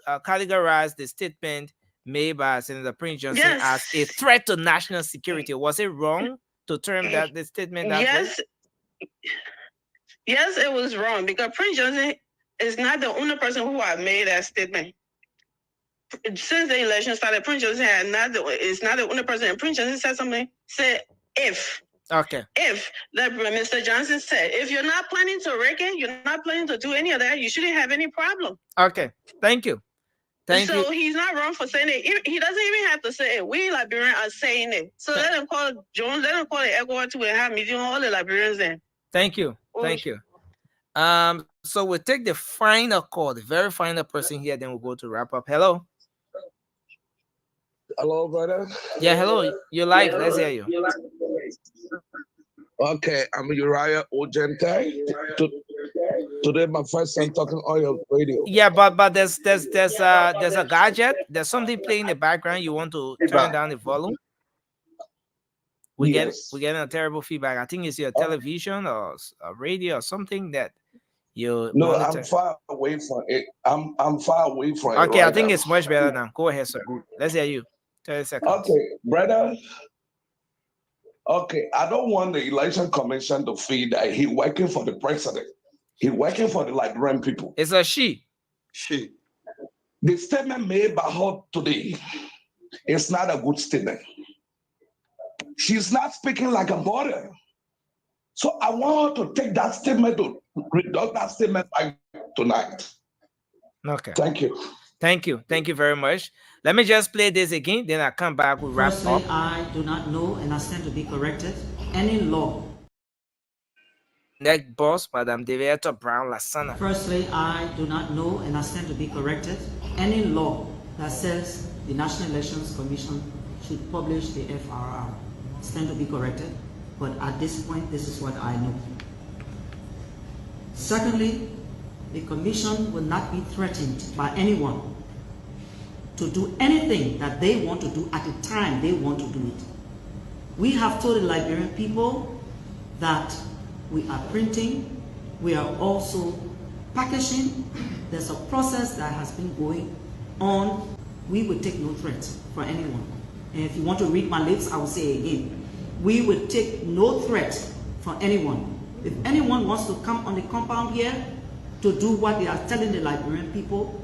[SPEAKER 9] categorized the statement made by Senator Prince Johnson as a threat to national security? Was it wrong to term that the statement that way?
[SPEAKER 19] Yes, it was wrong, because Prince Johnson is not the only person who have made that statement. Since the election started, Prince Johnson is not the only person. And Prince Johnson said if like Mr. Johnson said, if you're not planning to wreck it, you're not planning to do any of that, you shouldn't have any problem.
[SPEAKER 9] Okay, thank you.
[SPEAKER 19] So he's not wrong for saying it. He doesn't even have to say it. We Liberians are saying it. So let him call Jones, let him call the ECOWAS to have meeting all the Liberians then.
[SPEAKER 9] Thank you. Thank you. So we'll take the final call, the very final person here, then we'll go to wrap up. Hello.
[SPEAKER 21] Hello, brother.
[SPEAKER 9] Yeah, hello. You're live. Let's hear you.
[SPEAKER 21] Okay, I'm Uriah Ojente. Today, my first time talking on your radio.
[SPEAKER 9] Yeah, but there's a gadget. There's something playing in the background. You want to turn down the volume? We're getting a terrible feedback. I think it's your television or a radio or something that you.
[SPEAKER 21] No, I'm far away from it. I'm far away from it.
[SPEAKER 9] Okay, I think it's much better now. Go ahead, sir. Let's hear you. 30 seconds.
[SPEAKER 21] Okay, brother. Okay, I don't want the election commission to feel that he's working for the president. He's working for the Liberian people.
[SPEAKER 9] It's a she.
[SPEAKER 21] She. The statement made by her today is not a good statement. She's not speaking like a mother. So I want her to take that statement to redact that statement by tonight.
[SPEAKER 9] Okay.
[SPEAKER 21] Thank you.
[SPEAKER 9] Thank you. Thank you very much. Let me just play this again, then I come back, we'll wrap
[SPEAKER 2] Firstly,
[SPEAKER 9] up.
[SPEAKER 2] I do not know, and I stand to be corrected, any law.
[SPEAKER 9] Next boss, Madam Deviator Brown Lasana.
[SPEAKER 2] Firstly, I do not know, and I stand to be corrected, any law that says the National Elections Commission should publish the FRR. Stand to be corrected, but at this point, this is what I know. Secondly, the Commission will not be threatened by anyone to do anything that they want to do at the time they want to do it. We have told the Liberian people that we are printing, we are also packaging. There's a process that has been going on. We will take no threat for anyone. And if you want to read my lips, I will say again, we will take no threat for anyone. If anyone wants to come on the compound here to do what they are telling the Liberian people,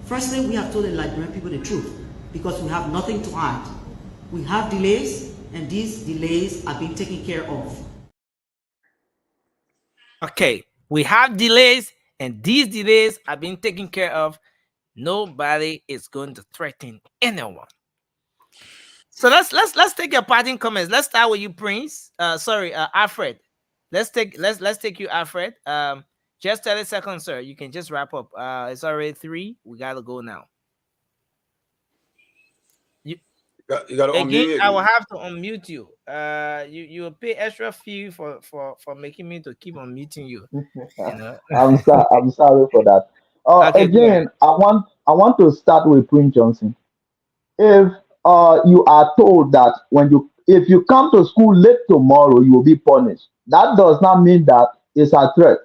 [SPEAKER 2] firstly, we have told the Liberian people the truth because we have nothing to hide. We have delays, and these delays are being taken care of.
[SPEAKER 9] Okay, we have delays, and these delays are being taken care of. Nobody is going to threaten anyone. So let's take your parting comments. Let's start with you, Prince. Alfred. Let's take you, Alfred. Just 30 seconds, sir. You can just wrap up. It's already 3. We gotta go now. You
[SPEAKER 10] gotta unmute.
[SPEAKER 9] I will have to unmute you. You will pay extra fee for making me to keep unmuting you. You know?
[SPEAKER 16] I'm sorry for that.
[SPEAKER 9] Okay,
[SPEAKER 16] again, I want to start with Prince Johnson. If you are told that if you come to school late tomorrow, you will be punished. That does not mean that it's a threat.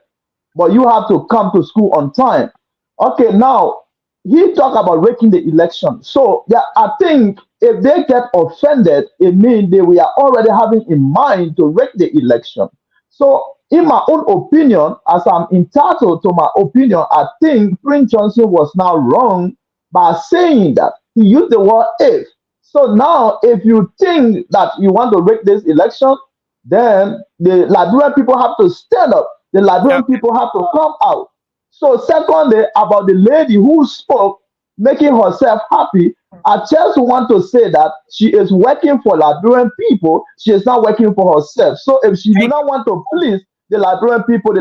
[SPEAKER 16] But you have to come to school on time. Okay, now he talked about breaking the election. So yeah, I think if they get offended, it means they were already having in mind to wreck the election. So in my own opinion, as I'm entitled to my opinion, I think Prince Johnson was now wrong by saying that. He used the word if. So now, if you think that you want to rig this election, then the Liberian people have to stand up. The Liberian people have to come out. So secondly, about the lady who spoke, making herself happy, I just want to say that she is working for Liberian people. She is not working for herself. So if she do not want to please the Liberian people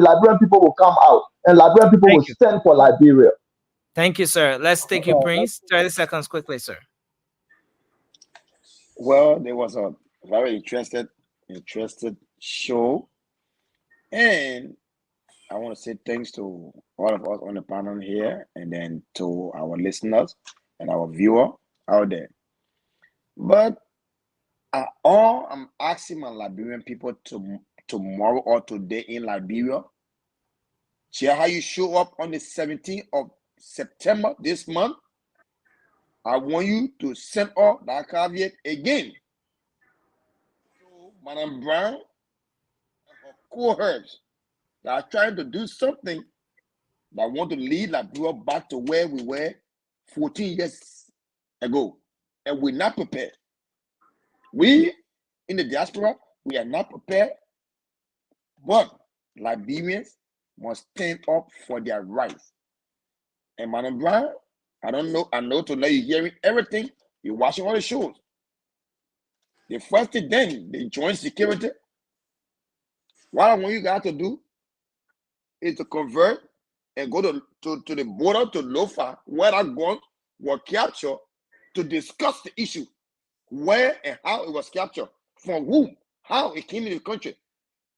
[SPEAKER 16] will come out and Liberian people will stand for Liberia.
[SPEAKER 9] Thank you, sir. Let's take you, Prince. 30 seconds quickly, sir.
[SPEAKER 11] Well, there was a very interested show, and I want to say thanks to all of us on the panel here, and then to our listeners and our viewer out there. But all I'm asking my Liberian people tomorrow or today in Liberia, share how you show up on the 17th of September this month. I want you to send off that caveat again to Madam Brown and her cohorts that are trying to do something that want to lead Liberia back to where we were 14 years ago. And we're not prepared. We in the diaspora, we are not prepared. But Liberians must stand up for their rights. And Madam Brown, I know tonight you're hearing everything. You're watching all the shows. The first thing then, they join security. What I want you guys to do is to convert and go to the border to Lofa, where that gun was captured, to discuss the issue. Where and how it was captured. From whom, how it came into the country.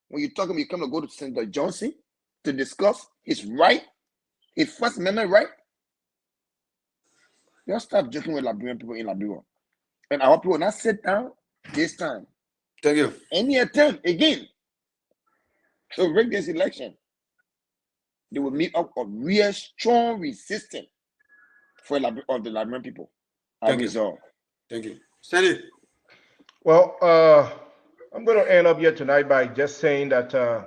[SPEAKER 11] When you're talking, you come to go to Senator Johnson to discuss his right, his First Amendment right. Just stop joking with Liberian people in Liberia. And our people will not sit down this time.
[SPEAKER 10] Thank you.
[SPEAKER 11] Any attempt again to rig this election, they will meet up a real strong resistance of the Liberian people.
[SPEAKER 10] Thank you. Thank you. Sandy.
[SPEAKER 4] Well, I'm going to end up here tonight by just saying that the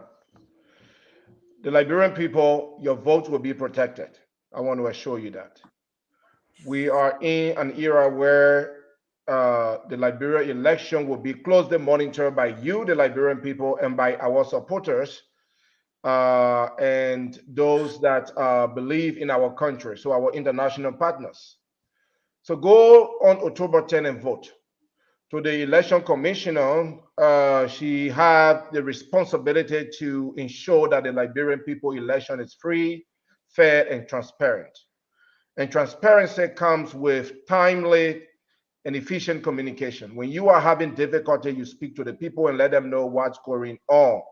[SPEAKER 4] Liberian people, your votes will be protected. I want to assure you that. We are in an era where the Liberia election will be closely monitored by you, the Liberian people, and by our supporters and those that believe in our country, so our international partners. So go on October 10 and vote. To the election commissioner, she has the responsibility to ensure that the Liberian people election is free, fair, and transparent. And transparency comes with timely and efficient communication. When you are having difficulty, you speak to the people and let them know what's going on.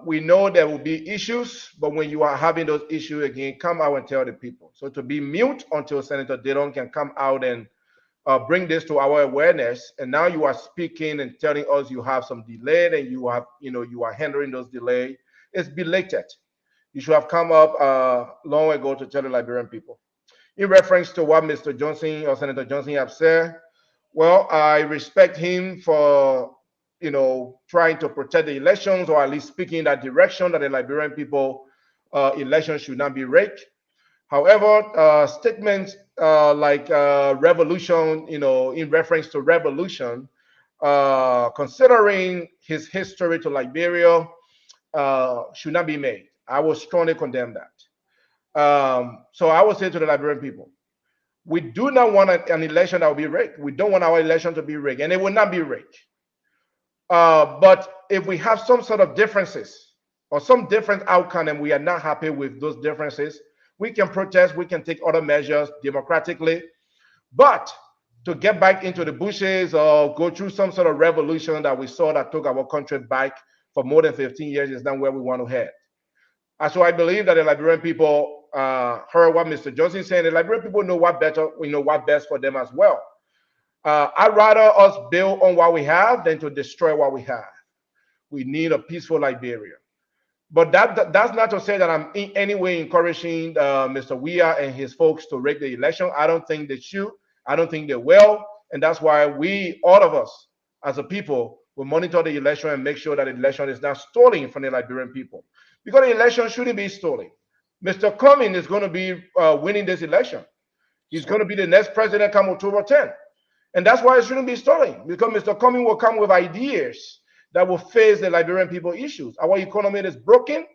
[SPEAKER 4] We know there will be issues, but when you are having those issues again, come out and tell the people. So to be mute until Senator Dillon can come out and bring this to our awareness. And now you are speaking and telling us you have some delay and you have, you are handling those delays. It's belated. You should have come up long ago to tell the Liberian people. In reference to what Mr. Johnson or Senator Johnson have said, well, I respect him for, trying to protect the elections, or at least speaking in that direction that the Liberian people elections should not be rigged. However, statements like revolution, in reference to revolution, considering his history to Liberia, should not be made. I will strongly condemn that. So I will say to the Liberian people, We do not want an election that will be rigged. We don't want our election to be rigged, and it will not be rigged. But if we have some sort of differences or some different outcome and we are not happy with those differences, we can protest, we can take other measures democratically. But to get back into the bushes or go through some sort of revolution that we saw that took our country back for more than 15 years is not where we want to head. So I believe that the Liberian people heard what Mr. Johnson said. The Liberian people know what better, we know what best for them as well. I'd rather us build on what we have than to destroy what we have. We need a peaceful Liberia. But that's not to say that I'm in any way encouraging Mr. Weah and his folks to rig the election. I don't think they should. I don't think they will. And that's why we, all of us, as a people, will monitor the election and make sure that the election is not stolen from the Liberian people. Because the election shouldn't be stolen. Mr. Cummings is going to be winning this election. He's going to be the next president come October 10th. And that's why it shouldn't be stolen, because Mr. Cummings will come with ideas that will face the Liberian people issues. Our economy is broken,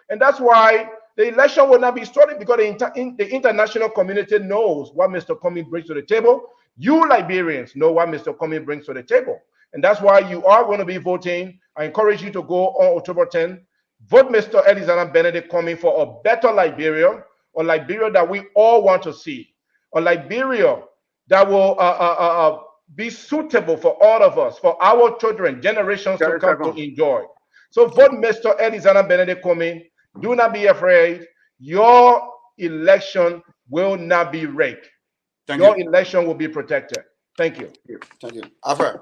[SPEAKER 4] and that's why the election will not be stolen, because the international community knows what Mr. Cummings brings to the table. You Liberians know what Mr. Cummings brings to the table. And that's why you are going to be voting. I encourage you to go on October 10th. Vote Mr. Elizana Benedict Cummings for a better Liberia, a Liberia that we all want to see, a Liberia that will be suitable for all of us, for our children, generations to come to enjoy. So vote Mr. Elizana Benedict Cummings. Do not be afraid. Your election will not be rigged. Your election will be protected. Thank you.
[SPEAKER 10] Thank you. Alfred.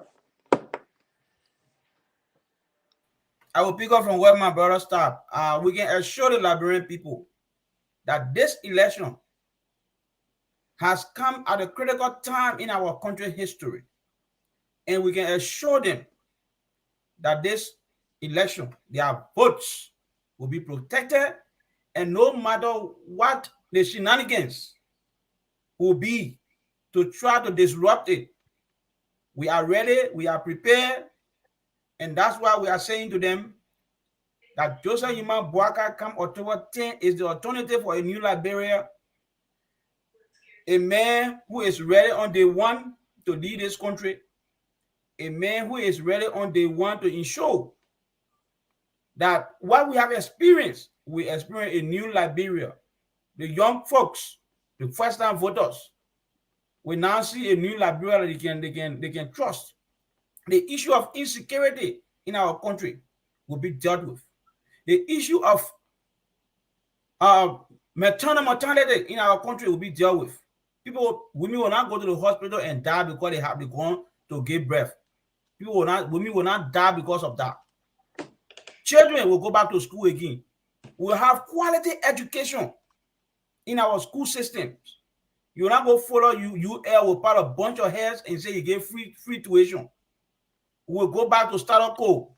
[SPEAKER 15] I will pick up from where my brother stopped. We can assure the Liberian people that this election has come at a critical time in our country's history. And we can assure them that this election, their votes will be protected, and no matter what the shenanigans will be to try to disrupt it, we are ready, we are prepared, and that's why we are saying to them that Joseph Yuma Boaka come October 10 is the alternative for a new Liberia, a man who is ready on day one to lead this country, a man who is ready on day one to ensure that what we have experienced, we experience a new Liberia. The young folks, the first-time voters, we now see a new Liberia that they can trust. The issue of insecurity in our country will be dealt with. The issue of maternal mortality in our country will be dealt with. Women will not go to the hospital and die because they have gone to give birth. Women will not die because of that. Children will go back to school again. We'll have quality education in our school systems. You will not go follow UL will part a bunch of heads and say you get free tuition. We'll go back to status quo.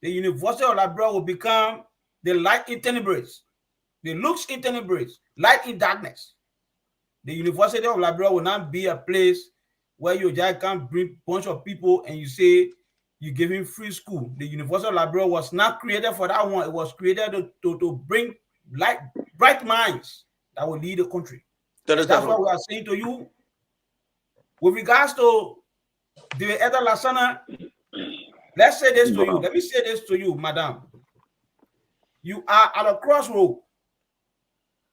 [SPEAKER 15] The University of Liberia will become the light in tenebrae, the lux in tenebrae, light in darkness. The University of Liberia will not be a place where you just can't bring a bunch of people and you say you give him free school. The University of Liberia was not created for that one. It was created to bring light, bright minds that will lead the country. That's what we are saying to you. With regards to the Etta Lassana, let's say this to you. Let me say this to you, madam. You are at a crossroad,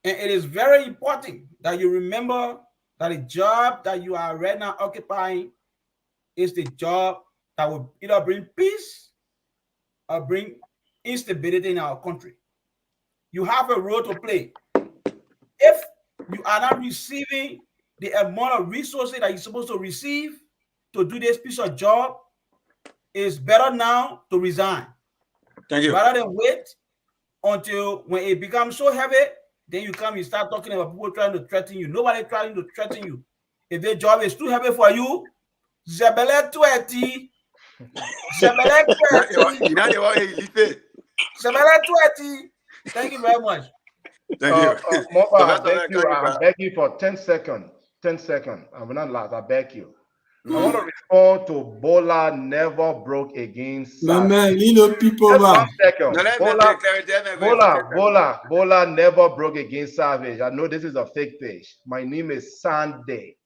[SPEAKER 15] and it is very important that you remember that the job that you are right now occupying is the job that will either bring peace or bring instability in our country. You have a role to play. If you are not receiving the amount of resources that you're supposed to receive to do this piece of job, it's better now to resign.
[SPEAKER 10] Thank you.
[SPEAKER 15] Rather than wait until when it becomes so heavy, then you come and start talking about people trying to threaten you. Nobody trying to threaten you. If the job is too heavy for you, Zebele 20. Zebele 20. Zebele 20. Thank you very much.
[SPEAKER 10] Thank you.
[SPEAKER 4] I beg you for 10 seconds. 10 seconds. I will not last. I beg you. I want to respond to Bola never broke against
[SPEAKER 13] My
[SPEAKER 4] Savage.
[SPEAKER 13] man, you know people,
[SPEAKER 4] Just
[SPEAKER 13] man.
[SPEAKER 4] 1 second.
[SPEAKER 10] No, let me
[SPEAKER 4] Bola,
[SPEAKER 10] take clarity. Let me go.
[SPEAKER 4] Bola never broke against Savage. I know this is a fake page. My name is Sandy.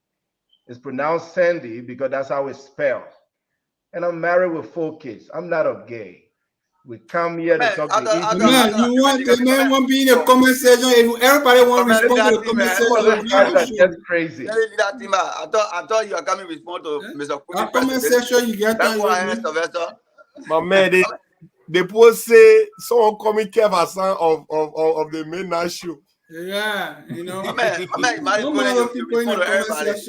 [SPEAKER 4] It's pronounced Sandy because that's how it's spelled. And I'm married with 4 kids. I'm not a gay. We come here to talk to each
[SPEAKER 13] Man, you want the man won't be in the comment section. If everybody want to respond to the comment section,
[SPEAKER 4] that's crazy.
[SPEAKER 10] I thought you were coming to respond to Mr. Kuti.
[SPEAKER 13] Comment section, you get
[SPEAKER 10] that.
[SPEAKER 12] My man, they both say someone coming Kev Hassan of the midnight show.
[SPEAKER 13] Yeah, you know.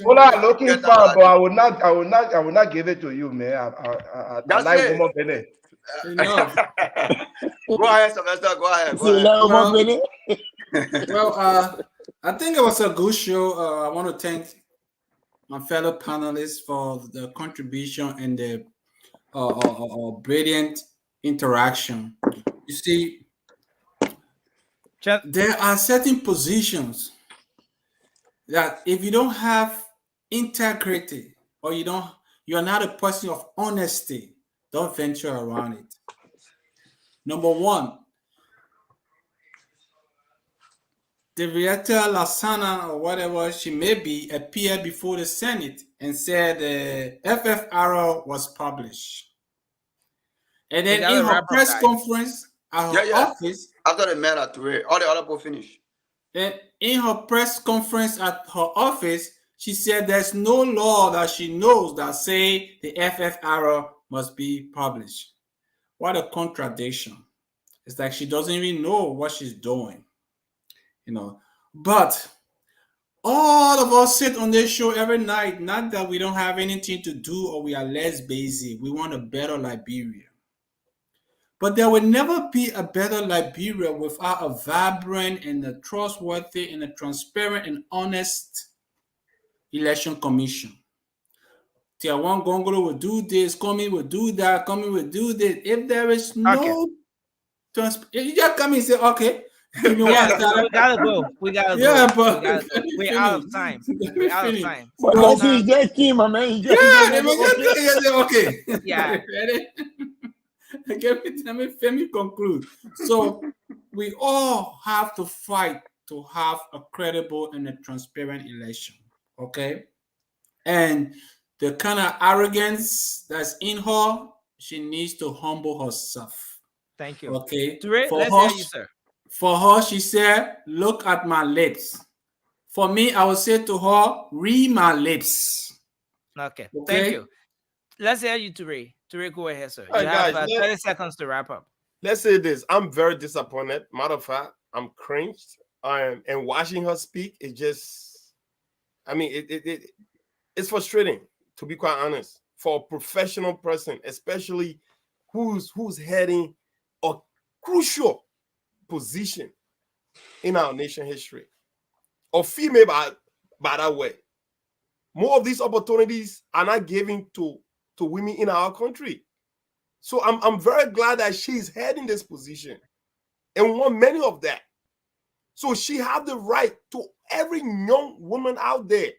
[SPEAKER 4] Bola looking far, but I will not give it to you, man. I like woman Bene.
[SPEAKER 10] Go ahead, Sylvester. Go ahead.
[SPEAKER 13] Well, I think it was a good show. I want to thank my fellow panelists for the contribution and the brilliant interaction. You see, there are certain positions that if you don't have integrity or you're not a person of honesty, don't venture around it. Number one, Deviata Lasana or whatever she may be appeared before the Senate and said the FFR was published. And then in her press conference at her office,
[SPEAKER 10] after the matter today, all the other people finish.
[SPEAKER 13] Then in her press conference at her office, she said there's no law that she knows that say the FFR must be published. What a contradiction. It's like she doesn't even know what she's doing. You know, but all of us sit on this show every night, not that we don't have anything to do or we are less busy. We want a better Liberia. But there will never be a better Liberia without a vibrant and a trustworthy and a transparent and honest election commission. Tiawan Gongolo will do this, Comey will do that, Comey will do this. If there is no you just come and say, okay. You know what?
[SPEAKER 9] We gotta go. We gotta
[SPEAKER 13] yeah,
[SPEAKER 9] go.
[SPEAKER 13] But
[SPEAKER 9] we're out of time. We're out of time.
[SPEAKER 11] But that's it, just came, my man.
[SPEAKER 13] Okay.
[SPEAKER 9] Yeah.
[SPEAKER 13] Let me conclude. So we all have to fight to have a credible and a transparent election. Okay. And the kind of arrogance that's in her, she needs to humble herself.
[SPEAKER 9] Thank you.
[SPEAKER 13] Okay.
[SPEAKER 9] Let's hear you, sir.
[SPEAKER 13] For her, she said, look at my lips. For me, I would say to her, read my lips.
[SPEAKER 9] Okay. Thank you. Let's hear you, Ture. Ture, go ahead, sir. You
[SPEAKER 12] have
[SPEAKER 9] 30 seconds to wrap up.
[SPEAKER 12] Let's say this. I'm very disappointed. Matter of fact, I'm cringed. And watching her speak, it just, I mean, it's frustrating, to be quite honest, for a professional person, especially who's heading a crucial position in our nation history, or female by that way. More of these opportunities are not given to women in our country. So I'm very glad that she's heading this position and want many of that. So she have the right to every young woman out there,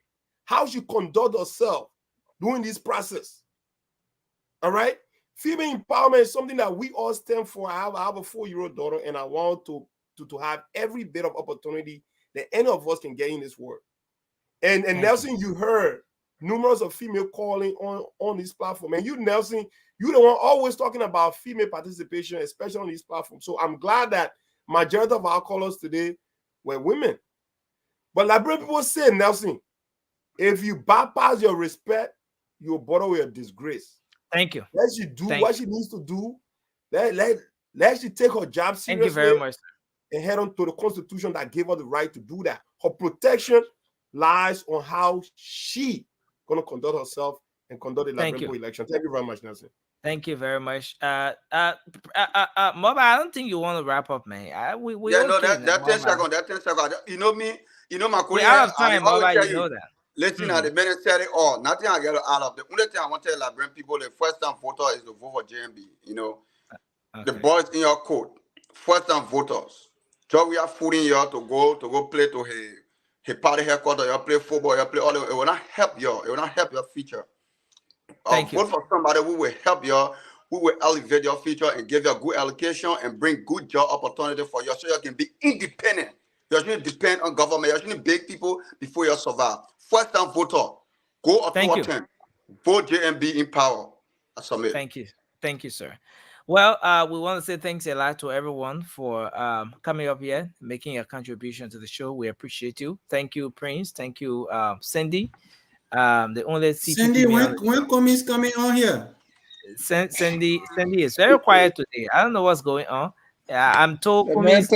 [SPEAKER 12] how she conduct herself during this process. All right? Female empowerment is something that we all stand for. I have a 4-year-old daughter, and I want to have every bit of opportunity that any of us can get in this world. And Nelson, you heard numerous of female calling on this platform. And you, Nelson, you the one always talking about female participation, especially on this platform. So I'm glad that majority of our callers today were women. But Liberian people say, Nelson, if you bypass your respect, you're brought with a disgrace.
[SPEAKER 9] Thank you.
[SPEAKER 12] Let she do what she needs to do. Let she take her job seriously.
[SPEAKER 9] Thank you very much.
[SPEAKER 12] And head on to the Constitution that gave her the right to do that. Her protection lies on how she gonna conduct herself and conduct the Liberian election. Thank you very much, Nelson.
[SPEAKER 9] Thank you very much. Moba, I don't think you want to wrap up, man.
[SPEAKER 10] That 10 seconds. That 10 seconds. You know me. You know my colleague.
[SPEAKER 9] We're out of time, Moba. You know that.
[SPEAKER 10] Listen, at the minute said it all. Nothing I get out of. The only thing I want to tell Liberian people: the first time voter is to vote for JMB. You know, the boys in your court, first time voters. So we are fooling you to go play to his party headquarters. You play football. You play all. It will not help you. It will not help your future. vote for somebody who will help you, who will elevate your future and give you a good allocation and bring good job opportunity for you so you can be independent. You shouldn't depend on government. You shouldn't beg people before you survive. First time voter, go up to 10. Vote JMB in power. I submit.
[SPEAKER 9] Thank you. Thank you, sir. Well, we want to say thanks a lot to everyone for coming up here, making a contribution to the show. We appreciate you. Thank you, Prince. Thank you, Cindy. The only
[SPEAKER 13] Cindy, when Komi's coming on here?
[SPEAKER 9] Cindy is very quiet today. I don't know what's going on. I'm told Komi's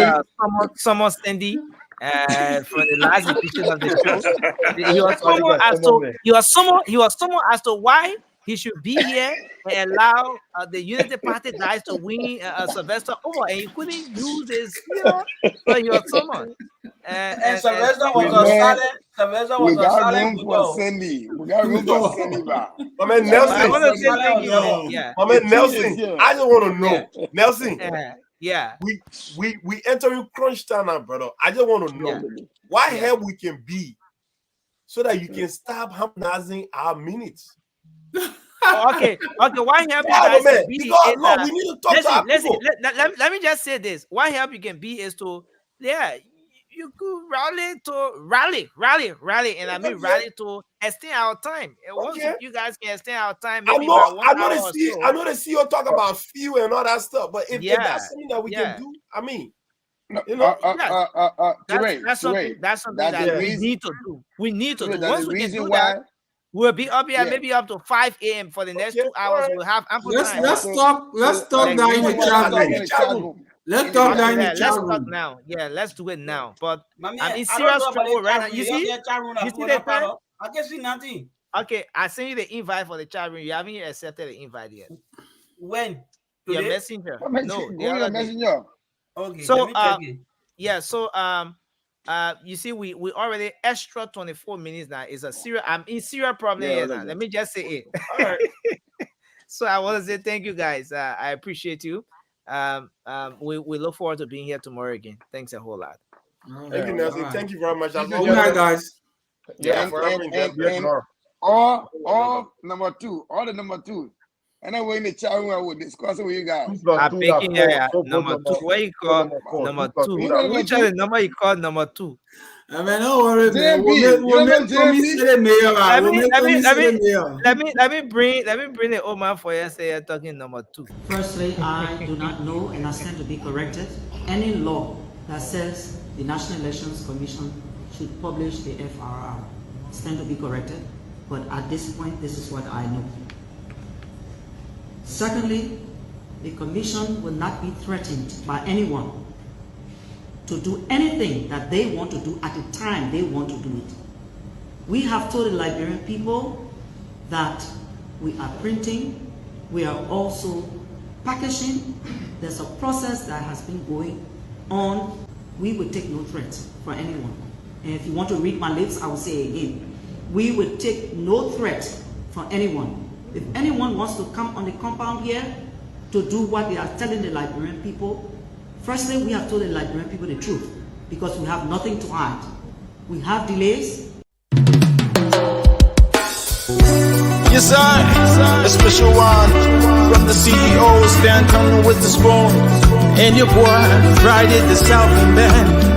[SPEAKER 9] someone Cindy for the last edition of the show. He was someone as to why he should be here and allow the Unity Party guys to win Sylvester over, and he couldn't use his, so he was someone.
[SPEAKER 15] And Sylvester was a silent. Sylvester was a silent.
[SPEAKER 11] We got room for Cindy. We got room for Cindy back.
[SPEAKER 12] My man Nelson. My man Nelson. I just want to know, Nelson.
[SPEAKER 9] Yeah.
[SPEAKER 12] We entering crunch time now, brother. I just want to know why help we can be so that you can stop harmonizing our minutes.
[SPEAKER 9] Okay. Why help you guys to be?
[SPEAKER 12] We need to talk to our people.
[SPEAKER 9] Let me just say this. Why help you can be is to, you could rally, and I mean rally to extend our time. Once you guys can extend our time, maybe
[SPEAKER 12] I know they see you talk about fuel and all that stuff, but if that's something that we can do, I mean,
[SPEAKER 9] that's something that we need to do. We need to do. Once we can do that, we'll be up here maybe up to 5 a.m. for the next 2 hours. We'll have ample time.
[SPEAKER 13] Let's talk down in the chat room. Let's talk down in the chat room.
[SPEAKER 9] Let's talk now. Yeah, let's do it now. But I'm in serious trouble right now. You see the time?
[SPEAKER 15] I can see nothing.
[SPEAKER 9] Okay, I sent you the invite for the chat room. You haven't accepted the invite yet.
[SPEAKER 15] When?
[SPEAKER 9] Your messenger. No,
[SPEAKER 11] the messenger.
[SPEAKER 15] Okay.
[SPEAKER 9] So you see, we already extra 24 minutes now. It's a serious. I'm in serious problem here now. Let me just say it. All right. So I want to say thank you guys. I appreciate you. We look forward to being here tomorrow again. Thanks a whole lot.
[SPEAKER 12] Thank you, Nelson. Thank you very much.
[SPEAKER 13] Good night, guys.
[SPEAKER 11] All number two. And then we're in the chat room, I will discuss it with you guys.
[SPEAKER 9] I'm picking number 2. What you call number 2? Which are the number you call number 2?
[SPEAKER 13] I mean, don't worry, man. We'll make Komi say the mayor.
[SPEAKER 9] Let me bring the old man for you. Say you're talking number 2.
[SPEAKER 2] Firstly, I do not know, and I stand to be corrected, any law that says the National Elections Commission should publish the FRR. Stand to be corrected, but at this point, this is what I know. Secondly, the commission will not be threatened by anyone to do anything that they want to do at the time they want to do it. We have told the Liberian people that we are printing, we are also packaging. There's a process that has been going on. We will take no threat for anyone. And if you want to read my lips, I will say again, we will take no threat for anyone. If anyone wants to come on the compound here to do what they are telling the Liberian people, firstly, we have told the Liberian people the truth because we have nothing to hide. We have delays.
[SPEAKER 7] Yes, I, a special one from the CEO, stand coming with the spoon. And your boy, Friday the Southern Band.